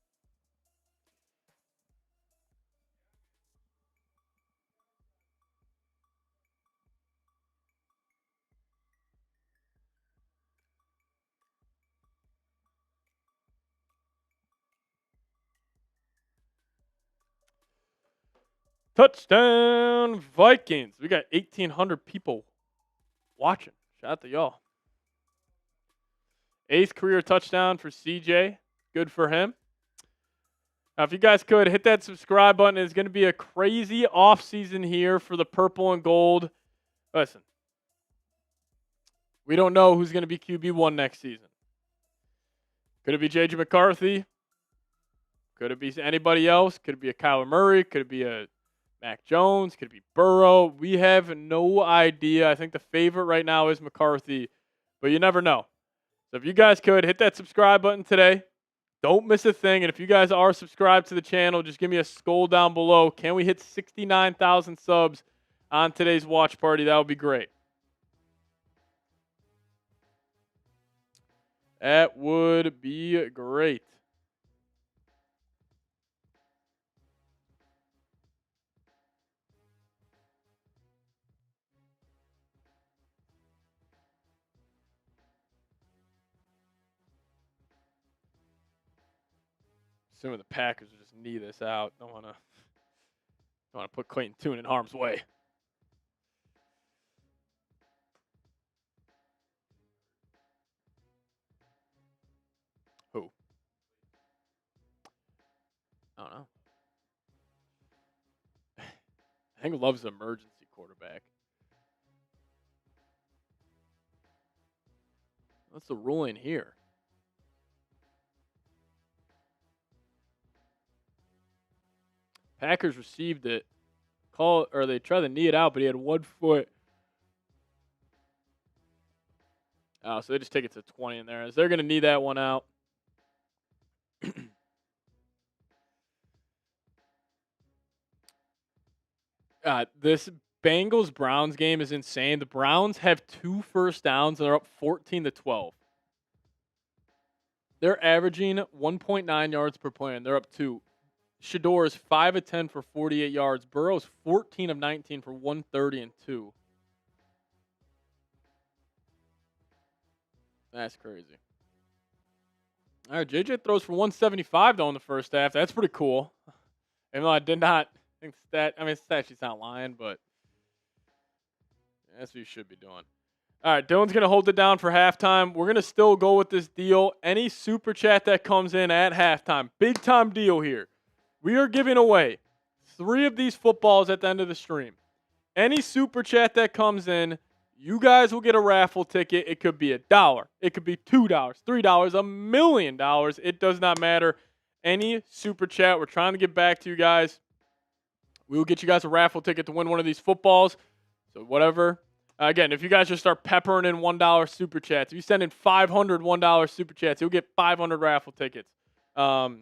Touchdown Vikings. We got 1,800 people watching. Shout out to y'all. 8th career touchdown for CJ. Good for him. Now, if you guys could, hit that subscribe button. It's going to be a crazy offseason here for the purple and gold. Listen, we don't know who's going to be QB1 next season. Could it be J.J. McCarthy? Could it be anybody else? Could it be a Kyler Murray? Could it be a Mac Jones? Could it be Burrow? We have no idea. I think the favorite right now is McCarthy, but you never know. So if you guys could, hit that subscribe button today. Don't miss a thing. And if you guys are subscribed to the channel, just give me a skull down below. Can we hit 69,000 subs on today's watch party? That would be great. That would be great. Assuming the Packers will just knee this out. Don't want to put Clayton Tune in harm's way. Who? I don't know. Hank loves the emergency quarterback. What's the ruling here? Packers received it. They tried to knee it out, but he had 1 foot. Oh, so they just take it to 20 in there. As they're going to knee that one out. This Bengals-Browns game is insane. The Browns have 2 first downs, and they're up 14-12. They're averaging 1.9 yards per play, and they're up 2. Shador is 5 of 10 for 48 yards. Burrow's 14 of 19 for 130 and 2. That's crazy. All right, JJ throws for 175 though in the first half. That's pretty cool. Even though I did not think stat sheet's not lying, but that's what you should be doing. All right, Dylan's going to hold it down for halftime. We're going to still go with this deal. Any super chat that comes in at halftime, big time deal here. We are giving away 3 of these footballs at the end of the stream. Any super chat that comes in, you guys will get a raffle ticket. It could be $1. It could be $2, $3, $1 million. It does not matter. Any super chat, we're trying to get back to you guys. We will get you guys a raffle ticket to win one of these footballs. So whatever. Again, if you guys just start peppering in $1 super chats, if you send in 500 $1 super chats, you'll get 500 raffle tickets. So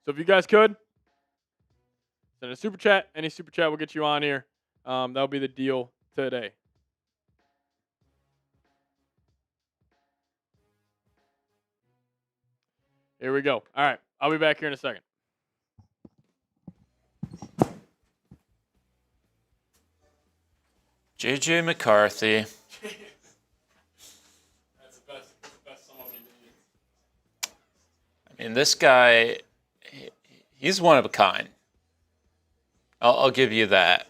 if you guys could, send a super chat. Any super chat will get you on here. That'll be the deal today. Here we go. All right. I'll be back here in a second. J.J. McCarthy. That's the best sum up you can use. I mean, this guy, he's one of a kind. I'll give you that.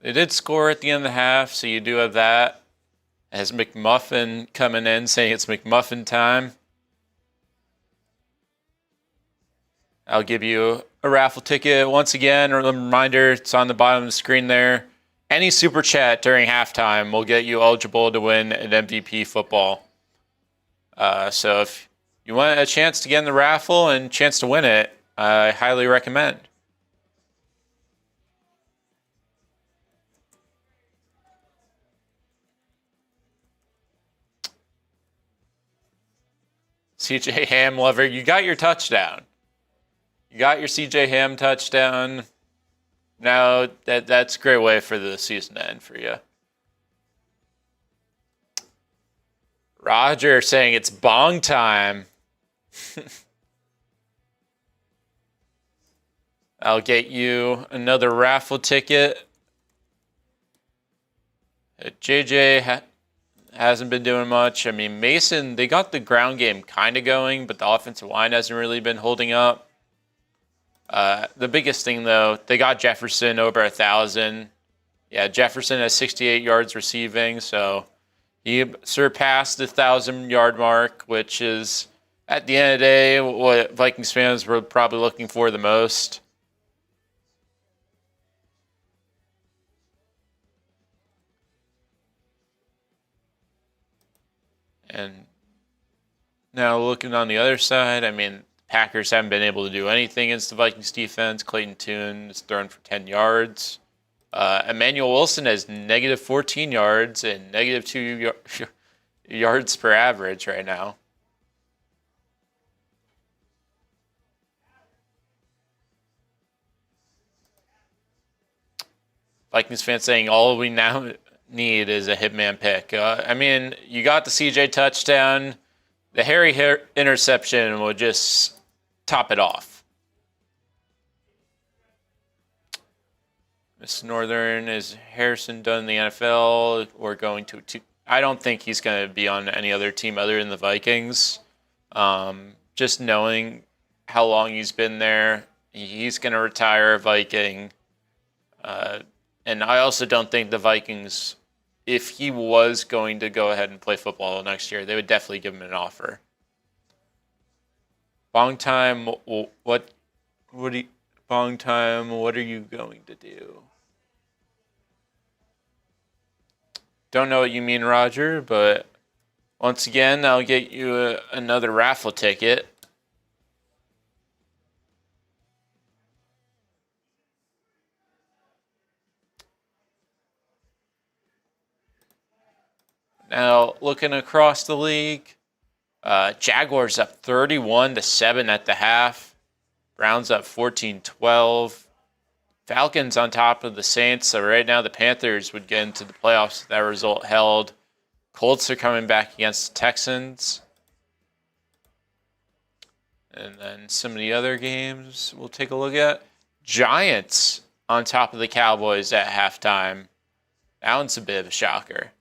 They did score at the end of the half, so you do have that. As McMuffin coming in saying it's McMuffin time. I'll give you a raffle ticket once again. A reminder, it's on the bottom of the screen there. Any super chat during halftime will get you eligible to win an MVP football. So if you want a chance to get in the raffle and a chance to win it, I highly recommend. CJ Ham lover, you got your touchdown. You got your CJ Ham touchdown. Now that's a great way for the season to end for you. Roger saying it's bong time. I'll get you another raffle ticket. JJ hasn't been doing much. I mean, Mason, they got the ground game kind of going, but the offensive line hasn't really been holding up. The biggest thing, though, they got Jefferson over 1,000. Yeah, Jefferson has 68 yards receiving, so he surpassed the 1,000-yard mark, which is, at the end of the day, what Vikings fans were probably looking for the most. And now looking on the other side, I mean, Packers haven't been able to do anything against the Vikings defense. Clayton Tune is thrown for 10 yards. Emmanuel Wilson has negative 14 yards and negative 2 yards per average right now. Vikings fans saying all we now need is a hitman pick. I mean, you got the CJ touchdown. The Harry interception will just top it off. Miss Northern, is Harrison done in the NFL or going to? I don't think he's going to be on any other team other than the Vikings. Just knowing how long he's been there, he's going to retire a Viking. And I also don't think the Vikings, if he was going to go ahead and play football next year, they would definitely give him an offer. Bong time, what are you going to do? Don't know what you mean, Roger, but once again, I'll get you another raffle ticket. Now, looking across the league, Jaguars up 31-7 at the half. Browns up 14-12. Falcons on top of the Saints. So right now the Panthers would get into the playoffs if that result held. Colts are coming back against the Texans. And then some of the other games we'll take a look at. Giants on top of the Cowboys at halftime. That one's a bit of a shocker.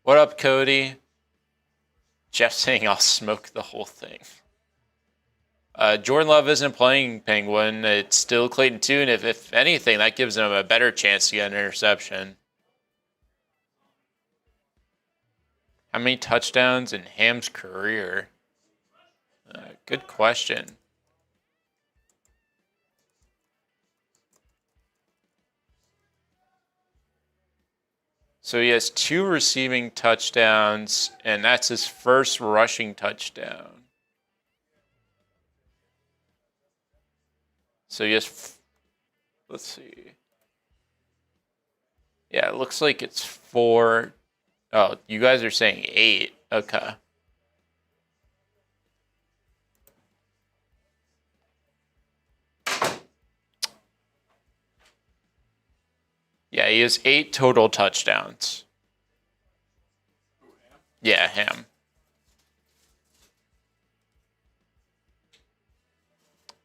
What up, Cody? Jeff saying I'll smoke the whole thing. Jordan Love isn't playing Penguin. It's still Clayton Tune. If anything, that gives him a better chance to get an interception. How many touchdowns in Ham's career? Good question. So he has 2 receiving touchdowns, and that's his first rushing touchdown. So he has, let's see. Yeah, it looks like it's 4. Oh, you guys are saying 8. Okay. Yeah, he has 8 total touchdowns. Yeah, Ham.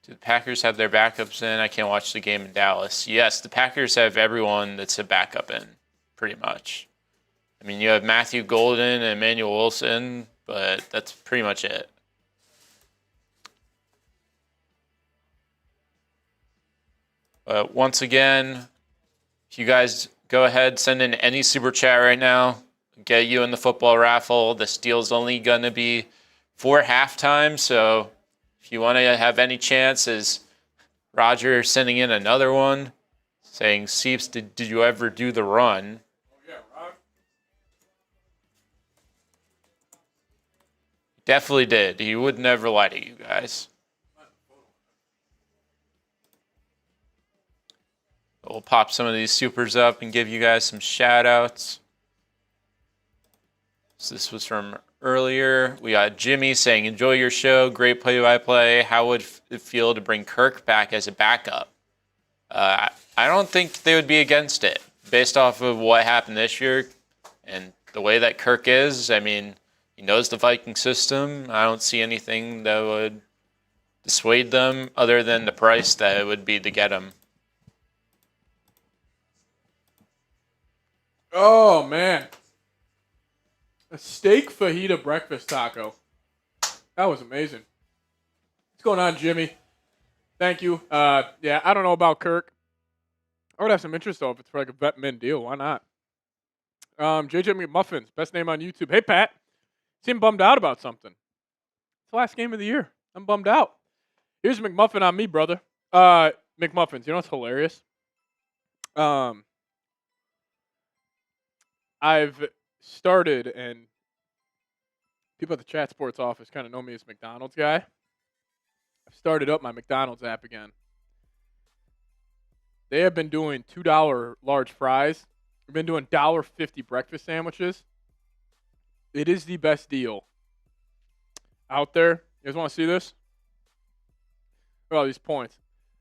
Do the Packers have their backups in? I can't watch the game in Dallas. Yes, the Packers have everyone that's a backup in, pretty much. I mean, you have Matthew Golden and Emmanuel Wilson, but that's pretty much it. But once again, if you guys go ahead, send in any super chat right now, get you in the football raffle. This deal's only going to be for halftime, so if you want to have any chances, Roger sending in another one saying, Seeps, did you ever do the run? Oh, yeah, Roger. Definitely did. He would never lie to you guys. We'll pop some of these supers up and give you guys some shout outs. So this was from earlier. We got Jimmy saying, enjoy your show. Great play-by-play. How would it feel to bring Kirk back as a backup? I don't think they would be against it based off of what happened this year and the way that Kirk is. I mean, he knows the Viking system. I don't see anything that would dissuade them other than the price that it would be to get him. Oh, man. A steak fajita breakfast taco. That was amazing. What's going on, Jimmy? Thank you. Yeah, I don't know about Kirk. I would have some interest, though, if it's for like a vet min deal. Why not? JJ McMuffins, best name on YouTube. Hey, Pat. Seem bummed out about something. It's the last game of the year. I'm bummed out. Here's a McMuffin on me, brother. McMuffins, you know what's hilarious? I've started, and people at the Chat Sports office kind of know me as McDonald's guy. I've started up my McDonald's app again. They have been doing $2 large fries. We've been doing $1.50 breakfast sandwiches. It is the best deal out there. You guys want to see this? Look at all these points.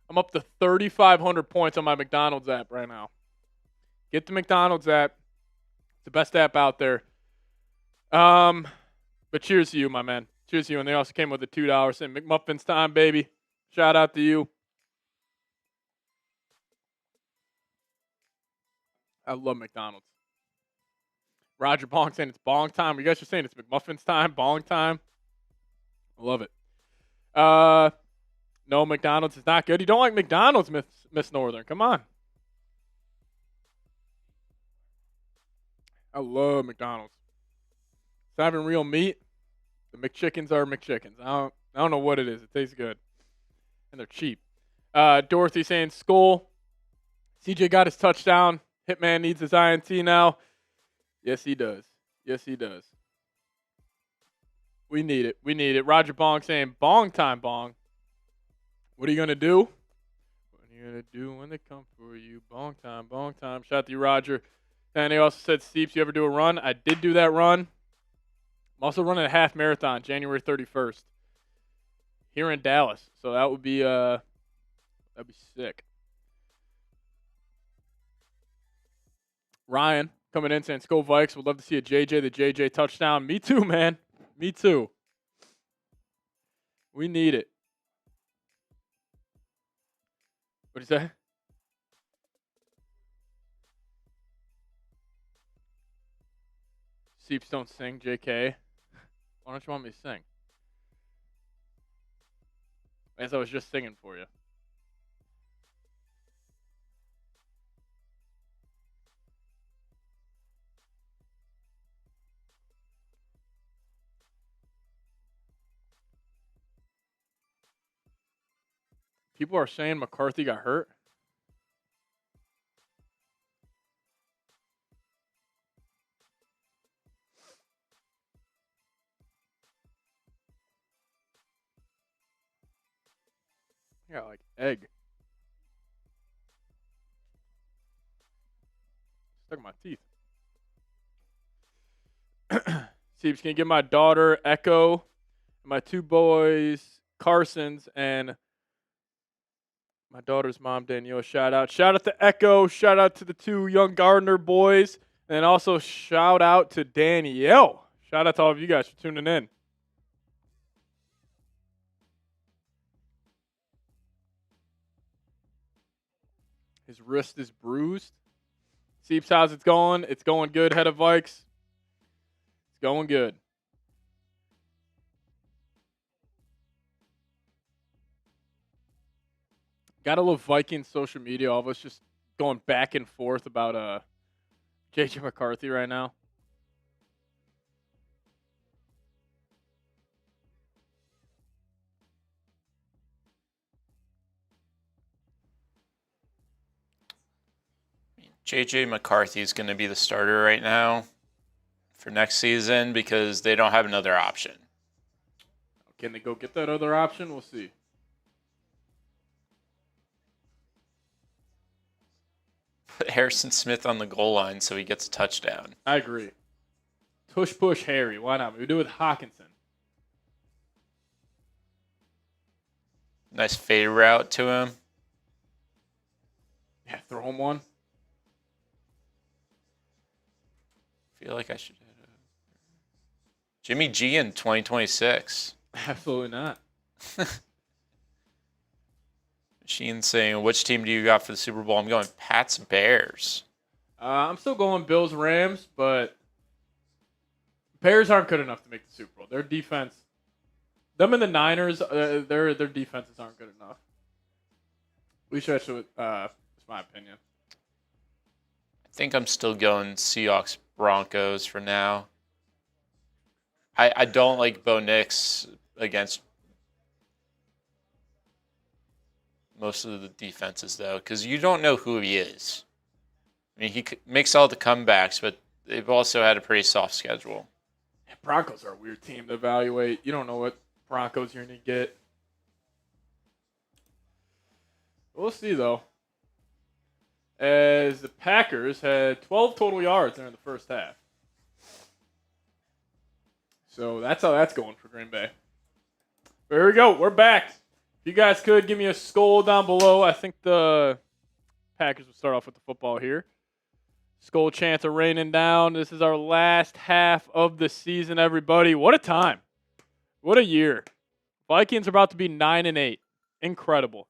I'm up to 3,500 points on my McDonald's app right now. Get the McDonald's app. It's the best app out there. But cheers to you, my man. Cheers to you. And they also came with a $2 saying McMuffins time, baby. Shout out to you. I love McDonald's. Roger Bong saying it's bong time. You guys are saying it's McMuffins time, bong time. I love it. No, McDonald's is not good. You don't like McDonald's, Miss Northern. Come on. I love McDonald's. It's not even real meat. The McChickens are McChickens. I don't know what it is. It tastes good. And they're cheap. Dorothy saying, Skull. CJ got his touchdown. Hitman needs his INT now. Yes, he does. Yes, he does. We need it. We need it. Roger Bong saying, bong time, bong. What are you going to do? What are you going to do when they come for you? Bong time, bong time. Shout out to you, Roger. And he also said, Steeps, you ever do a run? I did do that run. I'm also running a half marathon January 31st here in Dallas. So that would be that'd be sick. Ryan coming in saying, Skull Vikes, would love to see a the JJ touchdown. Me too, man. Me too. We need it. What is that? Seeps don't sing, JK. Why don't you want me to sing? I guess I was just singing for you. People are saying McCarthy got hurt. I got like egg stuck in my teeth. Seeps, can you give my daughter Echo and my two boys Carsons and my daughter's mom Danielle shout out. Shout out to Echo. Shout out to the two young Gardner boys. And also shout out to Danielle. Shout out to all of you guys for tuning in. His wrist is bruised. Seeps, how's it going? It's going good, head of Vikes. It's going good. Gotta love Vikings social media. All of us just going back and forth about JJ McCarthy right now. JJ McCarthy is going to be the starter right now for next season because they don't have another option. Can they go get that other option? We'll see. Put Harrison Smith on the goal line so he gets a touchdown. I agree. Tush Harry. Why not? We do it with Hawkinson. Nice fade route to him. Yeah, throw him one. Feel like I should. Jimmy G in 2026. Absolutely not. Machine saying, which team do you got for the Super Bowl? I'm going Pats Bears. I'm still going Bills Rams, but Bears aren't good enough to make the Super Bowl. Their defense, them and the Niners, their defenses aren't good enough. We should actually, that's my opinion. I think I'm still going Seahawks Broncos for now. I don't like Bo Nix against most of the defenses, though, because you don't know who he is. I mean, he makes all the comebacks, but they've also had a pretty soft schedule. Yeah, Broncos are a weird team to evaluate. You don't know what Broncos you're going to get. We'll see, though. As the Packers had 12 total yards during the first half. So that's how that's going for Green Bay. There we go. We're back. If you guys could give me a skull down below. I think the Packers will start off with the football here. Skull chants are raining down. This is our last half of the season, everybody. What a time. What a year. Vikings are about to be 9-8. Incredible.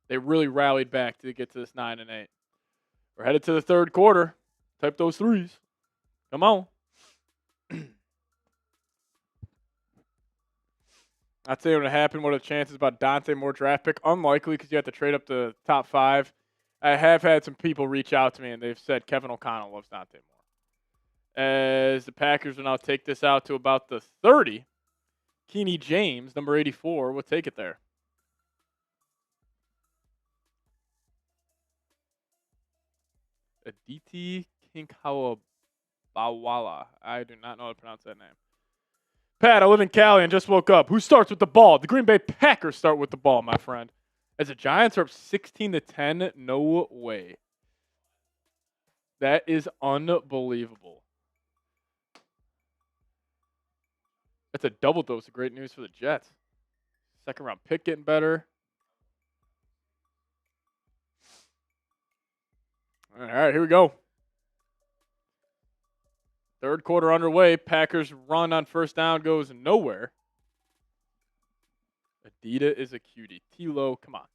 They really rallied back to get to this 9-8. We're headed to the third quarter. Type those threes. Come on. I'd say it would happen. What are the chances about Dante Moore draft pick? Unlikely because you have to trade up to top 5. I have had some people reach out to me, and they've said Kevin O'Connell loves Dante Moore. As the Packers will now take this out to about the 30. Keeney James, number 84, will take it there. Aditi Kinkawabawala. I do not know how to pronounce that name. Pat, I live in Cali and just woke up. Who starts with the ball? The Green Bay Packers start with the ball, my friend. As the Giants are up 16-10, no way. That is unbelievable. That's a double dose of great news for the Jets. Second round pick getting better. All right, here we go. Third quarter underway. Packers run on first down goes nowhere. Adita is a cutie. Tilo, come on.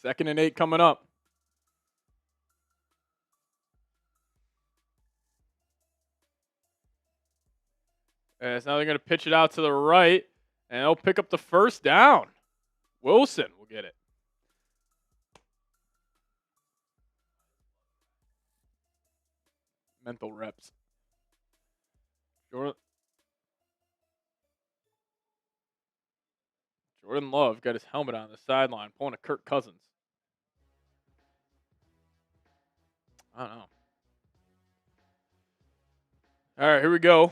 2nd and 8 coming up. As now they're going to pitch it out to the right, and they'll pick up the first down. Wilson will get it. Mental reps. Jordan Love got his helmet on the sideline, pulling a Kirk Cousins. I don't know. All right, here we go.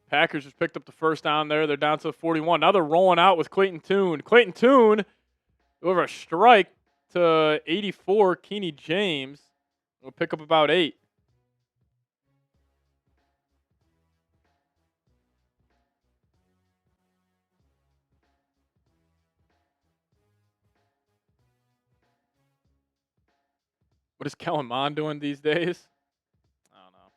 Packers just picked up the first down there. They're down to the 41. Now they're rolling out with Clayton Tune. Clayton Tune over a strike to 84. Keeney James will pick up about 8. What is Kellen Mond doing these days? I don't know.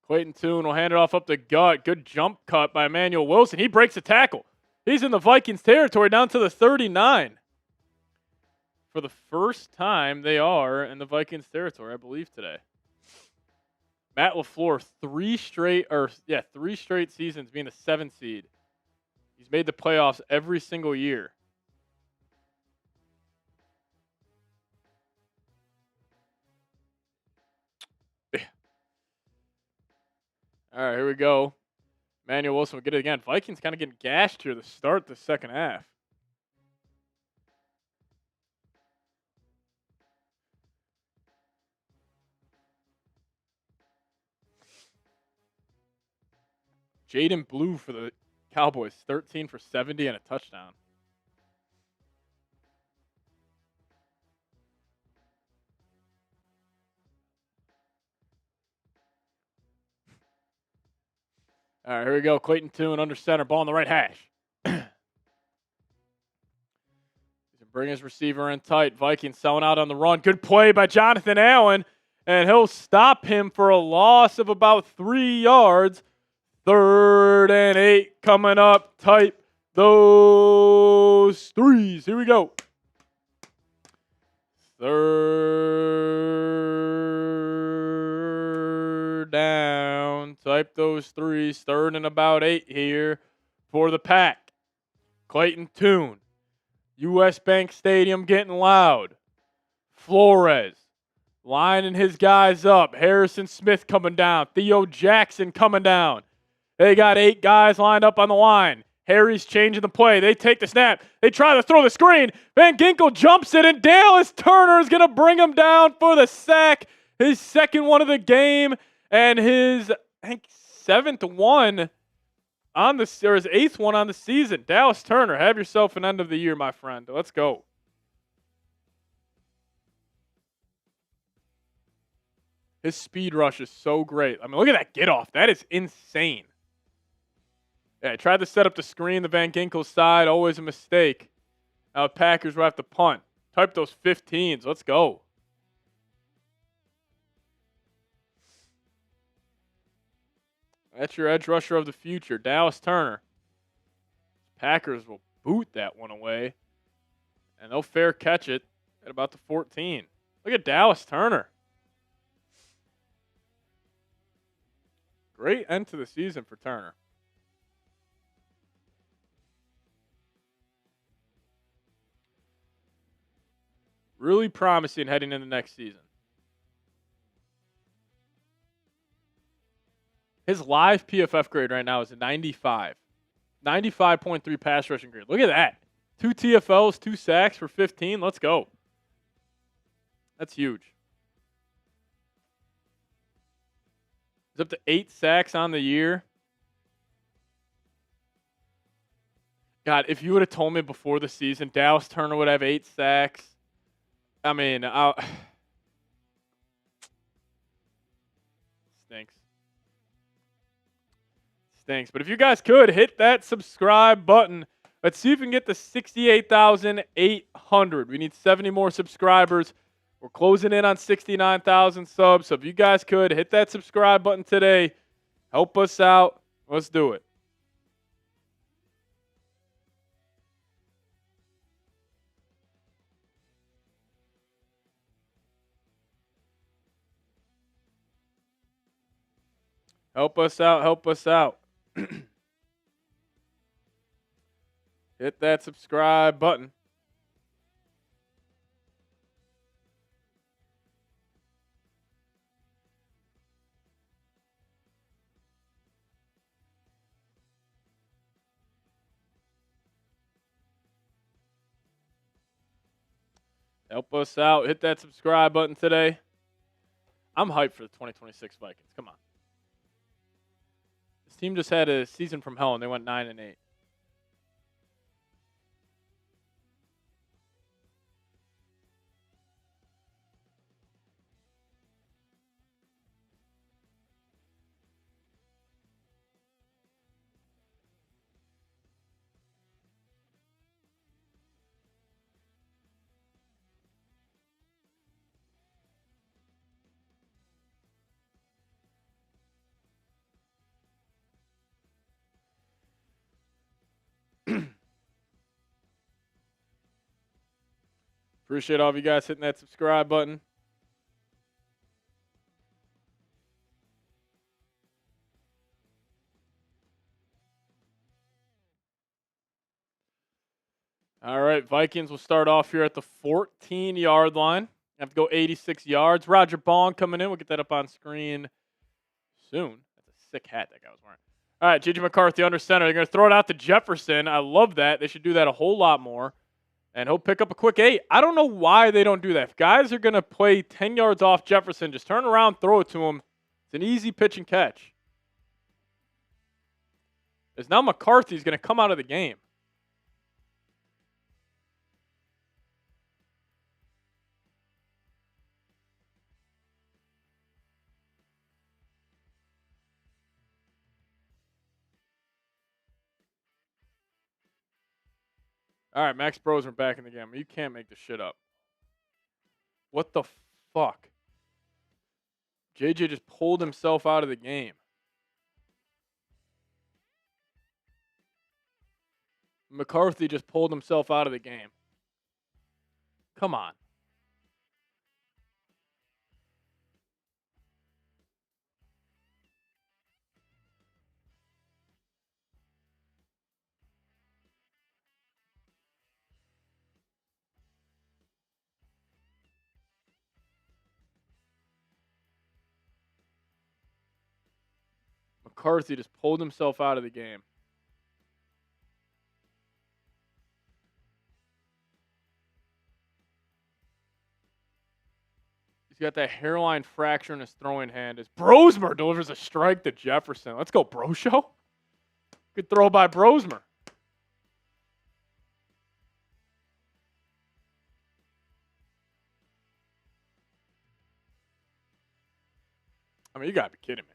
Clayton Tune will hand it off up the gut. Good jump cut by Emmanuel Wilson. He breaks a tackle. He's in the Vikings territory down to the 39. For the first time, they are in the Vikings territory, I believe, today. Matt LaFleur, 3 straight seasons being the 7th seed. He's made the playoffs every single year. All right, here we go. Emmanuel Wilson will get it again. Vikings kind of getting gashed here to start the second half. Jaden Blue for the Cowboys, 13 for 70 and a touchdown. All right, here we go. Clayton Tune under center, ball on the right hash. Bring his receiver in tight. Vikings selling out on the run. Good play by Jonathan Allen, and he'll stop him for a loss of about 3 yards. 3rd and 8 coming up. Type those threes. Here we go. 3rd down. Type those threes. 3rd and about 8 here for the Pack. Clayton Tune. U.S. Bank Stadium getting loud. Flores lining his guys up. Harrison Smith coming down. Theo Jackson coming down. They got 8 guys lined up on the line. Harry's changing the play. They take the snap. They try to throw the screen. Van Ginkel jumps it, and Dallas Turner is going to bring him down for the sack. His 2nd one of the game, and his, I think, 7th one on the, or his 8th one on the season. Dallas Turner, have yourself an end of the year, my friend. Let's go. His speed rush is so great. I mean, look at that get off. That is insane. Yeah, I tried to set up the screen, the Van Ginkel side. Always a mistake. Now the Packers will have to punt. Type those 15s. Let's go. That's your edge rusher of the future, Dallas Turner. Packers will boot that one away, and they'll fair catch it at about the 14. Look at Dallas Turner. Great end to the season for Turner. Really promising heading into next season. His live PFF grade right now is a 95. 95.3 pass rushing grade. Look at that. 2 TFLs, 2 sacks for 15. Let's go. That's huge. He's up to 8 sacks on the year. God, if you would have told me before the season Dallas Turner would have 8 sacks, I mean, stinks. But if you guys could, hit that subscribe button. Let's see if we can get to 68,800. We need 70 more subscribers. We're closing in on 69,000 subs. So if you guys could, hit that subscribe button today. Help us out. Let's do it. Help us out. Help us out. Hit that subscribe button. Help us out. Hit that subscribe button today. I'm hyped for the 2026 Vikings. Come on. This team just had a season from hell, and they went 9-8. Appreciate all of you guys hitting that subscribe button. All right, Vikings will start off here at the 14-yard line. Have to go 86 yards. Roger Bond coming in. We'll get that up on screen soon. That's a sick hat that guy was wearing. All right, J.J. McCarthy under center. They're going to throw it out to Jefferson. I love that. They should do that a whole lot more. And he'll pick up a quick 8. I don't know why they don't do that. If guys are going to play 10 yards off Jefferson, just turn around, throw it to him. It's an easy pitch and catch. is now McCarthy's going to come out of the game. All right, Max Brosmer back in the game. You can't make this shit up. What the fuck? JJ just pulled himself out of the game. McCarthy just pulled himself out of the game. Come on. McCarthy just pulled himself out of the game. He's got that hairline fracture in his throwing hand. As Brosmer delivers a strike to Jefferson. Let's go, Bro Show. Good throw by Brosmer. I mean, you got to be kidding me.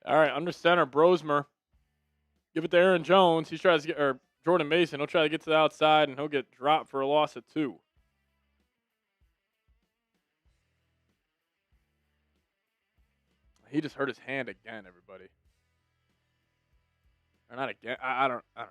All right, under center, Brosmer. Give it to Aaron Jones. He tries to get, or Jordan Mason. He'll try to get to the outside, and he'll get dropped for a loss of 2. He just hurt his hand again, everybody. Or not again. I don't know.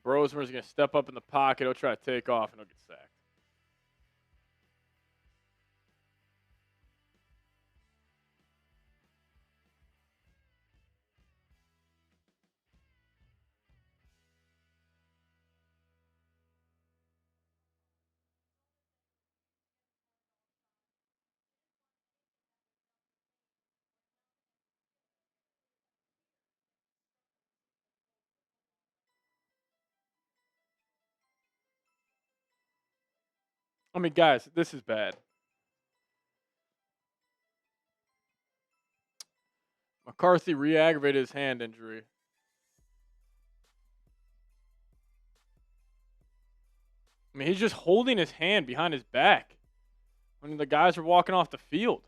Brosmer's going to step up in the pocket. He'll try to take off, and he'll get sacked. I mean, guys, this is bad. McCarthy re-aggravated his hand injury. I mean, he's just holding his hand behind his back when the guys are walking off the field.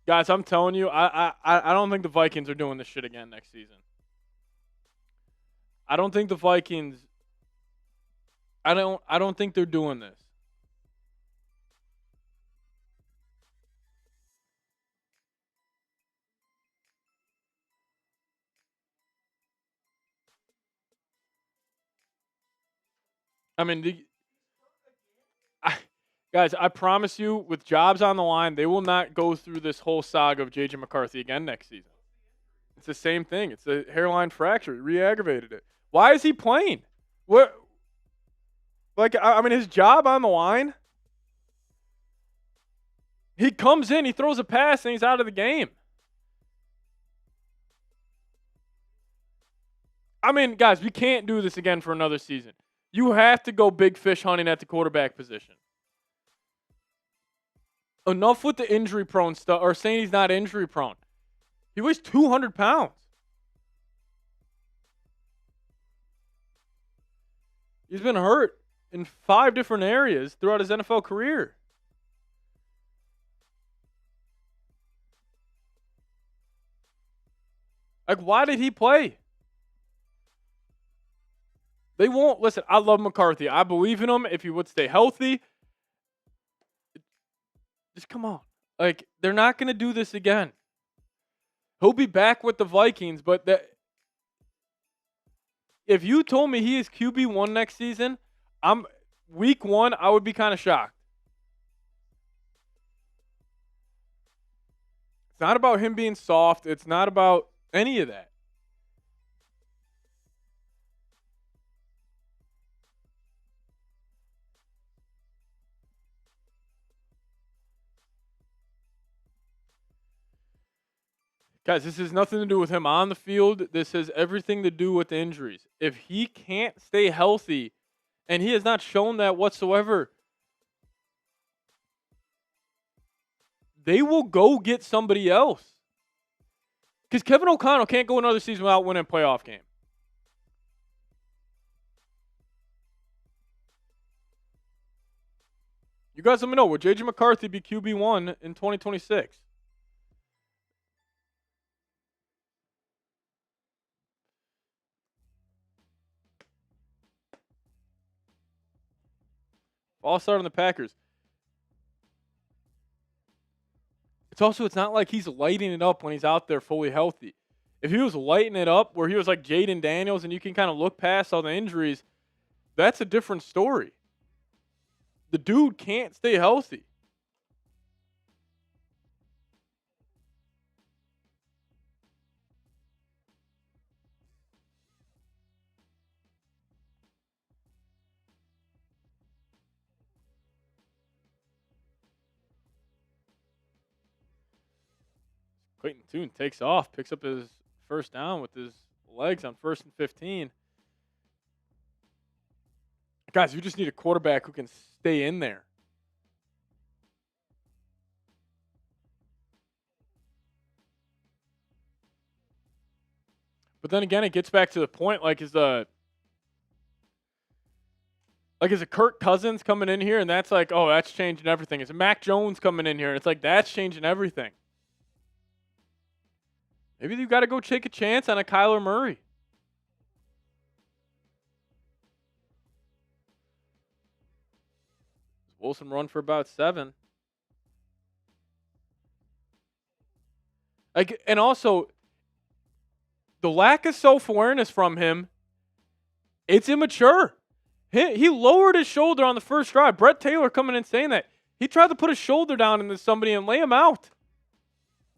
Guys, I'm telling you, I don't think the Vikings are doing this shit again next season. I don't think the Vikings. I don't think they're doing this. I mean, guys, I promise you, with jobs on the line, they will not go through this whole saga of J.J. McCarthy again next season. It's the same thing. It's a hairline fracture. He re-aggravated it. Why is he playing? What? Like, I mean, his job on the line. He comes in, he throws a pass, and he's out of the game. I mean, guys, we can't do this again for another season. You have to go big fish hunting at the quarterback position. Enough with the injury-prone stuff, or saying he's not injury-prone. He weighs 200 pounds. He's been hurt in 5 different areas throughout his NFL career. Like, why did he play? They won't. Listen, I love McCarthy. I believe in him if he would stay healthy. Just come on. Like, they're not going to do this again. He'll be back with the Vikings, but if you told me he is QB1 next season, week 1, I would be kind of shocked. It's not about him being soft. It's not about any of that. Guys, this has nothing to do with him on the field. This has everything to do with the injuries. If he can't stay healthy, and he has not shown that whatsoever, they will go get somebody else. Because Kevin O'Connell can't go another season without winning a playoff game. You guys let me know. Will J.J. McCarthy be QB1 in 2026? False start on the Packers. It's not like he's lighting it up when he's out there fully healthy. If he was lighting it up where he was like Jaden Daniels and you can kind of look past all the injuries, that's a different story. The dude can't stay healthy. Clayton Tune takes off, picks up his first down with his legs on 1st and 15. Guys, you just need a quarterback who can stay in there. But then again, it gets back to the point, is a Kirk Cousins coming in here, and that's like, oh, that's changing everything. Is a Mac Jones coming in here, and it's like, that's changing everything. Maybe you got to go take a chance on a Kyler Murray. Wilson run for about 7. And also, the lack of self-awareness from him, it's immature. He lowered his shoulder on the first drive. Brett Taylor coming in saying that. He tried to put his shoulder down into somebody and lay him out.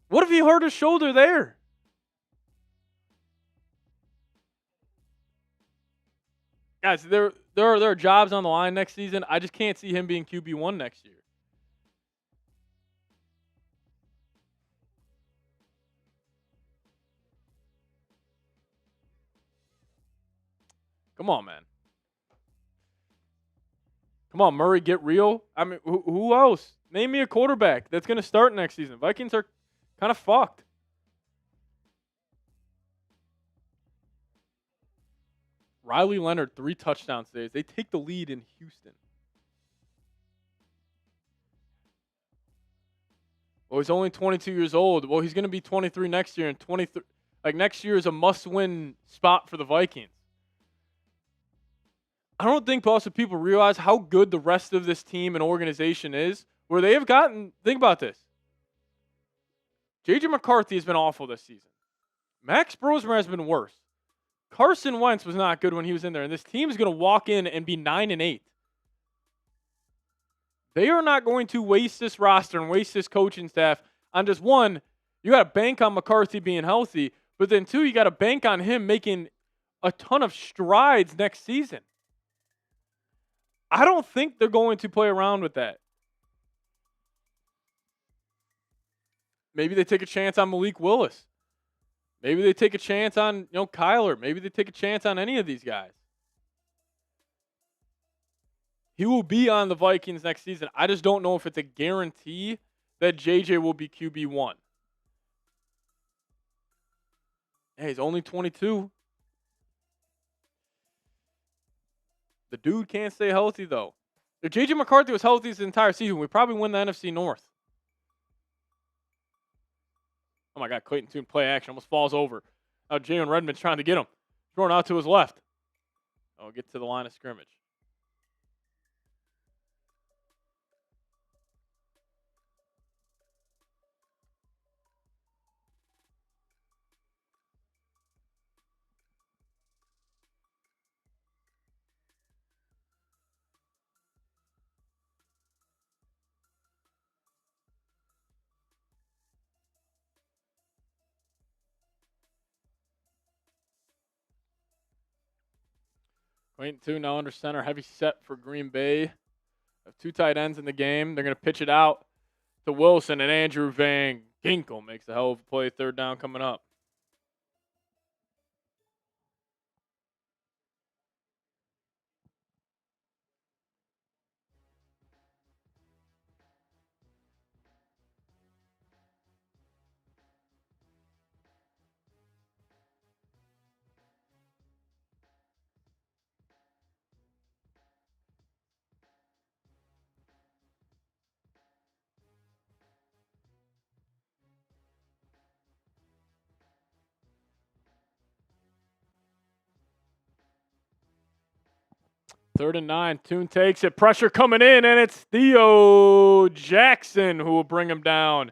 What if he hurt his shoulder there? Guys, there are jobs on the line next season. I just can't see him being QB1 next year. Come on, man. Come on, Murray, get real. I mean, who else? Name me a quarterback that's going to start next season. Vikings are kind of fucked. Riley Leonard, 3 touchdowns today. They take the lead in Houston. Well, he's only 22 years old. Well, he's going to be 23 next year, and 23. Next year is a must-win spot for the Vikings. I don't think also people realize how good the rest of this team and organization is, where they have gotten. Think about this. J.J. McCarthy has been awful this season. Max Brosmer has been worse. Carson Wentz was not good when he was in there, and this team is going to walk in and be 9-8. They are not going to waste this roster and waste this coaching staff on just one. You got to bank on McCarthy being healthy, but then 2, you got to bank on him making a ton of strides next season. I don't think they're going to play around with that. Maybe they take a chance on Malik Willis. Maybe they take a chance on, Kyler. Maybe they take a chance on any of these guys. He will be on the Vikings next season. I just don't know if it's a guarantee that JJ will be QB1. Hey, he's only 22. The dude can't stay healthy, though. If J.J. McCarthy was healthy this entire season, we'd probably win the NFC North. Oh, my God. Clayton Tune play action. Almost falls over. Now Jalen Redmond's trying to get him. Throwing out to his left. Oh, get to the line of scrimmage. Quaint 2 now under center. Heavy set for Green Bay. Have 2 tight ends in the game. They're going to pitch it out to Wilson, and Andrew Van Ginkel makes a hell of a play. 3rd down coming up. Third and 9. Toon takes it. Pressure coming in, and it's Theo Jackson who will bring him down.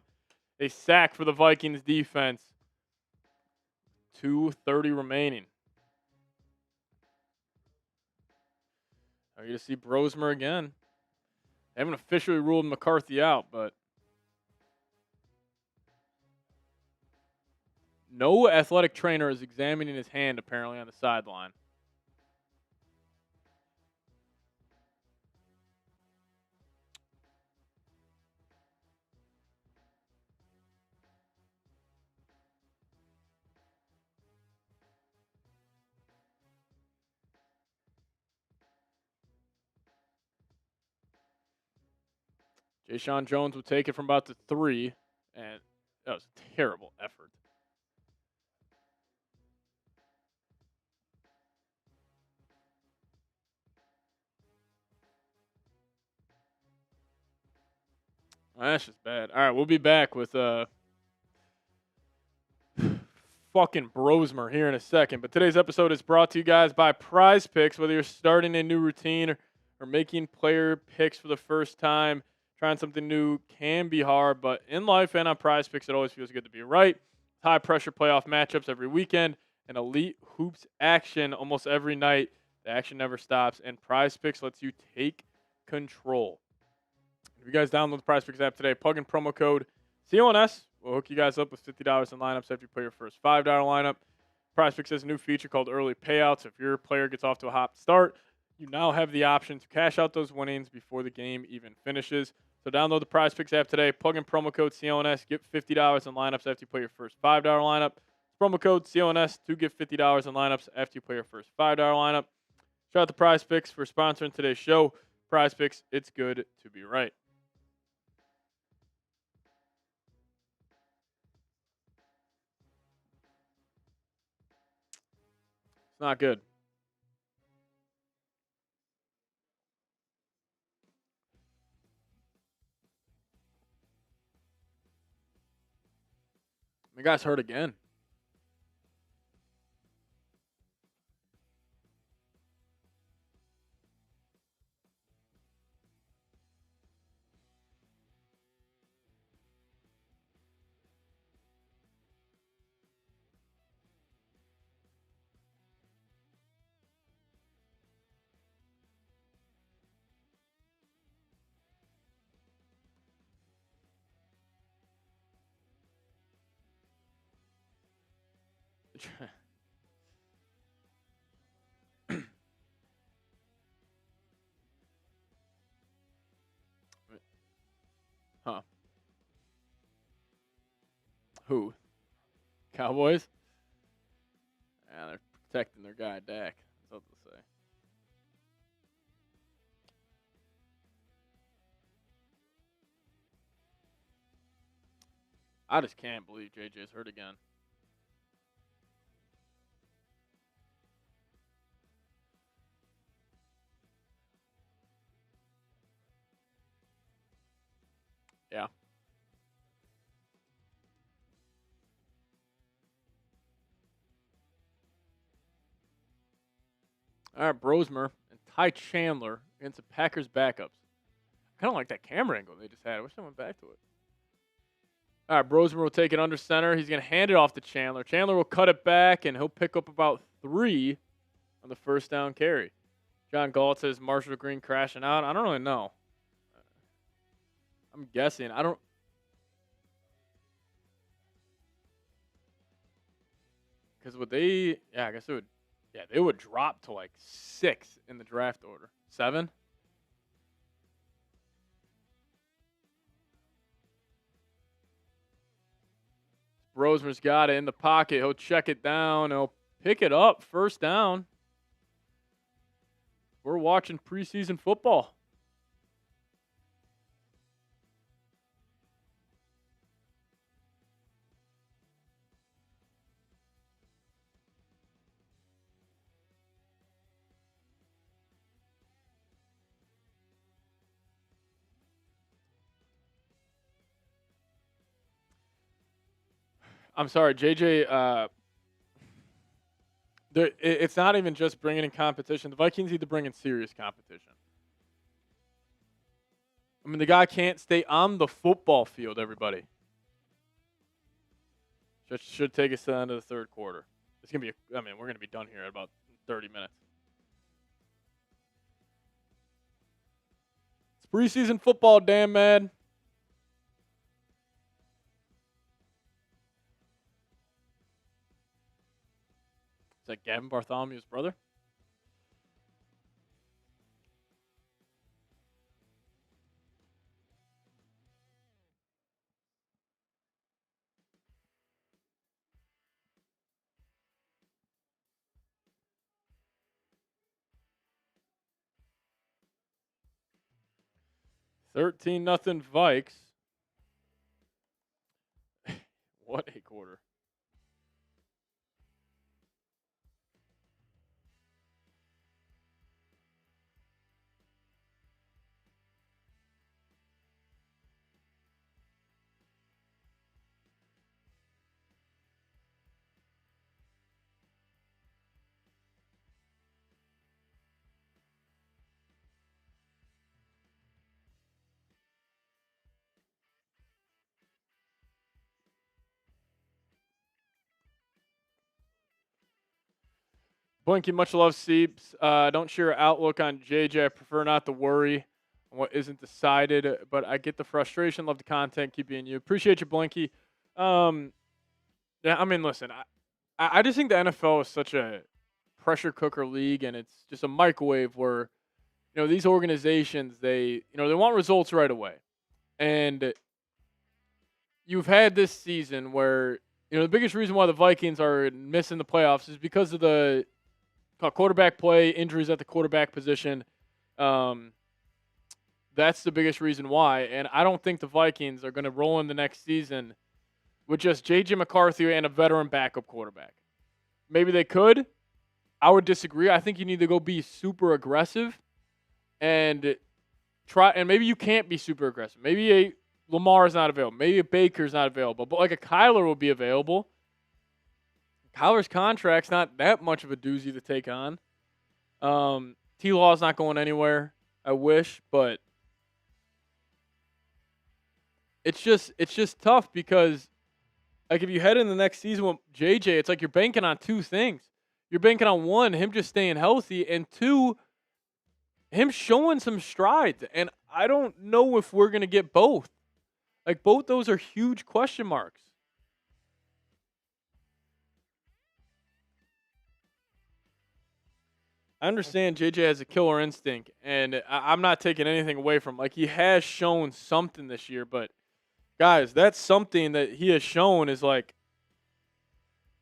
A sack for the Vikings defense. 2:30 remaining. Are you to see Brosmer again? They haven't officially ruled McCarthy out, but no athletic trainer is examining his hand apparently on the sideline. Jayshon Jones will take it from about the 3, and that was a terrible effort. That's just bad. All right, we'll be back with fucking Brosmer here in a second. But today's episode is brought to you guys by Prize Picks. Whether you're starting a new routine or making player picks for the first time, trying something new can be hard, but in life and on Prize Picks, it always feels good to be right. High pressure playoff matchups every weekend and elite hoops action almost every night. The action never stops, and Prize Picks lets you take control. If you guys download the Prize Picks app today, plug in promo code CONS. We'll hook you guys up with $50 in lineups after you play your first $5 lineup. Prize Picks has a new feature called early payouts. If your player gets off to a hot start, you now have the option to cash out those winnings before the game even finishes. So download the Prize Picks app today. Plug in promo code CONS. Get $50 in lineups after you play your first $5 lineup. Promo code CONS to get $50 in lineups after you play your first $5 lineup. Shout out to Prize Picks for sponsoring today's show. Prize Picks, it's good to be right. It's not good. The guy's hurt again. Huh. Who? Cowboys? Yeah, they're protecting their guy, Dak. That's what to say. I just can't believe JJ's hurt again. Yeah. All right, Brosmer and Ty Chandler against the Packers backups. I kind of like that camera angle they just had. I wish I went back to it. All right, Brosmer will take it under center. He's going to hand it off to Chandler. Chandler will cut it back, and he'll pick up about 3 on the first down carry. John Galt says Marshall Green crashing out. I don't really know. I'm guessing. I don't. Because would they? Yeah, I guess it would Yeah, they would drop to like 6 in the draft order. 7? Rosemer's got it in the pocket. He'll check it down. He'll pick it up. First down. We're watching preseason football. I'm sorry, JJ. It's not even just bringing in competition. The Vikings need to bring in serious competition. I mean, the guy can't stay on the football field, everybody. Should take us to the end of the third quarter. It's going to be, we're going to be done here in about 30 minutes. It's preseason football, damn man. Is that Gavin Bartholomew's brother? $13-0 Vikes. What a quarter. Blinky, much love, Seeps. Don't share your outlook on JJ. I prefer not to worry on what isn't decided, but I get the frustration. Love the content. Keep being you. Appreciate you, Blinky. Yeah, I mean, listen, I just think the NFL is such a pressure cooker league, and it's just a microwave where, these organizations, they want results right away. And you've had this season where, the biggest reason why the Vikings are missing the playoffs is because of the quarterback play, injuries at the quarterback position. That's the biggest reason why. And I don't think the Vikings are going to roll in the next season with just J.J. McCarthy and a veteran backup quarterback. Maybe they could. I would disagree. I think you need to go be super aggressive and try. And maybe you can't be super aggressive. Maybe a Lamar is not available. Maybe a Baker's not available. But like a Kyler will be available. Kyler's contract's not that much of a doozy to take on. T-Law's not going anywhere. I wish, but it's just tough because, like, if you head in the next season with JJ, it's like you're banking on two things. You're banking on one, him just staying healthy, and two, him showing some strides. And I don't know if we're going to get both. Like, both those are huge question marks. I understand JJ has a killer instinct, and I'm not taking anything away from him. Like, he has shown something this year, but guys, that's something that he has shown is like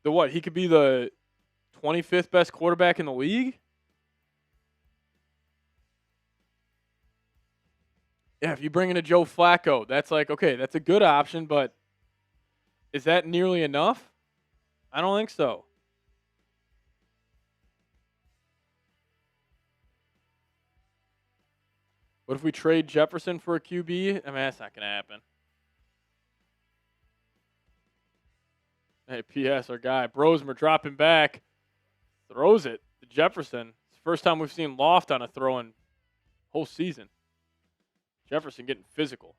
he could be the 25th best quarterback in the league. Yeah, if you bring in a Joe Flacco, that's like, okay, that's a good option, but is that nearly enough? I don't think so. What if we trade Jefferson for a QB? I mean, that's not going to happen. Hey, P.S., our guy, Brosmer dropping back. Throws it to Jefferson. It's the first time we've seen Loft on a throw in whole season. Jefferson getting physical.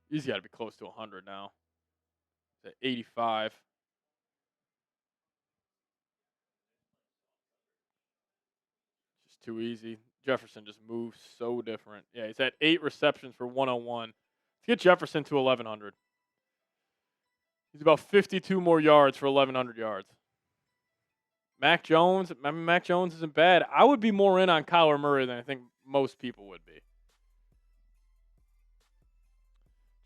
He's got to be close to 100 now. He's at 85. Just too easy. Jefferson just moves so different. Yeah, he's at 8 receptions for 101. Let's get Jefferson to 1,100. He's about 52 more yards for 1,100 yards. Mac Jones, I mean, Mac Jones isn't bad. I would be more in on Kyler Murray than I think most people would be.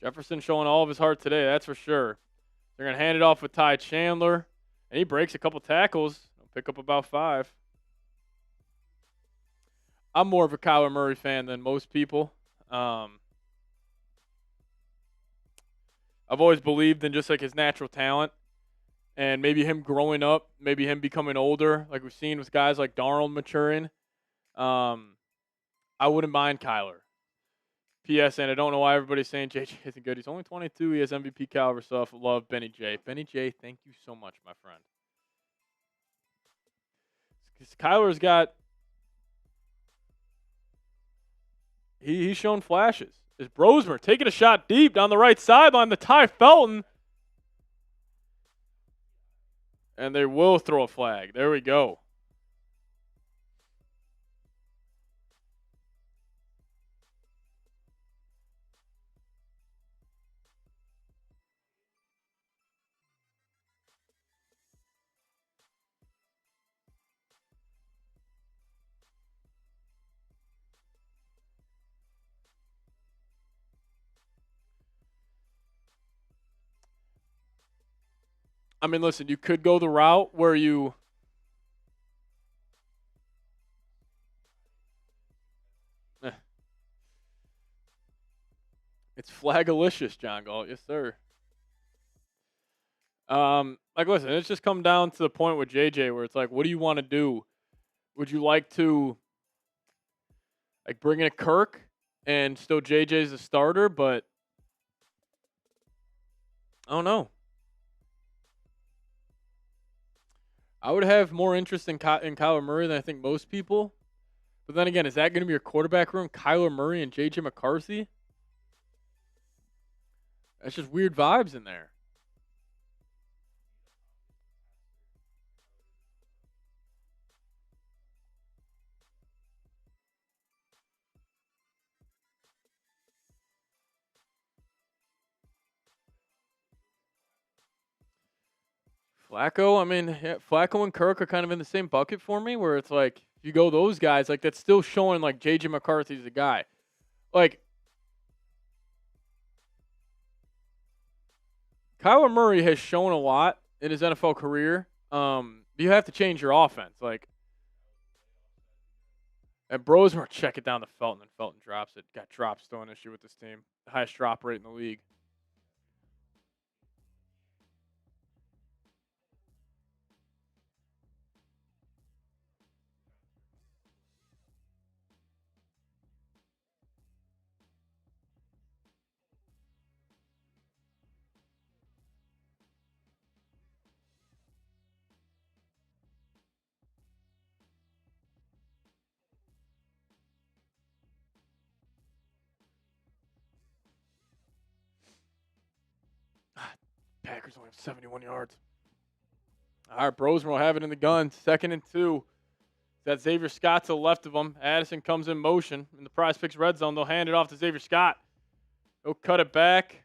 Jefferson showing all of his heart today, that's for sure. They're going to hand it off with Ty Chandler, and he breaks a couple tackles. He'll pick up about 5. I'm more of a Kyler Murray fan than most people. I've always believed in just like his natural talent and maybe him growing up, maybe him becoming older, like we've seen with guys like Darnold maturing. I wouldn't mind Kyler. P.S. And I don't know why everybody's saying J.J. isn't good. He's only 22. He has MVP caliber stuff. Love Benny J. Benny J, thank you so much, my friend. Because Kyler's got he's shown flashes. Is Brosmer taking a shot deep down the right sideline to Ty Felton. And they will throw a flag. There we go. I mean, listen, you could go the route where you it's flagalicious, John Galt. Yes, sir. Like, listen, it's just come down to the point with JJ where it's like, what do you want to do? Would you like to, like, bring in a Kirk and still JJ's a starter, but I don't know. I would have more interest in Kyler Murray than I think most people. But then again, is that going to be your quarterback room? Kyler Murray and J.J. McCarthy? That's just weird vibes in there. Flacco, I mean, yeah, Flacco and Kirk are kind of in the same bucket for me where it's like, if you go those guys, like, that's still showing, like, J.J. McCarthy's the guy. Like, Kyler Murray has shown a lot in his NFL career. You have to change your offense. Like, and Brosmer check it down to Felton, and Felton drops it. Got drops still an issue with this team. The highest drop rate in the league. Packers only have 71 yards. All right, Brosmer will have it in the gun. 2nd and 2. That's Xavier Scott to the left of him. Addison comes in motion in the Prize Picks red zone. They'll hand it off to Xavier Scott. He'll cut it back.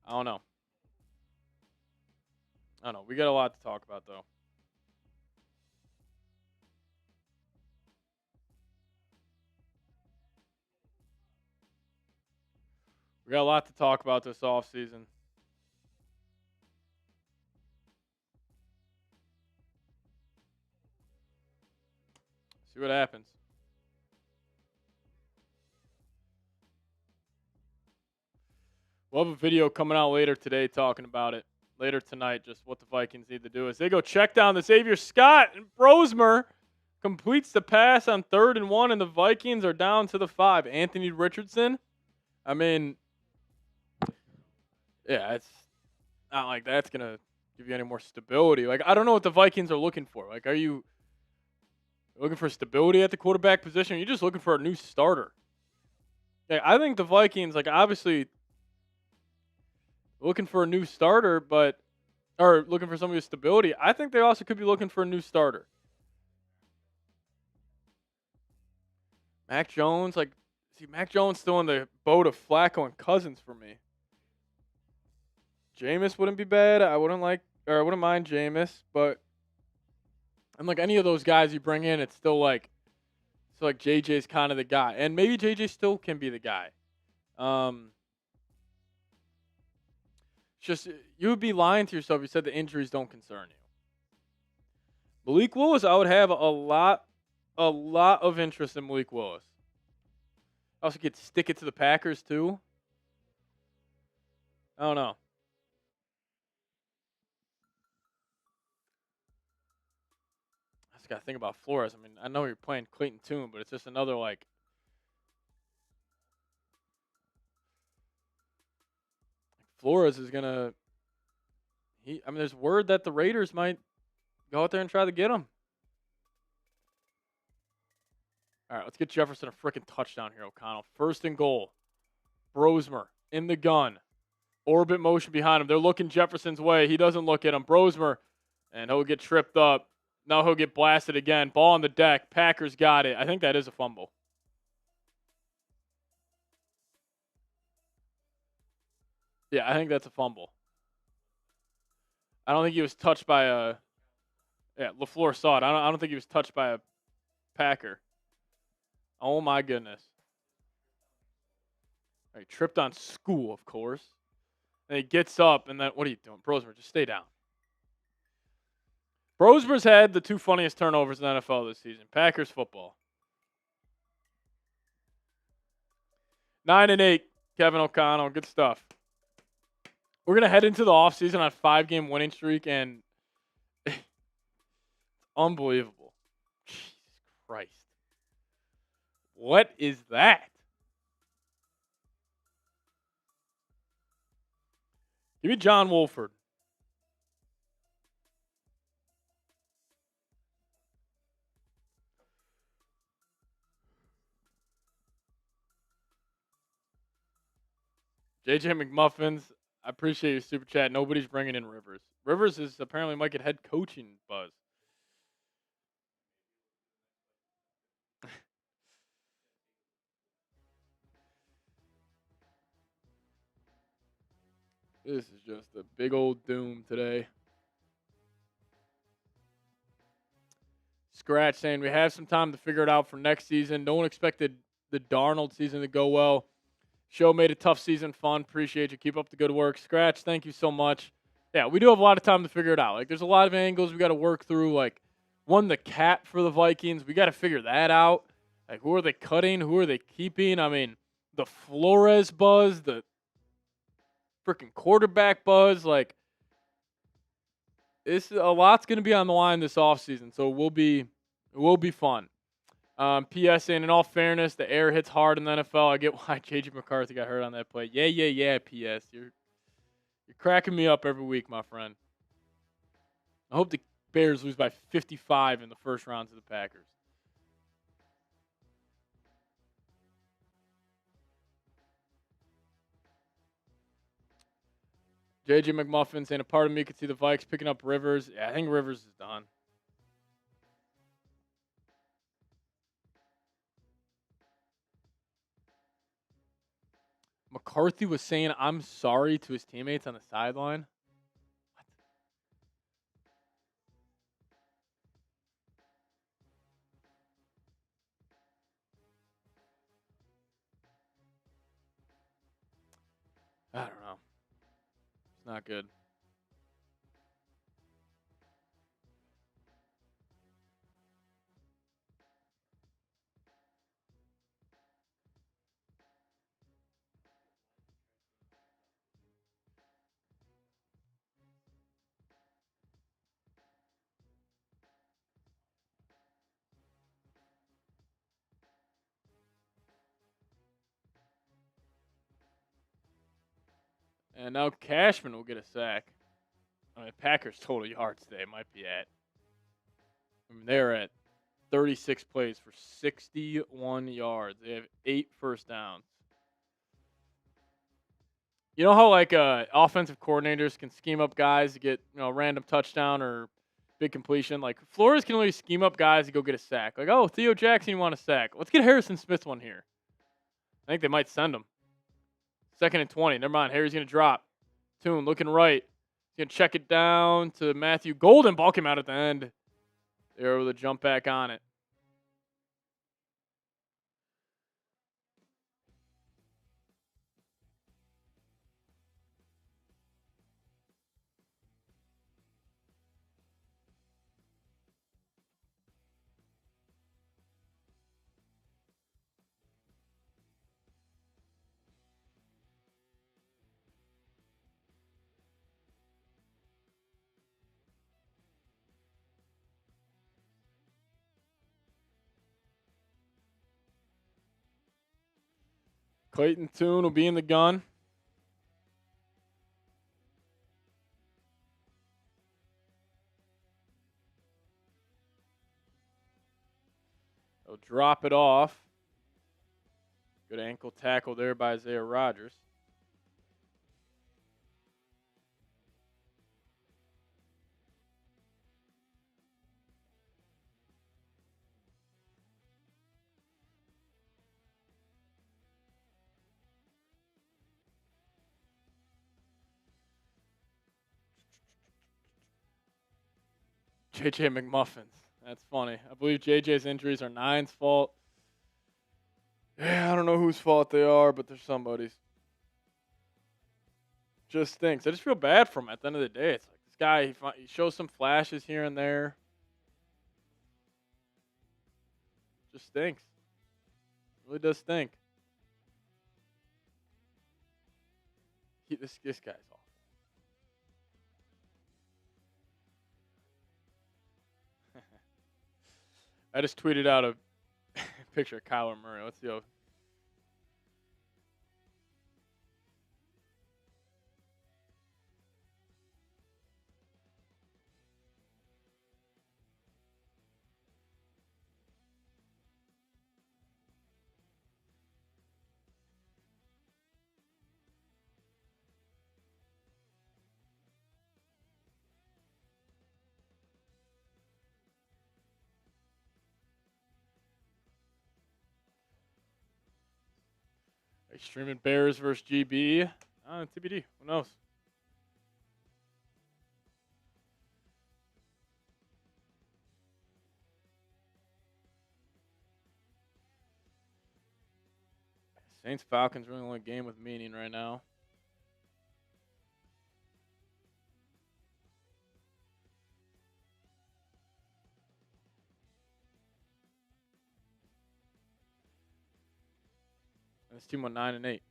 I don't know. We got a lot to talk about, though. We got a lot to talk about this offseason. See what happens. We'll have a video coming out later today talking about it. Later tonight, just what the Vikings need to do as they go check down to Xavier Scott, and Brosmer completes the pass on 3rd and 1, and the Vikings are down to the 5. Anthony Richardson, I mean, yeah, it's not like that's going to give you any more stability. Like, I don't know what the Vikings are looking for. Like, are you looking for stability at the quarterback position? Or are you just looking for a new starter? Yeah, I think the Vikings, like, obviously looking for a new starter, or looking for somebody with stability. I think they also could be looking for a new starter. Mac Jones, like, See, Mac Jones still in the boat of Flacco and Cousins for me. Jameis wouldn't be bad. I wouldn't mind Jameis, but and like any of those guys you bring in, it's still like JJ's kind of the guy, and maybe JJ still can be the guy. Just you would be lying to yourself if you said the injuries don't concern you. Malik Willis, I would have a lot of interest in Malik Willis. I also could stick it to the Packers too. I don't know. I just got to think about Flores. I mean, I know you're playing Clayton Tune, but it's just another like. Flores is gonna. There's word that the Raiders might go out there and try to get him. All right, let's get Jefferson a freaking touchdown here, O'Connell. 1st and goal. Brosmer in the gun. Orbit motion behind him. They're looking Jefferson's way. He doesn't look at him. Brosmer, and he'll get tripped up. Now he'll get blasted again. Ball on the deck. Packers got it. I think that is a fumble. Yeah, I think that's a fumble. I don't think he was touched by a. Yeah, LaFleur saw it. I don't think he was touched by a Packer. Oh my goodness. He tripped on School, of course. And he gets up, and then what are you doing, Brosmer? Just stay down. Brosmer's had the 2 funniest turnovers in the NFL this season. Packers football. 9-8, Kevin O'Connell. Good stuff. We're going to head into the offseason on a 5-game winning streak, and unbelievable. Jesus Christ. What is that? Give me John Wolford. JJ McMuffins, I appreciate your super chat. Nobody's bringing in Rivers. Rivers is apparently might get head coaching buzz. This is just a big old doom today. Scratch saying we have some time to figure it out for next season. No one expected the Darnold season to go well. Show made a tough season fun. Appreciate you. Keep up the good work. Scratch, thank you so much. Yeah, we do have a lot of time to figure it out. Like, there's a lot of angles we got to work through. Like, the cap for the Vikings. We got to figure that out. Like, who are they cutting? Who are they keeping? I mean, the Flores buzz, the freaking quarterback buzz. Like, a lot's going to be on the line this offseason, so it will be fun. P.S. in all fairness, the air hits hard in the NFL. I get why J.J. McCarthy got hurt on that play. Yeah, P.S. You're cracking me up every week, my friend. I hope the Bears lose by 55 in the first round to the Packers. J.J. McMuffin saying a part of me could see the Vikes picking up Rivers. Yeah, I think Rivers is done. McCarthy was saying I'm sorry to his teammates on the sideline. I don't know. It's not good. And now Cashman will get a sack. I mean, Packers' total yards today might be at. They're at 36 plays for 61 yards. They have 8 first downs. You know how offensive coordinators can scheme up guys to get random touchdown or big completion? Like Flores can only scheme up guys to go get a sack. Like, oh, Theo Jackson, you want a sack? Let's get Harrison Smith one here. I think they might send him. 2nd and 20. Never mind. Harry's going to drop. Toon looking right. He's going to check it down to Matthew Golden. Ball came out at the end. They're able to jump back on it. Clayton Tune will be in the gun. They'll drop it off. Good ankle tackle there by Isaiah Rodgers. JJ McMuffins. That's funny. I believe JJ's injuries are Nine's fault. Yeah, I don't know whose fault they are, but they're somebody's. Just stinks. I just feel bad for him at the end of the day. It's like this guy, he shows some flashes here and there. Just stinks. Really does stink. This guy's awful. I just tweeted out a picture of Kyler Murray. Let's see. Streaming Bears versus GB. TBD. Who knows? Saints Falcons really only game with meaning right now. And this team went 9-8.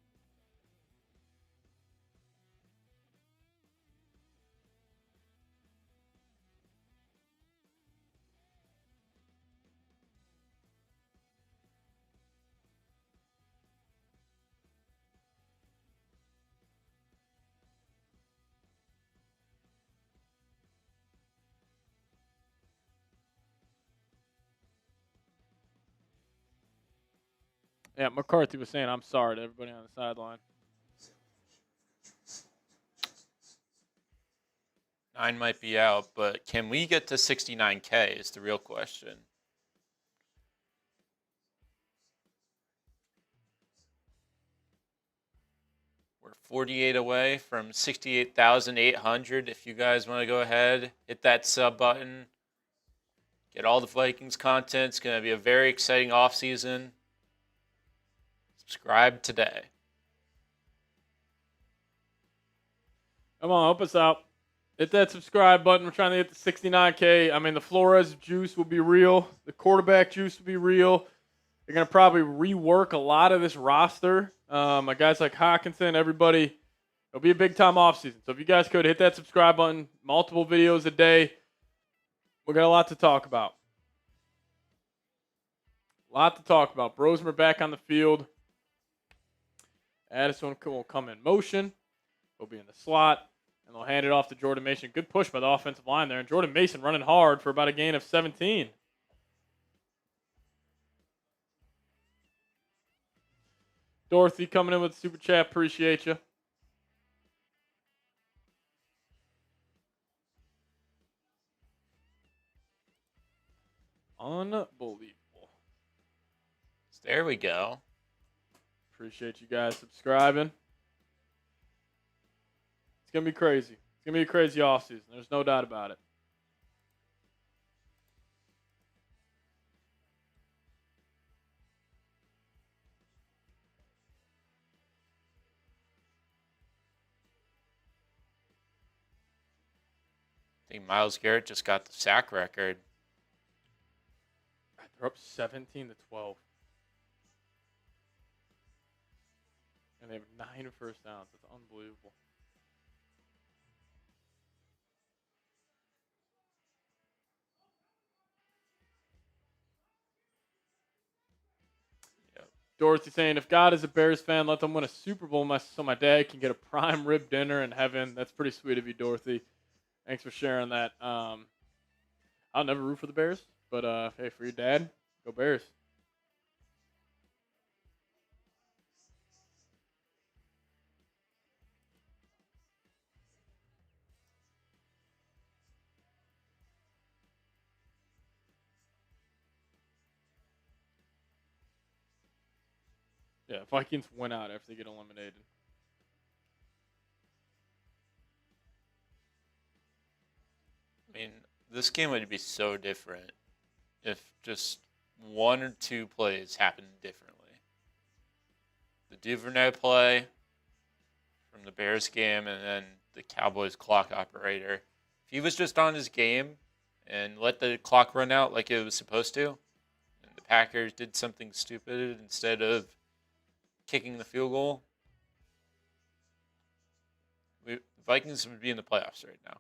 Yeah, McCarthy was saying, I'm sorry to everybody on the sideline. 9 might be out, but can we get to 69K is the real question. We're 48 away from 68,800. If you guys want to go ahead, hit that sub button. Get all the Vikings content. It's going to be a very exciting offseason. Subscribe today. Come on, help us out. Hit that subscribe button. We're trying to hit the 69K. I mean, the Flores juice will be real. The quarterback juice will be real. They're going to probably rework a lot of this roster. Guys like Hawkinson, everybody. It'll be a big-time offseason. So if you guys could hit that subscribe button, multiple videos a day. We got a lot to talk about. Brosmer back on the field. Addison will come in motion. He'll be in the slot. And they'll hand it off to Jordan Mason. Good push by the offensive line there. And Jordan Mason running hard for about a gain of 17. Dorothy coming in with the super chat. Appreciate you. Unbelievable. There we go. Appreciate you guys subscribing. It's going to be crazy. It's going to be a crazy offseason. There's no doubt about it. I think Myles Garrett just got the sack record. They're up 17-12. And they have 9 first downs. That's unbelievable. Yep. Dorothy saying, if God is a Bears fan, let them win a Super Bowl so my dad can get a prime rib dinner in heaven. That's pretty sweet of you, Dorothy. Thanks for sharing that. I'll never root for the Bears, but hey, for your dad, go Bears. Yeah, Vikings win out after they get eliminated. I mean, this game would be so different if just 1 or 2 plays happened differently. The Duvernay play from the Bears game and then the Cowboys clock operator. If he was just on his game and let the clock run out like it was supposed to, and the Packers did something stupid instead of kicking the field goal, the Vikings would be in the playoffs right now.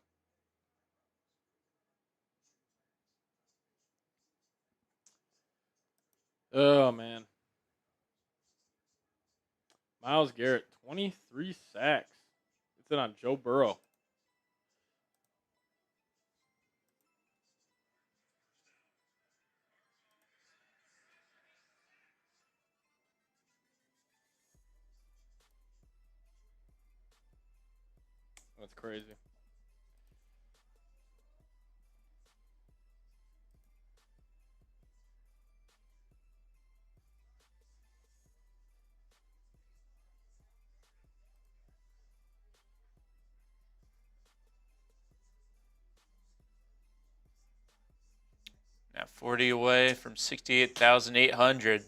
Oh, man. Myles Garrett, 23 sacks. It's it on Joe Burrow. That's crazy. Now 40 away from 68,800.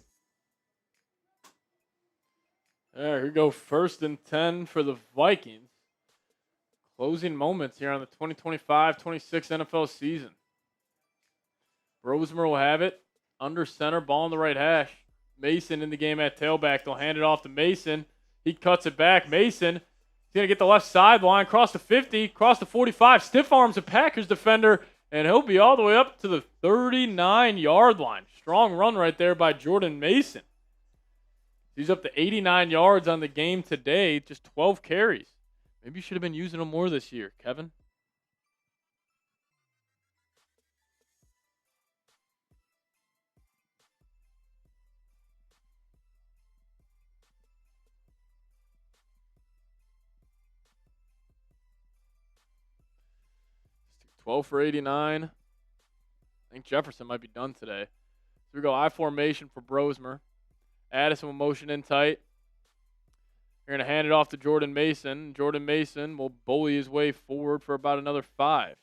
There we go. 1st and 10 for the Vikings. Closing moments here on the 2025-26 NFL season. Rosemer will have it. Under center, ball in the right hash. Mason in the game at tailback. They'll hand it off to Mason. He cuts it back. Mason, he's going to get the left sideline, cross the 50, cross the 45, stiff arms a Packers defender, and he'll be all the way up to the 39-yard line. Strong run right there by Jordan Mason. He's up to 89 yards on the game today, just 12 carries. Maybe you should have been using him more this year, Kevin. Just 12 for 89. I think Jefferson might be done today. So we go I formation for Brosmer. Addison will motion in tight. They're going to hand it off to Jordan Mason. Jordan Mason will bully his way forward for about another 5.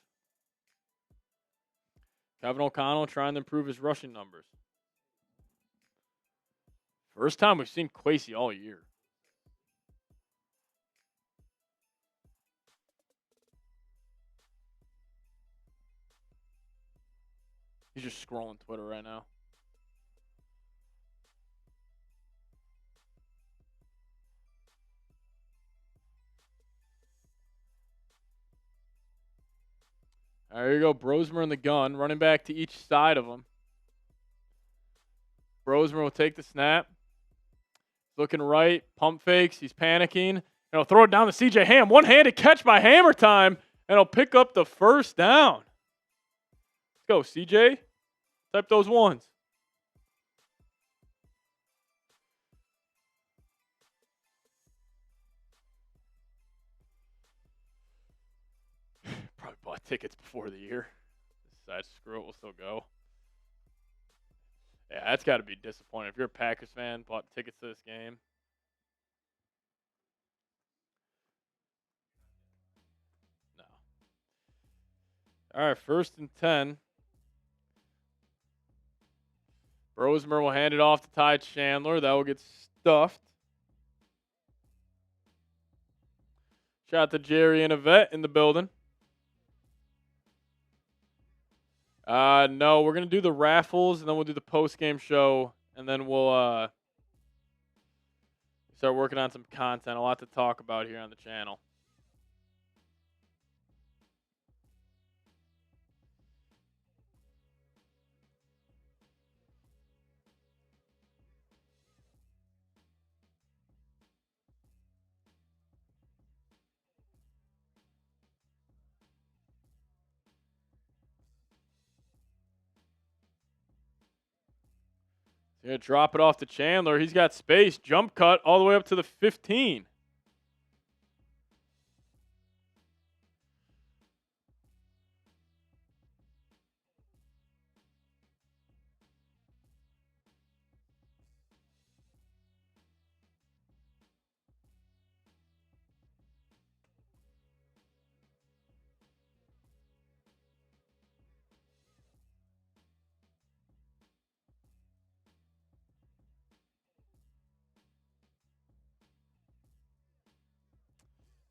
Kevin O'Connell trying to improve his rushing numbers. First time we've seen Kwesi all year. He's just scrolling Twitter right now. There you go. Brosmer in the gun. Running back to each side of him. Brosmer will take the snap. Looking right. Pump fakes. He's panicking. And he'll throw it down to C.J. Ham. One-handed catch by Hammer Time. And he'll pick up the first down. Let's go, C.J. Type those ones. Probably bought tickets before the year. Decided, screw it, we'll still go. Yeah, that's got to be disappointing. If you're a Packers fan, bought tickets to this game. All right, 1st and 10. Brosmer will hand it off to Ty Chandler. That will get stuffed. Shout out to Jerry and Yvette in the building. No, we're going to do the raffles, and then we'll do the post-game show, and then we'll start working on some content. A lot to talk about here on the channel. He's going to drop it off to Chandler. He's got space. Jump cut all the way up to the 15.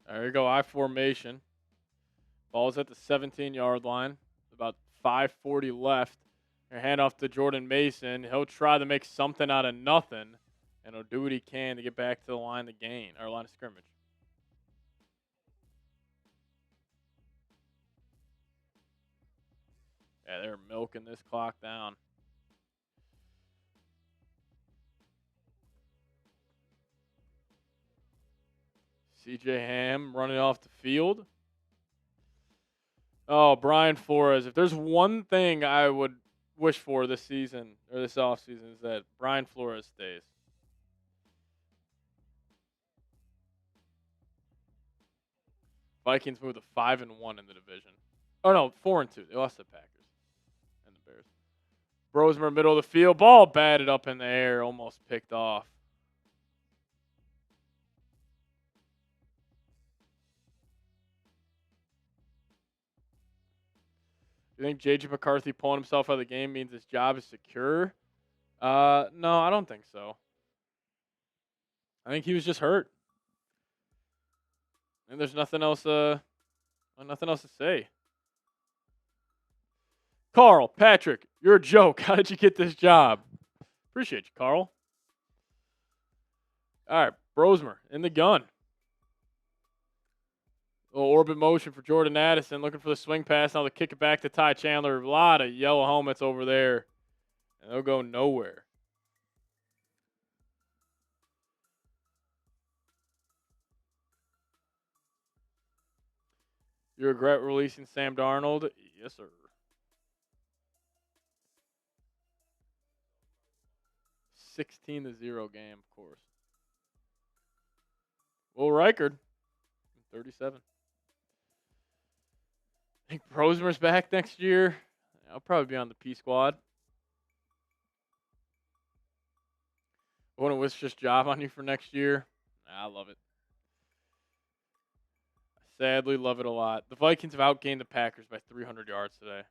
There you go, I formation. Ball's at the 17-yard line. About 5:40 left. Your handoff to Jordan Mason. He'll try to make something out of nothing, and he'll do what he can to get back to the line of gain, or line of scrimmage. Yeah, they're milking this clock down. C.J. Ham running off the field. Oh, Brian Flores. If there's one thing I would wish for this season, or this offseason, is that Brian Flores stays. Vikings move to 5-1 in the division. Oh, no, 4-2. They lost to the Packers and the Bears. Brosmer, middle of the field. Ball batted up in the air, almost picked off. You think J.J. McCarthy pulling himself out of the game means his job is secure? No, I don't think so. I think he was just hurt. And there's nothing else to say. Carl, Patrick, you're a joke. How did you get this job? Appreciate you, Carl. All right, Brosmer in the gun. Little orbit motion for Jordan Addison, looking for the swing pass. Now they kick it back to Ty Chandler. A lot of yellow helmets over there, and they'll go nowhere. You regret releasing Sam Darnold? Yes, sir. 16-0 game, of course. Will Reichard, 37. I think Brosmer's back next year. I'll probably be on the P squad. I want to wish this job on you for next year. I love it. I sadly love it a lot. The Vikings have outgained the Packers by 300 yards today.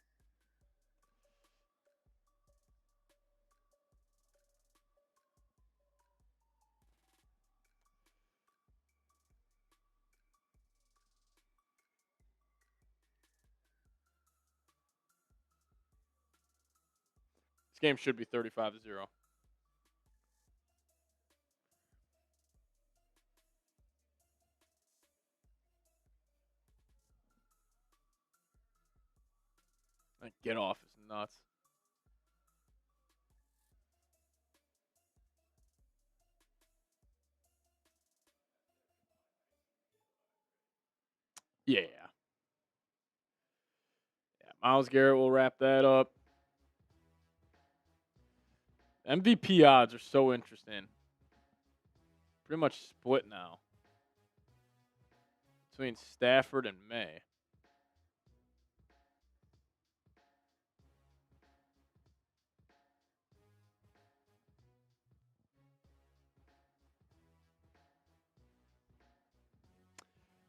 This game should be 35-0. Like, get off is nuts. Yeah. Myles Garrett will wrap that up. MVP odds are so interesting. Pretty much split now between Stafford and May.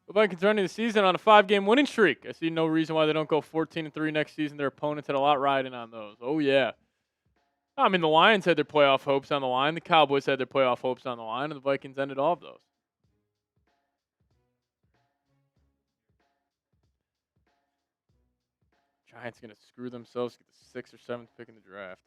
The Vikings are ending the season on a 5-game winning streak. I see no reason why they don't go 14-3 next season. Their opponents had a lot riding on those. Oh, yeah. I mean, the Lions had their playoff hopes on the line. The Cowboys had their playoff hopes on the line, and the Vikings ended all of those. Giants going to screw themselves, get the 6th or 7th pick in the draft.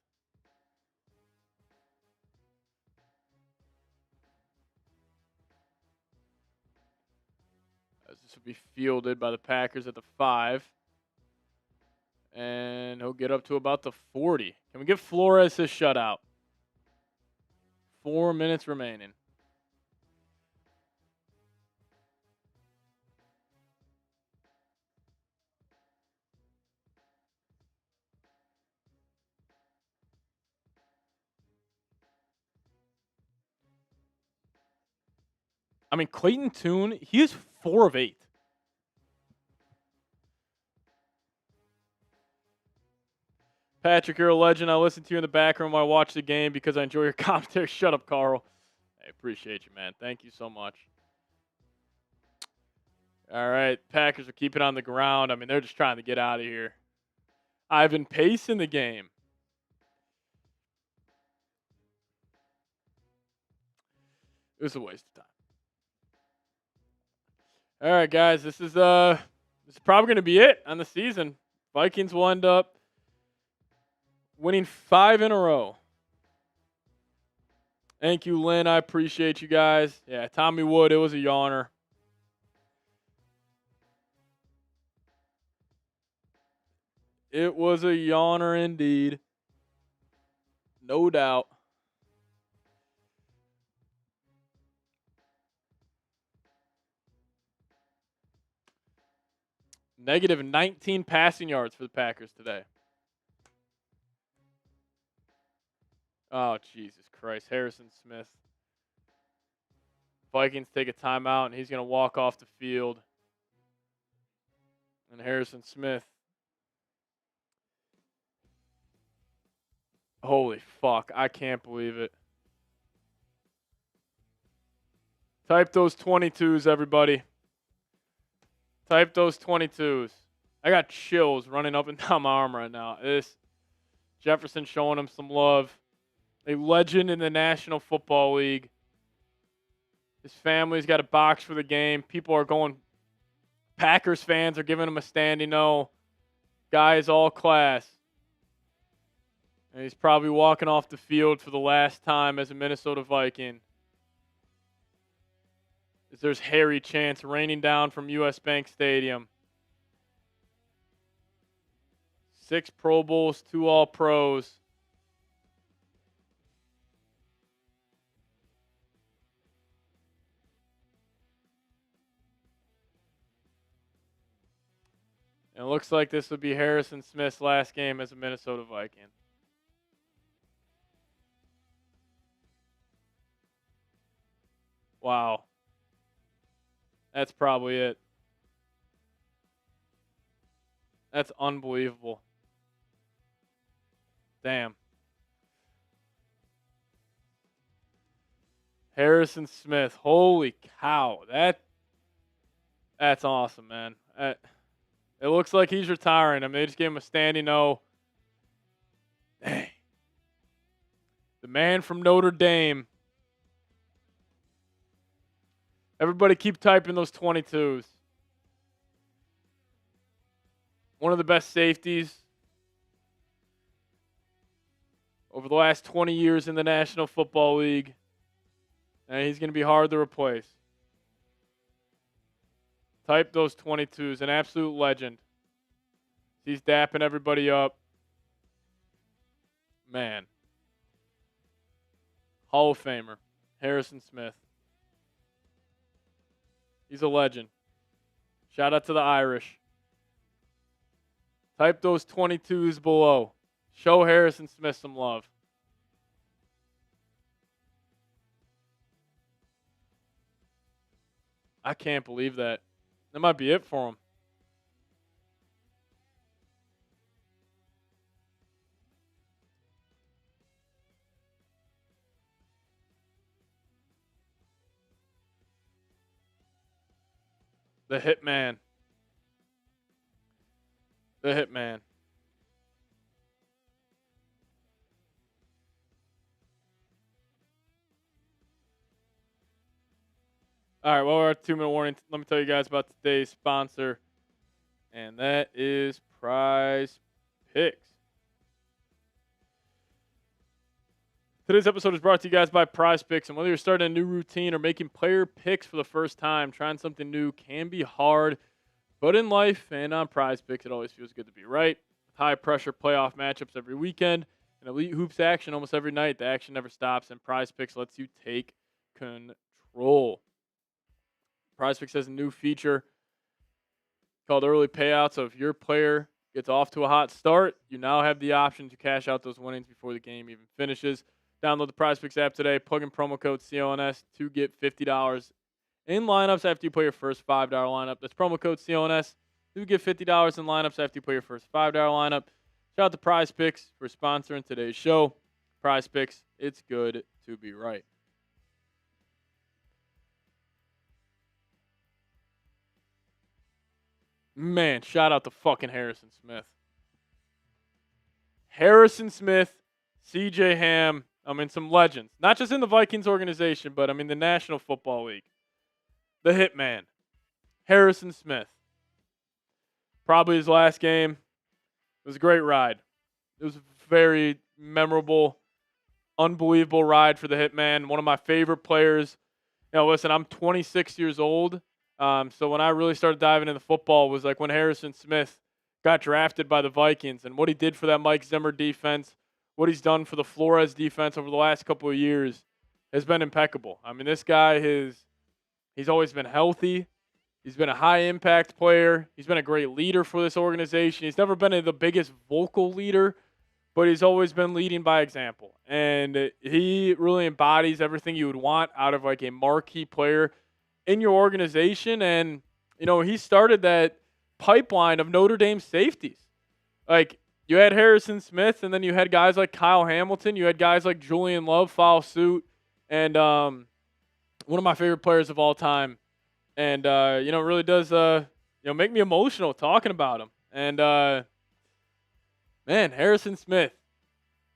As this will be fielded by the Packers at the 5. And he'll get up to about the 40. Can we give Flores his shutout? 4 minutes remaining. I mean, Clayton Tune, he is 4 of 8. Patrick, you're a legend. I listen to you in the background while I watch the game because I enjoy your commentary. Shut up, Carl. I appreciate you, man. Thank you so much. All right, Packers are keeping on the ground. I mean, they're just trying to get out of here. Ivan Pace in the game. It was a waste of time. All right, guys, this is probably going to be it on the season. Vikings will end up winning 5 in a row. Thank you, Lynn. I appreciate you guys. Yeah, Tommy Wood, it was a yawner. It was a yawner indeed. No doubt. Negative 19 passing yards for the Packers today. Oh, Jesus Christ. Harrison Smith. Vikings take a timeout, and he's going to walk off the field. And Harrison Smith. Holy fuck. I can't believe it. Type those 22s, everybody. Type those 22s. I got chills running up and down my arm right now. Jefferson showing him some love. A legend in the National Football League. His family's got a box for the game. People are going. Packers fans are giving him a standing O. Guy is all class. And he's probably walking off the field for the last time as a Minnesota Viking. As there's Harry chants raining down from U.S. Bank Stadium. 6 Pro Bowls, 2 All-Pros. And it looks like this would be Harrison Smith's last game as a Minnesota Viking. Wow. That's probably it. That's unbelievable. Damn. Harrison Smith. Holy cow. That's awesome, man. It looks like he's retiring. I mean, they just gave him a standing O. Dang. The man from Notre Dame. Everybody keep typing those 22s. One of the best safeties over the last 20 years in the National Football League. And he's going to be hard to replace. Type those 22s. An absolute legend. He's dapping everybody up. Man. Hall of Famer. Harrison Smith. He's a legend. Shout out to the Irish. Type those 22s below. Show Harrison Smith some love. I can't believe that. That might be it for him. The Hitman. The Hitman. All right, well, we're at 2-minute warning. Let me tell you guys about today's sponsor, and that is Prize Picks. Today's episode is brought to you guys by Prize Picks, and whether you're starting a new routine or making player picks for the first time, trying something new can be hard, but in life and on Prize Picks, it always feels good to be right. With high-pressure playoff matchups every weekend and elite hoops action almost every night, the action never stops, and Prize Picks lets you take control. Prize Picks has a new feature called early payouts. So if your player gets off to a hot start, you now have the option to cash out those winnings before the game even finishes. Download the Prize Picks app today. Plug in promo code CONS to get $50 in lineups after you play your first $5 lineup. That's promo code CONS to get $50 in lineups after you play your first $5 lineup. Shout out to Prize Picks for sponsoring today's show. Prize Picks, it's good to be right. Man, shout out to fucking Harrison Smith. Harrison Smith, CJ Ham, some legends. Not just in the Vikings organization, but the National Football League. The Hitman, Harrison Smith. Probably his last game. It was a great ride. It was a very memorable, unbelievable ride for the Hitman. One of my favorite players. Listen, I'm 26 years old. So when I really started diving into football was like when Harrison Smith got drafted by the Vikings, and what he did for that Mike Zimmer defense, what he's done for the Flores defense over the last couple of years has been impeccable. This guy he's always been healthy. He's been a high impact player. He's been a great leader for this organization. He's never been the biggest vocal leader, but he's always been leading by example. And he really embodies everything you would want out of like a marquee player in your organization. And, he started that pipeline of Notre Dame safeties. Like, you had Harrison Smith, and then you had guys like Kyle Hamilton. You had guys like Julian Love follow suit. And one of my favorite players of all time. And, it really does, make me emotional talking about him. And, man, Harrison Smith,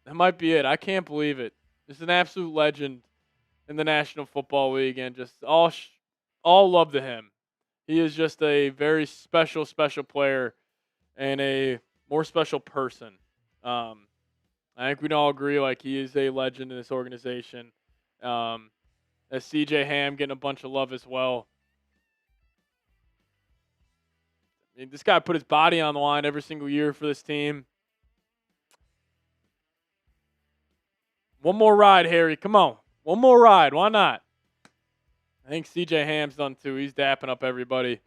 that might be it. I can't believe it. Just an absolute legend in the National Football League, and just all love to him. He is just a very special, special player and a more special person. I think we can all agree, like, he is a legend in this organization. As CJ Ham getting a bunch of love as well. This guy put his body on the line every single year for this team. One more ride, Harry. Come on. One more ride. Why not? I think CJ Ham's done too. He's dapping up everybody.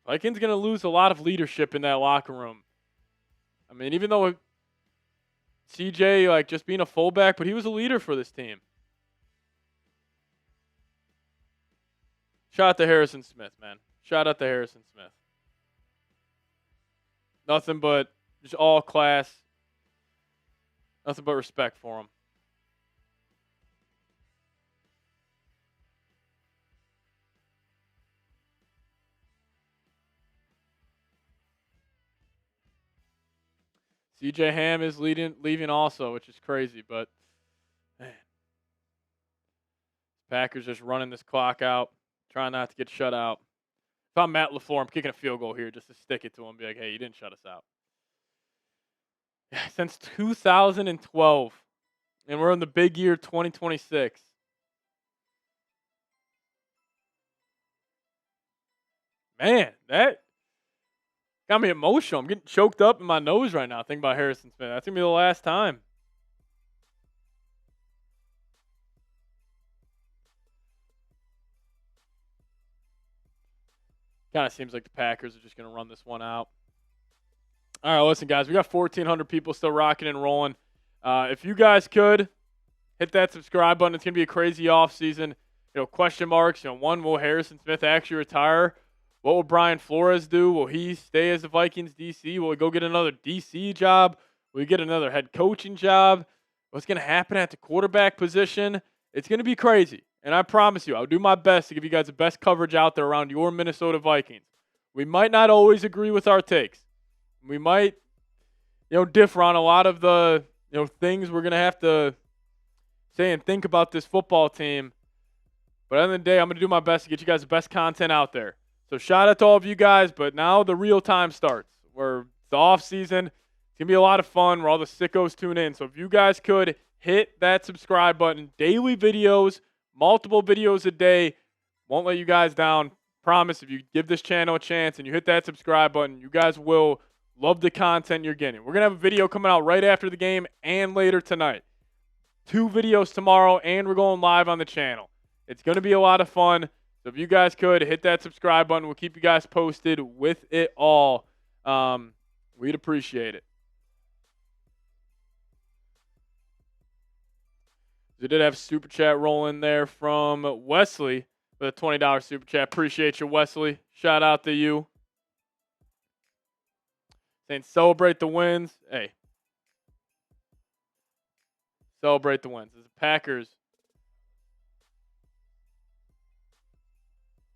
Vikings going to lose a lot of leadership in that locker room. Even though CJ, just being a fullback, but he was a leader for this team. Shout out to Harrison Smith, man. Shout out to Harrison Smith. Nothing but just all class. Nothing but respect for him. CJ Ham is leaving also, which is crazy, but man. Packers just running this clock out, trying not to get shut out. If I'm Matt LaFleur, I'm kicking a field goal here just to stick it to him, be like, hey, you didn't shut us out. Yeah, since 2012, and we're in the big year 2026. Man, that got me emotional. I'm getting choked up in my nose right now thinking about Harrison Smith. That's going to be the last time. Kind of seems like the Packers are just going to run this one out. All right, listen, guys. We got 1,400 people still rocking and rolling. If you guys could, hit that subscribe button. It's going to be a crazy offseason. Question marks. One, will Harrison Smith actually retire? What will Brian Flores do? Will he stay as the Vikings DC? Will he go get another DC job? Will he get another head coaching job? What's going to happen at the quarterback position? It's going to be crazy. And I promise you, I'll do my best to give you guys the best coverage out there around your Minnesota Vikings. We might not always agree with our takes. We might, differ on a lot of the, things we're going to have to say and think about this football team. But at the end of the day, I'm going to do my best to get you guys the best content out there. So shout out to all of you guys, but now the real time starts. Where the off season, it's going to be a lot of fun where all the sickos tune in. So if you guys could hit that subscribe button, daily videos, multiple videos a day, won't let you guys down. Promise, if you give this channel a chance and you hit that subscribe button, you guys will love the content you're getting. We're going to have a video coming out right after the game and later tonight. 2 videos tomorrow, and we're going live on the channel. It's going to be a lot of fun. So if you guys could hit that subscribe button, we'll keep you guys posted with it all. We'd appreciate it. We did have super chat rolling there from Wesley with a $20 super chat. Appreciate you, Wesley. Shout out to you. Saying celebrate the wins. Hey. Celebrate the wins. As the Packers,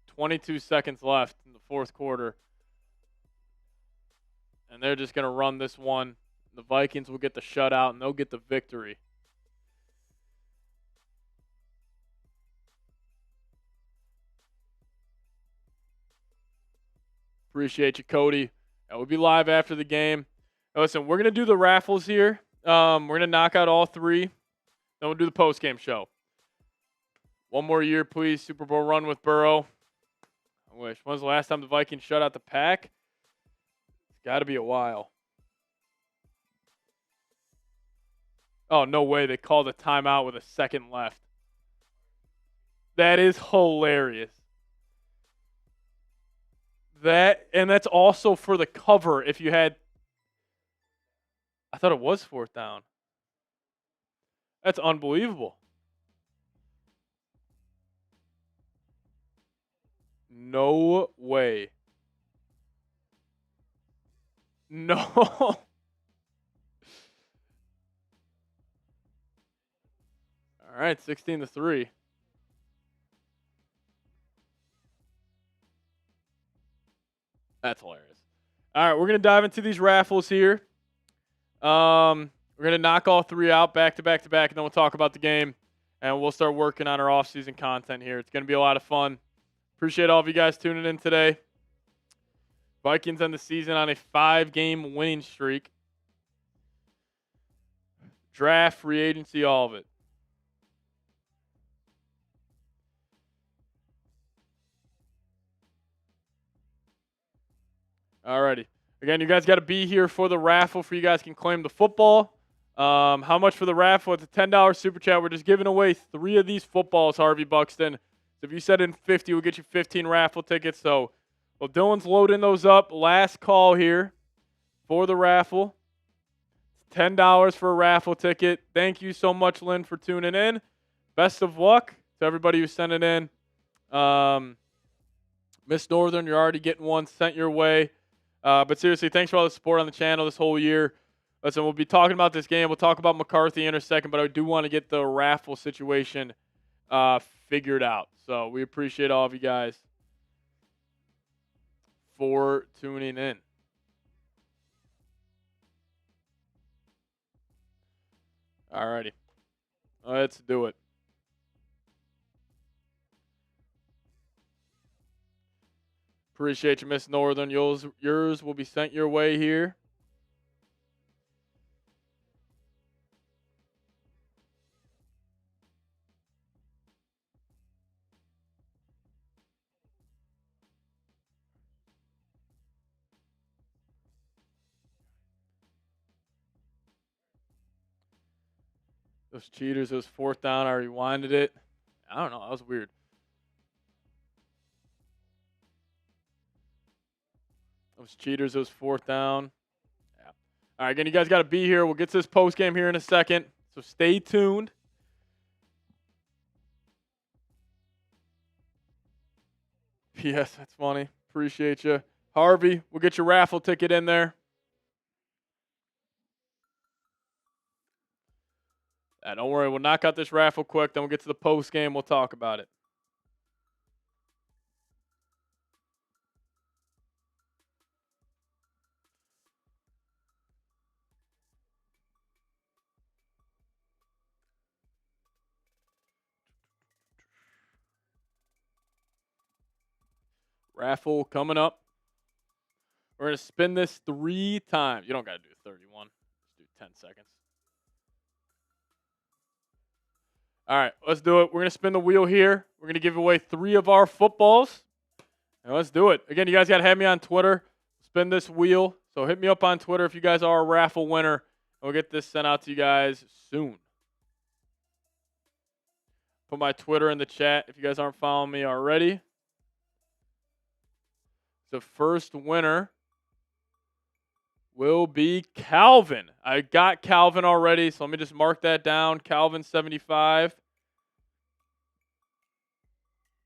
22 seconds left in the fourth quarter. And they're just going to run this one. The Vikings will get the shutout, and they'll get the victory. Appreciate you, Cody. We'll be live after the game. Now listen, we're going to do the raffles here. We're going to knock out all 3. Then we'll do the post-game show. One more year, please. Super Bowl run with Burrow. I wish. When's the last time the Vikings shut out the Pack? It's got to be a while. Oh, no way. They called a timeout with a second left. That is hilarious. And that's also for the cover if you had. I thought it was 4th down. That's unbelievable. No way. No. All right, 16-3. That's hilarious. All right, we're going to dive into these raffles here. We're going to knock all 3 out back to back to back, and then we'll talk about the game, and we'll start working on our off-season content here. It's going to be a lot of fun. Appreciate all of you guys tuning in today. Vikings end the season on a 5-game winning streak. Draft, free agency, all of it. Alrighty. Again, you guys got to be here for the raffle for you guys can claim the football. How much for the raffle? It's a $10 super chat. We're just giving away 3 of these footballs, Harvey Buxton. So if you set in 50, we'll get you 15 raffle tickets. So, well, Dylan's loading those up. Last call here for the raffle. It's $10 for a raffle ticket. Thank you so much, Lynn, for tuning in. Best of luck to everybody who sent it in. Miss Northern, you're already getting one sent your way. But seriously, thanks for all the support on the channel this whole year. Listen, we'll be talking about this game. We'll talk about McCarthy in a second, but I do want to get the raffle situation figured out. So we appreciate all of you guys for tuning in. Alrighty. Let's do it. Appreciate you, Miss Northern. Yours will be sent your way here. Those cheaters, it was 4th down. I rewinded it. I don't know. That was weird. Those cheaters, it was 4th down. Yeah. All right, again, you guys got to be here. We'll get to this post game here in a second. So stay tuned. Yes, that's funny. Appreciate you. Harvey, we'll get your raffle ticket in there. Don't worry. We'll knock out this raffle quick. Then we'll get to the post game. We'll talk about it. Raffle coming up. We're going to spin this 3 times. You don't got to do 31. Just do 10 seconds. All right, let's do it. We're going to spin the wheel here. We're going to give away 3 of our footballs. And let's do it. Again, you guys got to have me on Twitter. Spin this wheel. So hit me up on Twitter if you guys are a raffle winner. We'll get this sent out to you guys soon. Put my Twitter in the chat if you guys aren't following me already. The first winner will be Calvin. I got Calvin already, so let me just mark that down. Calvin 75.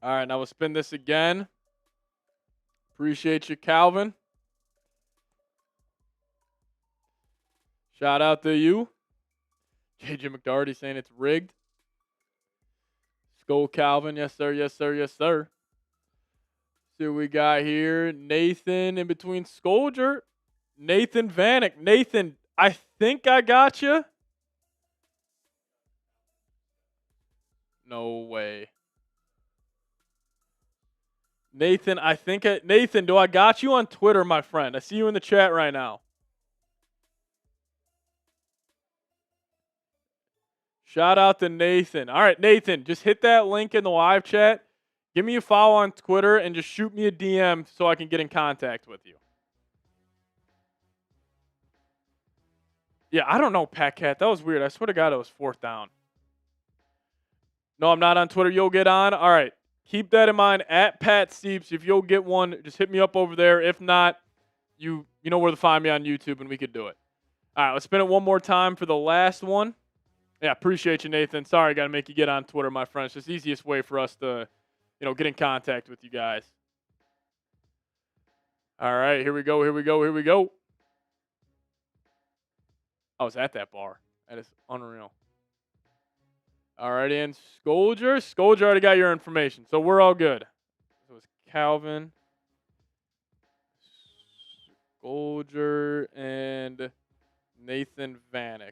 All right, now we'll spin this again. Appreciate you, Calvin. Shout out to you. JJ McDarty saying it's rigged. Skull Calvin. Yes, sir. Yes, sir. Yes, sir. See what we got here. Nathan in between Scolger. Nathan Vanek. Nathan, I think I got you. No way. Nathan, Nathan, do I got you on Twitter, my friend? I see you in the chat right now. Shout out to Nathan. All right, Nathan, just hit that link in the live chat. Give me a follow on Twitter and just shoot me a DM so I can get in contact with you. Yeah, I don't know, Pat Cat. That was weird. I swear to God, it was 4th down. No, I'm not on Twitter. You'll get on. All right. Keep that in mind. At Pat Steeps. If you'll get one, just hit me up over there. If not, you know where to find me on YouTube, and we could do it. All right, let's spin it one more time for the last one. Yeah, appreciate you, Nathan. Sorry I got to make you get on Twitter, my friend. It's just the easiest way for us to, get in contact with you guys. All right, here we go, here we go, here we go. I was at that bar. That is unreal. All right, and Scolger. Scolger already got your information, so we're all good. So it's Calvin, Scolger, and Nathan Vanek.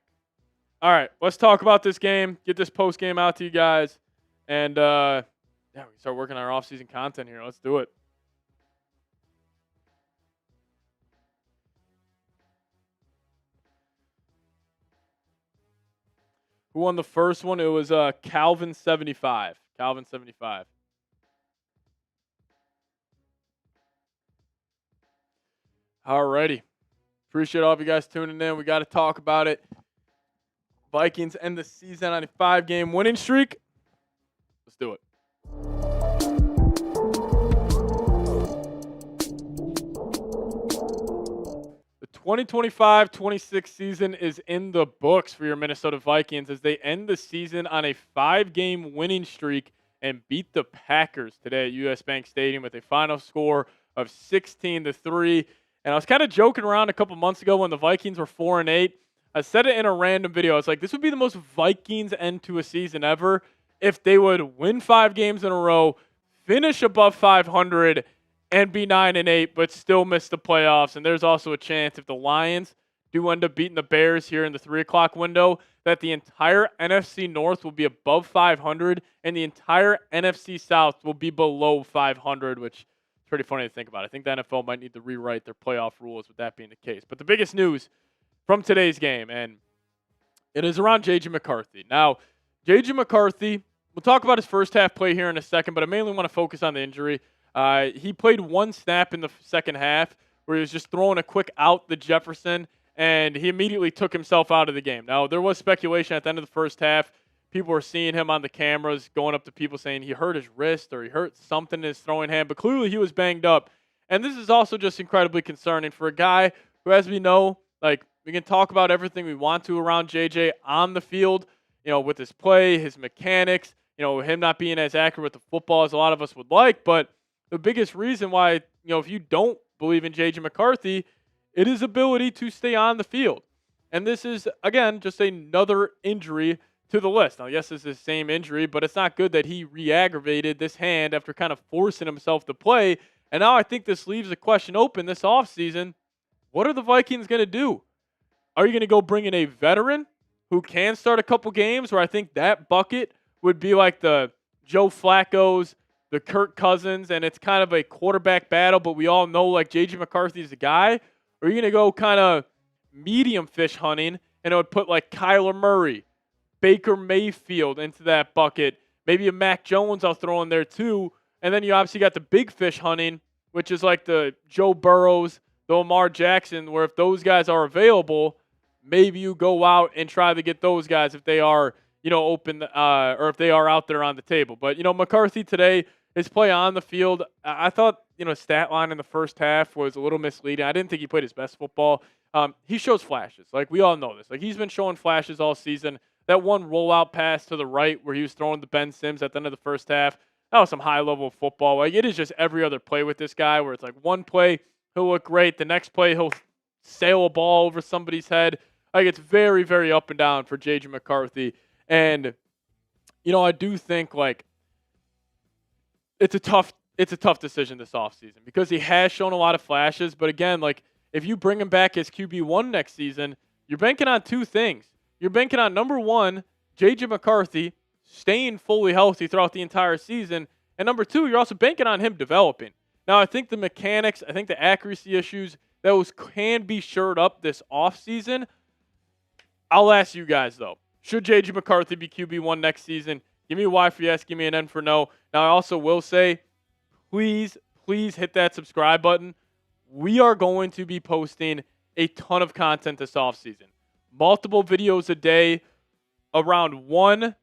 All right, let's talk about this game. Get this post game out to you guys, and we can start working on our off-season content here. Let's do it. Who won the first one? It was Calvin 75. Calvin 75. Alrighty. Appreciate all of you guys tuning in. We got to talk about it. Vikings end the season on a 5-game winning streak. Let's do it. The 2025-26 season is in the books for your Minnesota Vikings as they end the season on a 5-game winning streak and beat the Packers today at US Bank Stadium with a final score of 16-3. And I was kind of joking around a couple months ago when the Vikings were 4-8. I said it in a random video. I was like, this would be the most Vikings end to a season ever if they would win 5 games in a row, finish above 500, and be 9-8, but still miss the playoffs. And there's also a chance if the Lions do end up beating the Bears here in the 3 o'clock window, that the entire NFC North will be above 500 and the entire NFC South will be below 500, which is pretty funny to think about. I think the NFL might need to rewrite their playoff rules with that being the case. But the biggest news from today's game, and it is around J.J. McCarthy. Now, J.J. McCarthy, we'll talk about his first half play here in a second, but I mainly want to focus on the injury. He played 1 snap in the second half where he was just throwing a quick out to Jefferson, and he immediately took himself out of the game. Now, there was speculation at the end of the first half. People were seeing him on the cameras, going up to people saying he hurt his wrist or he hurt something in his throwing hand, but clearly he was banged up. And this is also just incredibly concerning for a guy who, as we know, we can talk about everything we want to around JJ on the field, with his play, his mechanics, him not being as accurate with the football as a lot of us would like. But the biggest reason why, if you don't believe in JJ McCarthy, it is ability to stay on the field. And this is, again, just another injury to the list. Now, yes, it's the same injury, but it's not good that he re-aggravated this hand after kind of forcing himself to play. And now I think this leaves a question open this offseason. What are the Vikings going to do? Are you going to go bring in a veteran who can start a couple games, where I think that bucket would be like the Joe Flacco's, the Kirk Cousins, and it's kind of a quarterback battle, but we all know like J.J. McCarthy's the guy? Or are you going to go kind of medium fish hunting, and it would put like Kyler Murray, Baker Mayfield into that bucket, maybe a Mac Jones I'll throw in there too, and then you obviously got the big fish hunting, which is like the Joe Burrows, the Lamar Jackson, where if those guys are available, maybe you go out and try to get those guys if they are, open, or if they are out there on the table. But, McCarthy today, his play on the field, I thought, stat line in the first half was a little misleading. I didn't think he played his best football. He shows flashes. Like, we all know this. Like, he's been showing flashes all season. That one rollout pass to the right where he was throwing to Ben Sims at the end of the first half, that was some high-level football. Like, it is just every other play with this guy where it's like one play, he'll look great. The next play, he'll sail a ball over somebody's head. Like, it's very, very up and down for J.J. McCarthy. And, I do think, like, it's a tough decision this offseason because he has shown a lot of flashes. But, again, like, if you bring him back as QB1 next season, you're banking on two things. You're banking on, number one, J.J. McCarthy staying fully healthy throughout the entire season. And number two, you're also banking on him developing. Now, I think the mechanics, I think the accuracy issues, those can be shored up this offseason. I'll ask you guys, though. Should J.J. McCarthy be QB1 next season? Give me a Y for yes, give me an N for no. Now, I also will say, please hit that subscribe button. We are going to be posting a ton of content this offseason. Multiple videos a day around one,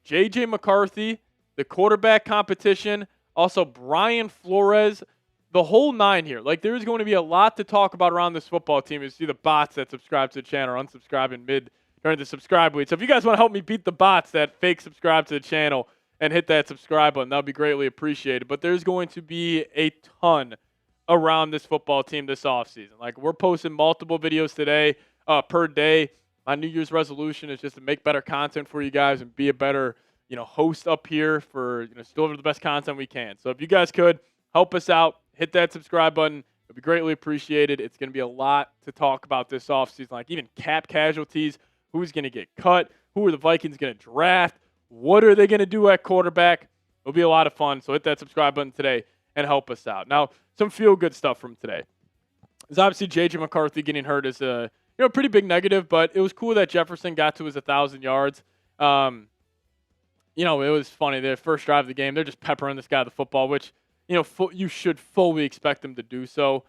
J.J. McCarthy, the quarterback competition, also Brian Flores, the whole nine here. Like, there's going to be a lot to talk about around this football team. You see the bots that subscribe to the channel or unsubscribe in mid during the subscribe week. So if you guys want to help me beat the bots that fake subscribe to the channel and hit that subscribe button, that would be greatly appreciated. But there's going to be a ton around this football team this offseason. Like, we're posting multiple videos today per day. My New Year's resolution is just to make better content for you guys and be a better, host up here for, deliver the best content we can. So if you guys could help us out, hit that subscribe button. It would be greatly appreciated. It's going to be a lot to talk about this offseason, like even cap casualties, who's going to get cut, who are the Vikings going to draft, what are they going to do at quarterback. It'll be a lot of fun. So hit that subscribe button today and help us out. Now, some feel-good stuff from today. It's obviously J.J. McCarthy getting hurt is a pretty big negative, but it was cool that Jefferson got to his 1,000 yards. It was funny. The first drive of the game, they're just peppering this guy the football, which, you should fully expect them to do so.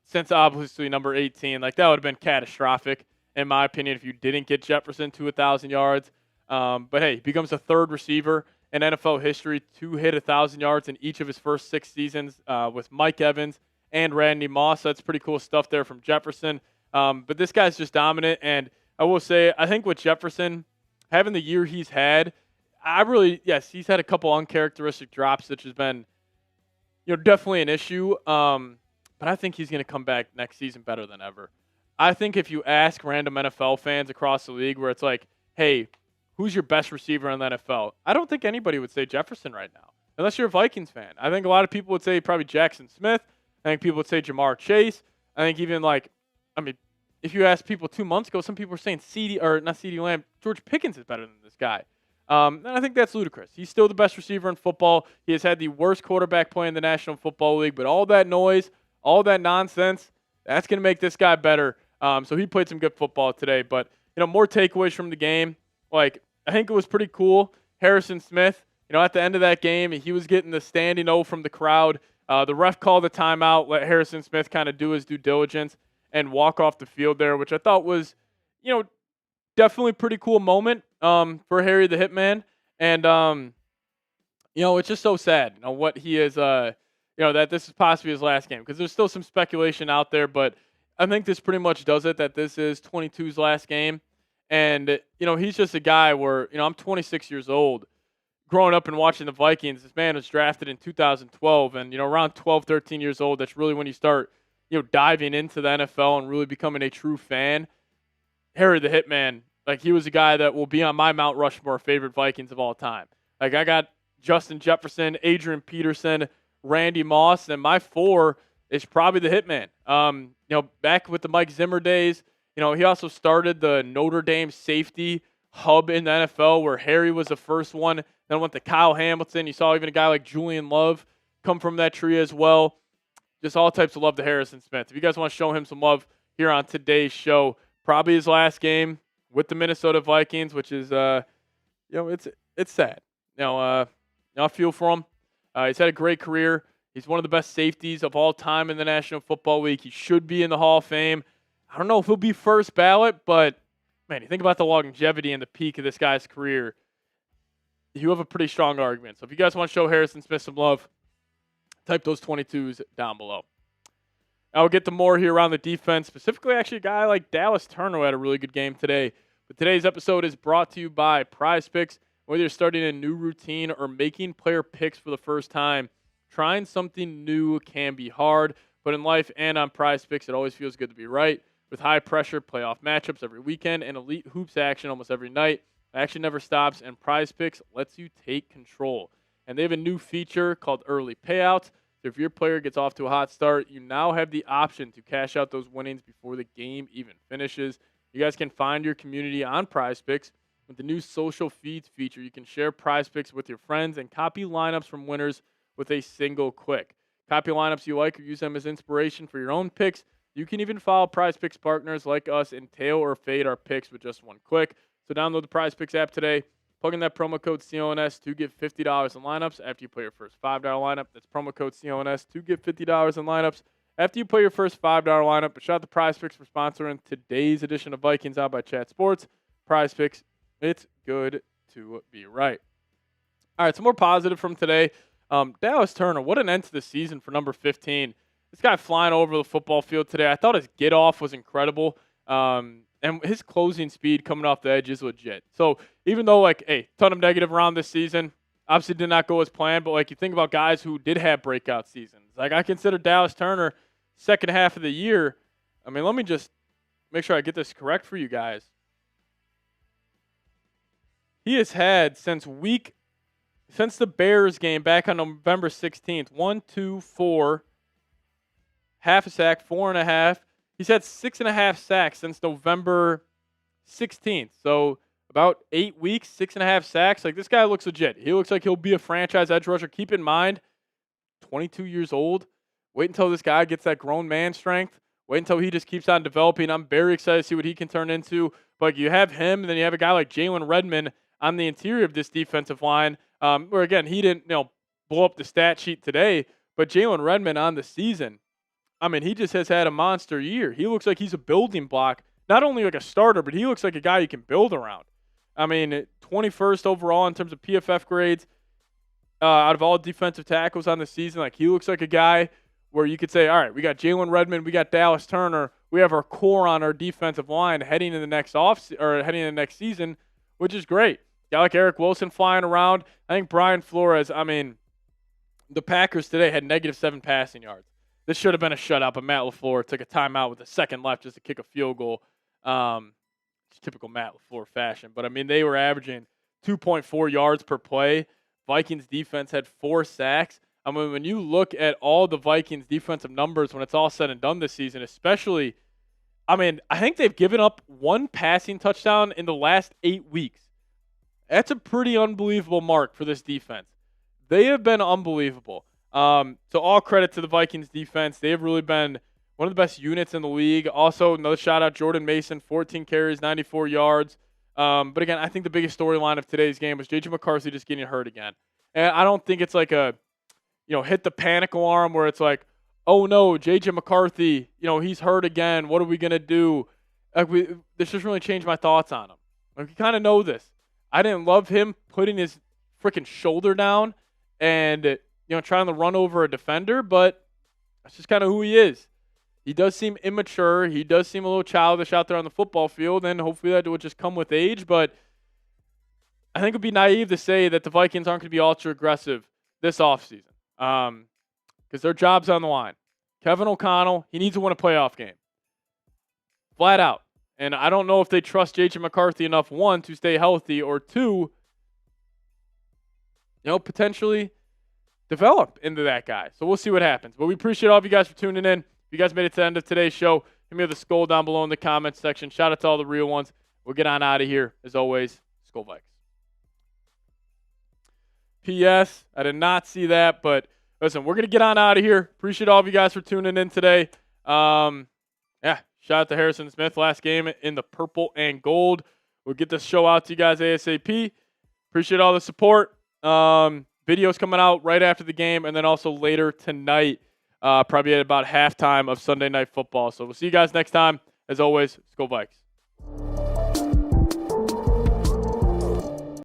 Since obviously number 18, like that would have been catastrophic, in my opinion, if you didn't get Jefferson to 1,000 yards. But hey, he becomes the third receiver in NFL history to hit 1,000 yards in each of his first 6 seasons with Mike Evans and Randy Moss. That's pretty cool stuff there from Jefferson. But this guy's just dominant. And I will say, I think with Jefferson, having the year he's had, he's had a couple uncharacteristic drops, which has been, definitely an issue. But I think he's going to come back next season better than ever. I think if you ask random NFL fans across the league where it's like, hey, who's your best receiver in the NFL? I don't think anybody would say Jefferson right now, unless you're a Vikings fan. I think a lot of people would say probably Jackson Smith. I think people would say Jamar Chase. I think even if you asked people 2 months ago, some people were saying CeeDee Lamb, George Pickens is better than this guy. And I think that's ludicrous. He's still the best receiver in football. He has had the worst quarterback play in the National Football League, but all that noise, all that nonsense, that's going to make this guy better. So he played some good football today. But, more takeaways from the game. Like, I think it was pretty cool. Harrison Smith, at the end of that game, he was getting the standing O from the crowd. The ref called a timeout, let Harrison Smith kind of do his due diligence and walk off the field there, which I thought was, definitely a pretty cool moment for Harry the Hitman. And, it's just so sad, what he is, that this is possibly his last game. Because there's still some speculation out there, but I think this pretty much does it, that this is 22's last game. And, he's just a guy where, I'm 26 years old. Growing up and watching the Vikings, this man was drafted in 2012. And, around 12, 13 years old, that's really when you start, diving into the NFL and really becoming a true fan. Harry the Hitman Like, he was a guy that will be on my Mount Rushmore favorite Vikings of all time. Like, I got Justin Jefferson, Adrian Peterson, Randy Moss, and my 4 is probably the Hitman. Back with the Mike Zimmer days, he also started the Notre Dame safety hub in the NFL where Harry was the first one. Then went to Kyle Hamilton. You saw even a guy like Julian Love come from that tree as well. Just all types of love to Harrison Smith. If you guys want to show him some love here on today's show, probably his last game with the Minnesota Vikings, which is, it's sad. I feel for him. He's had a great career. He's one of the best safeties of all time in the National Football League. He should be in the Hall of Fame. I don't know if he'll be first ballot, but, man, you think about the longevity and the peak of this guy's career, you have a pretty strong argument. So if you guys want to show Harrison Smith some love, type those 22s down below. I'll get to more here around the defense, specifically actually a guy like Dallas Turner who had a really good game today. But today's episode is brought to you by Prize Picks. Whether you're starting a new routine or making player picks for the first time, trying something new can be hard. But in life and on Prize Picks, it always feels good to be right. With high-pressure playoff matchups every weekend and elite hoops action almost every night, action never stops, and Prize Picks lets you take control. And they have a new feature called Early Payouts. So if your player gets off to a hot start, you now have the option to cash out those winnings before the game even finishes. You guys can find your community on Prize Picks. With the new social feeds feature, you can share Prize Picks with your friends and copy lineups from winners with a single click. Copy lineups you like or use them as inspiration for your own picks. You can even follow Prize Picks partners like us and tail or fade our picks with just one click. So download the Prize Picks app today. Plug in that promo code CONS to get $50 in lineups after you play your first $5 lineup. That's promo code CONS to get $50 in lineups after you play your first $5 lineup. But shout out to Prize Picks for sponsoring today's edition of Vikings Out by Chat Sports. Prize Picks, it's good to be right. All right, some more positive from today. Dallas Turner, what an end to the season for number 15. This guy flying over the football field today. I thought his get-off was incredible. And his closing speed coming off the edge is legit. So even though, ton of negative around this season, obviously did not go as planned, but, you think about guys who did have breakout seasons. I consider Dallas Turner second half of the year. I mean, let me just make sure I get this correct for you guys. He has had since the Bears game back on November 16th, 1, 2, 4, half a sack, 4.5. He's had 6.5 sacks since November 16th. So about 8 weeks, 6.5 sacks. This guy looks legit. He looks like he'll be a franchise edge rusher. Keep in mind, 22 years old. Wait until this guy gets that grown man strength. Wait until he just keeps on developing. I'm very excited to see what he can turn into. But you have him, and then you have a guy like Jalen Redmond on the interior of this defensive line, where, again, he didn't blow up the stat sheet today. But Jalen Redmond on the season, I mean, he just has had a monster year. He looks like he's a building block, not only like a starter, but he looks like a guy you can build around. I mean, 21st overall in terms of PFF grades out of all defensive tackles on the season. He looks like a guy where you could say, all right, we got Jalen Redmond, we got Dallas Turner, we have our core on our defensive line heading into the next season, which is great. Guy like Eric Wilson flying around. I think Brian Flores, the Packers today had -7 passing yards. This should have been a shutout, but Matt LaFleur took a timeout with a second left just to kick a field goal. It's typical Matt LaFleur fashion. But, they were averaging 2.4 yards per play. Vikings defense had 4 sacks. When you look at all the Vikings defensive numbers when it's all said and done this season, especially, I think they've given up 1 passing touchdown in the last 8 weeks. That's a pretty unbelievable mark for this defense. They have been unbelievable. So all credit to the Vikings defense. They have really been one of the best units in the league. Also, another shout out, Jordan Mason, 14 carries, 94 yards. But again, I think the biggest storyline of today's game was J.J. McCarthy just getting hurt again. And I don't think it's like a, hit the panic alarm where it's like, oh no, J.J. McCarthy, he's hurt again. What are we going to do? This just really changed my thoughts on him. You kind of know this. I didn't love him putting his freaking shoulder down and trying to run over a defender, but that's just kind of who he is. He does seem immature. He does seem a little childish out there on the football field, and hopefully that will just come with age. But I think it would be naive to say that the Vikings aren't going to be ultra aggressive this offseason because their job's on the line. Kevin O'Connell, he needs to win a playoff game. Flat out. And I don't know if they trust J.J. McCarthy enough, one, to stay healthy, or two, potentially develop into that guy. So we'll see what happens. But we appreciate all of you guys for tuning in. If you guys made it to the end of today's show, hit me with a skull down below in the comments section. Shout out to all the real ones. We'll get on out of here. As always, Skull Vikes. P.S. I did not see that, but listen, we're going to get on out of here. Appreciate all of you guys for tuning in today. Shout out to Harrison Smith, last game in the purple and gold. We'll get this show out to you guys ASAP. Appreciate all the support. Videos coming out right after the game, and then also later tonight, probably at about halftime of Sunday Night Football. So we'll see you guys next time. As always, Skull Vikes.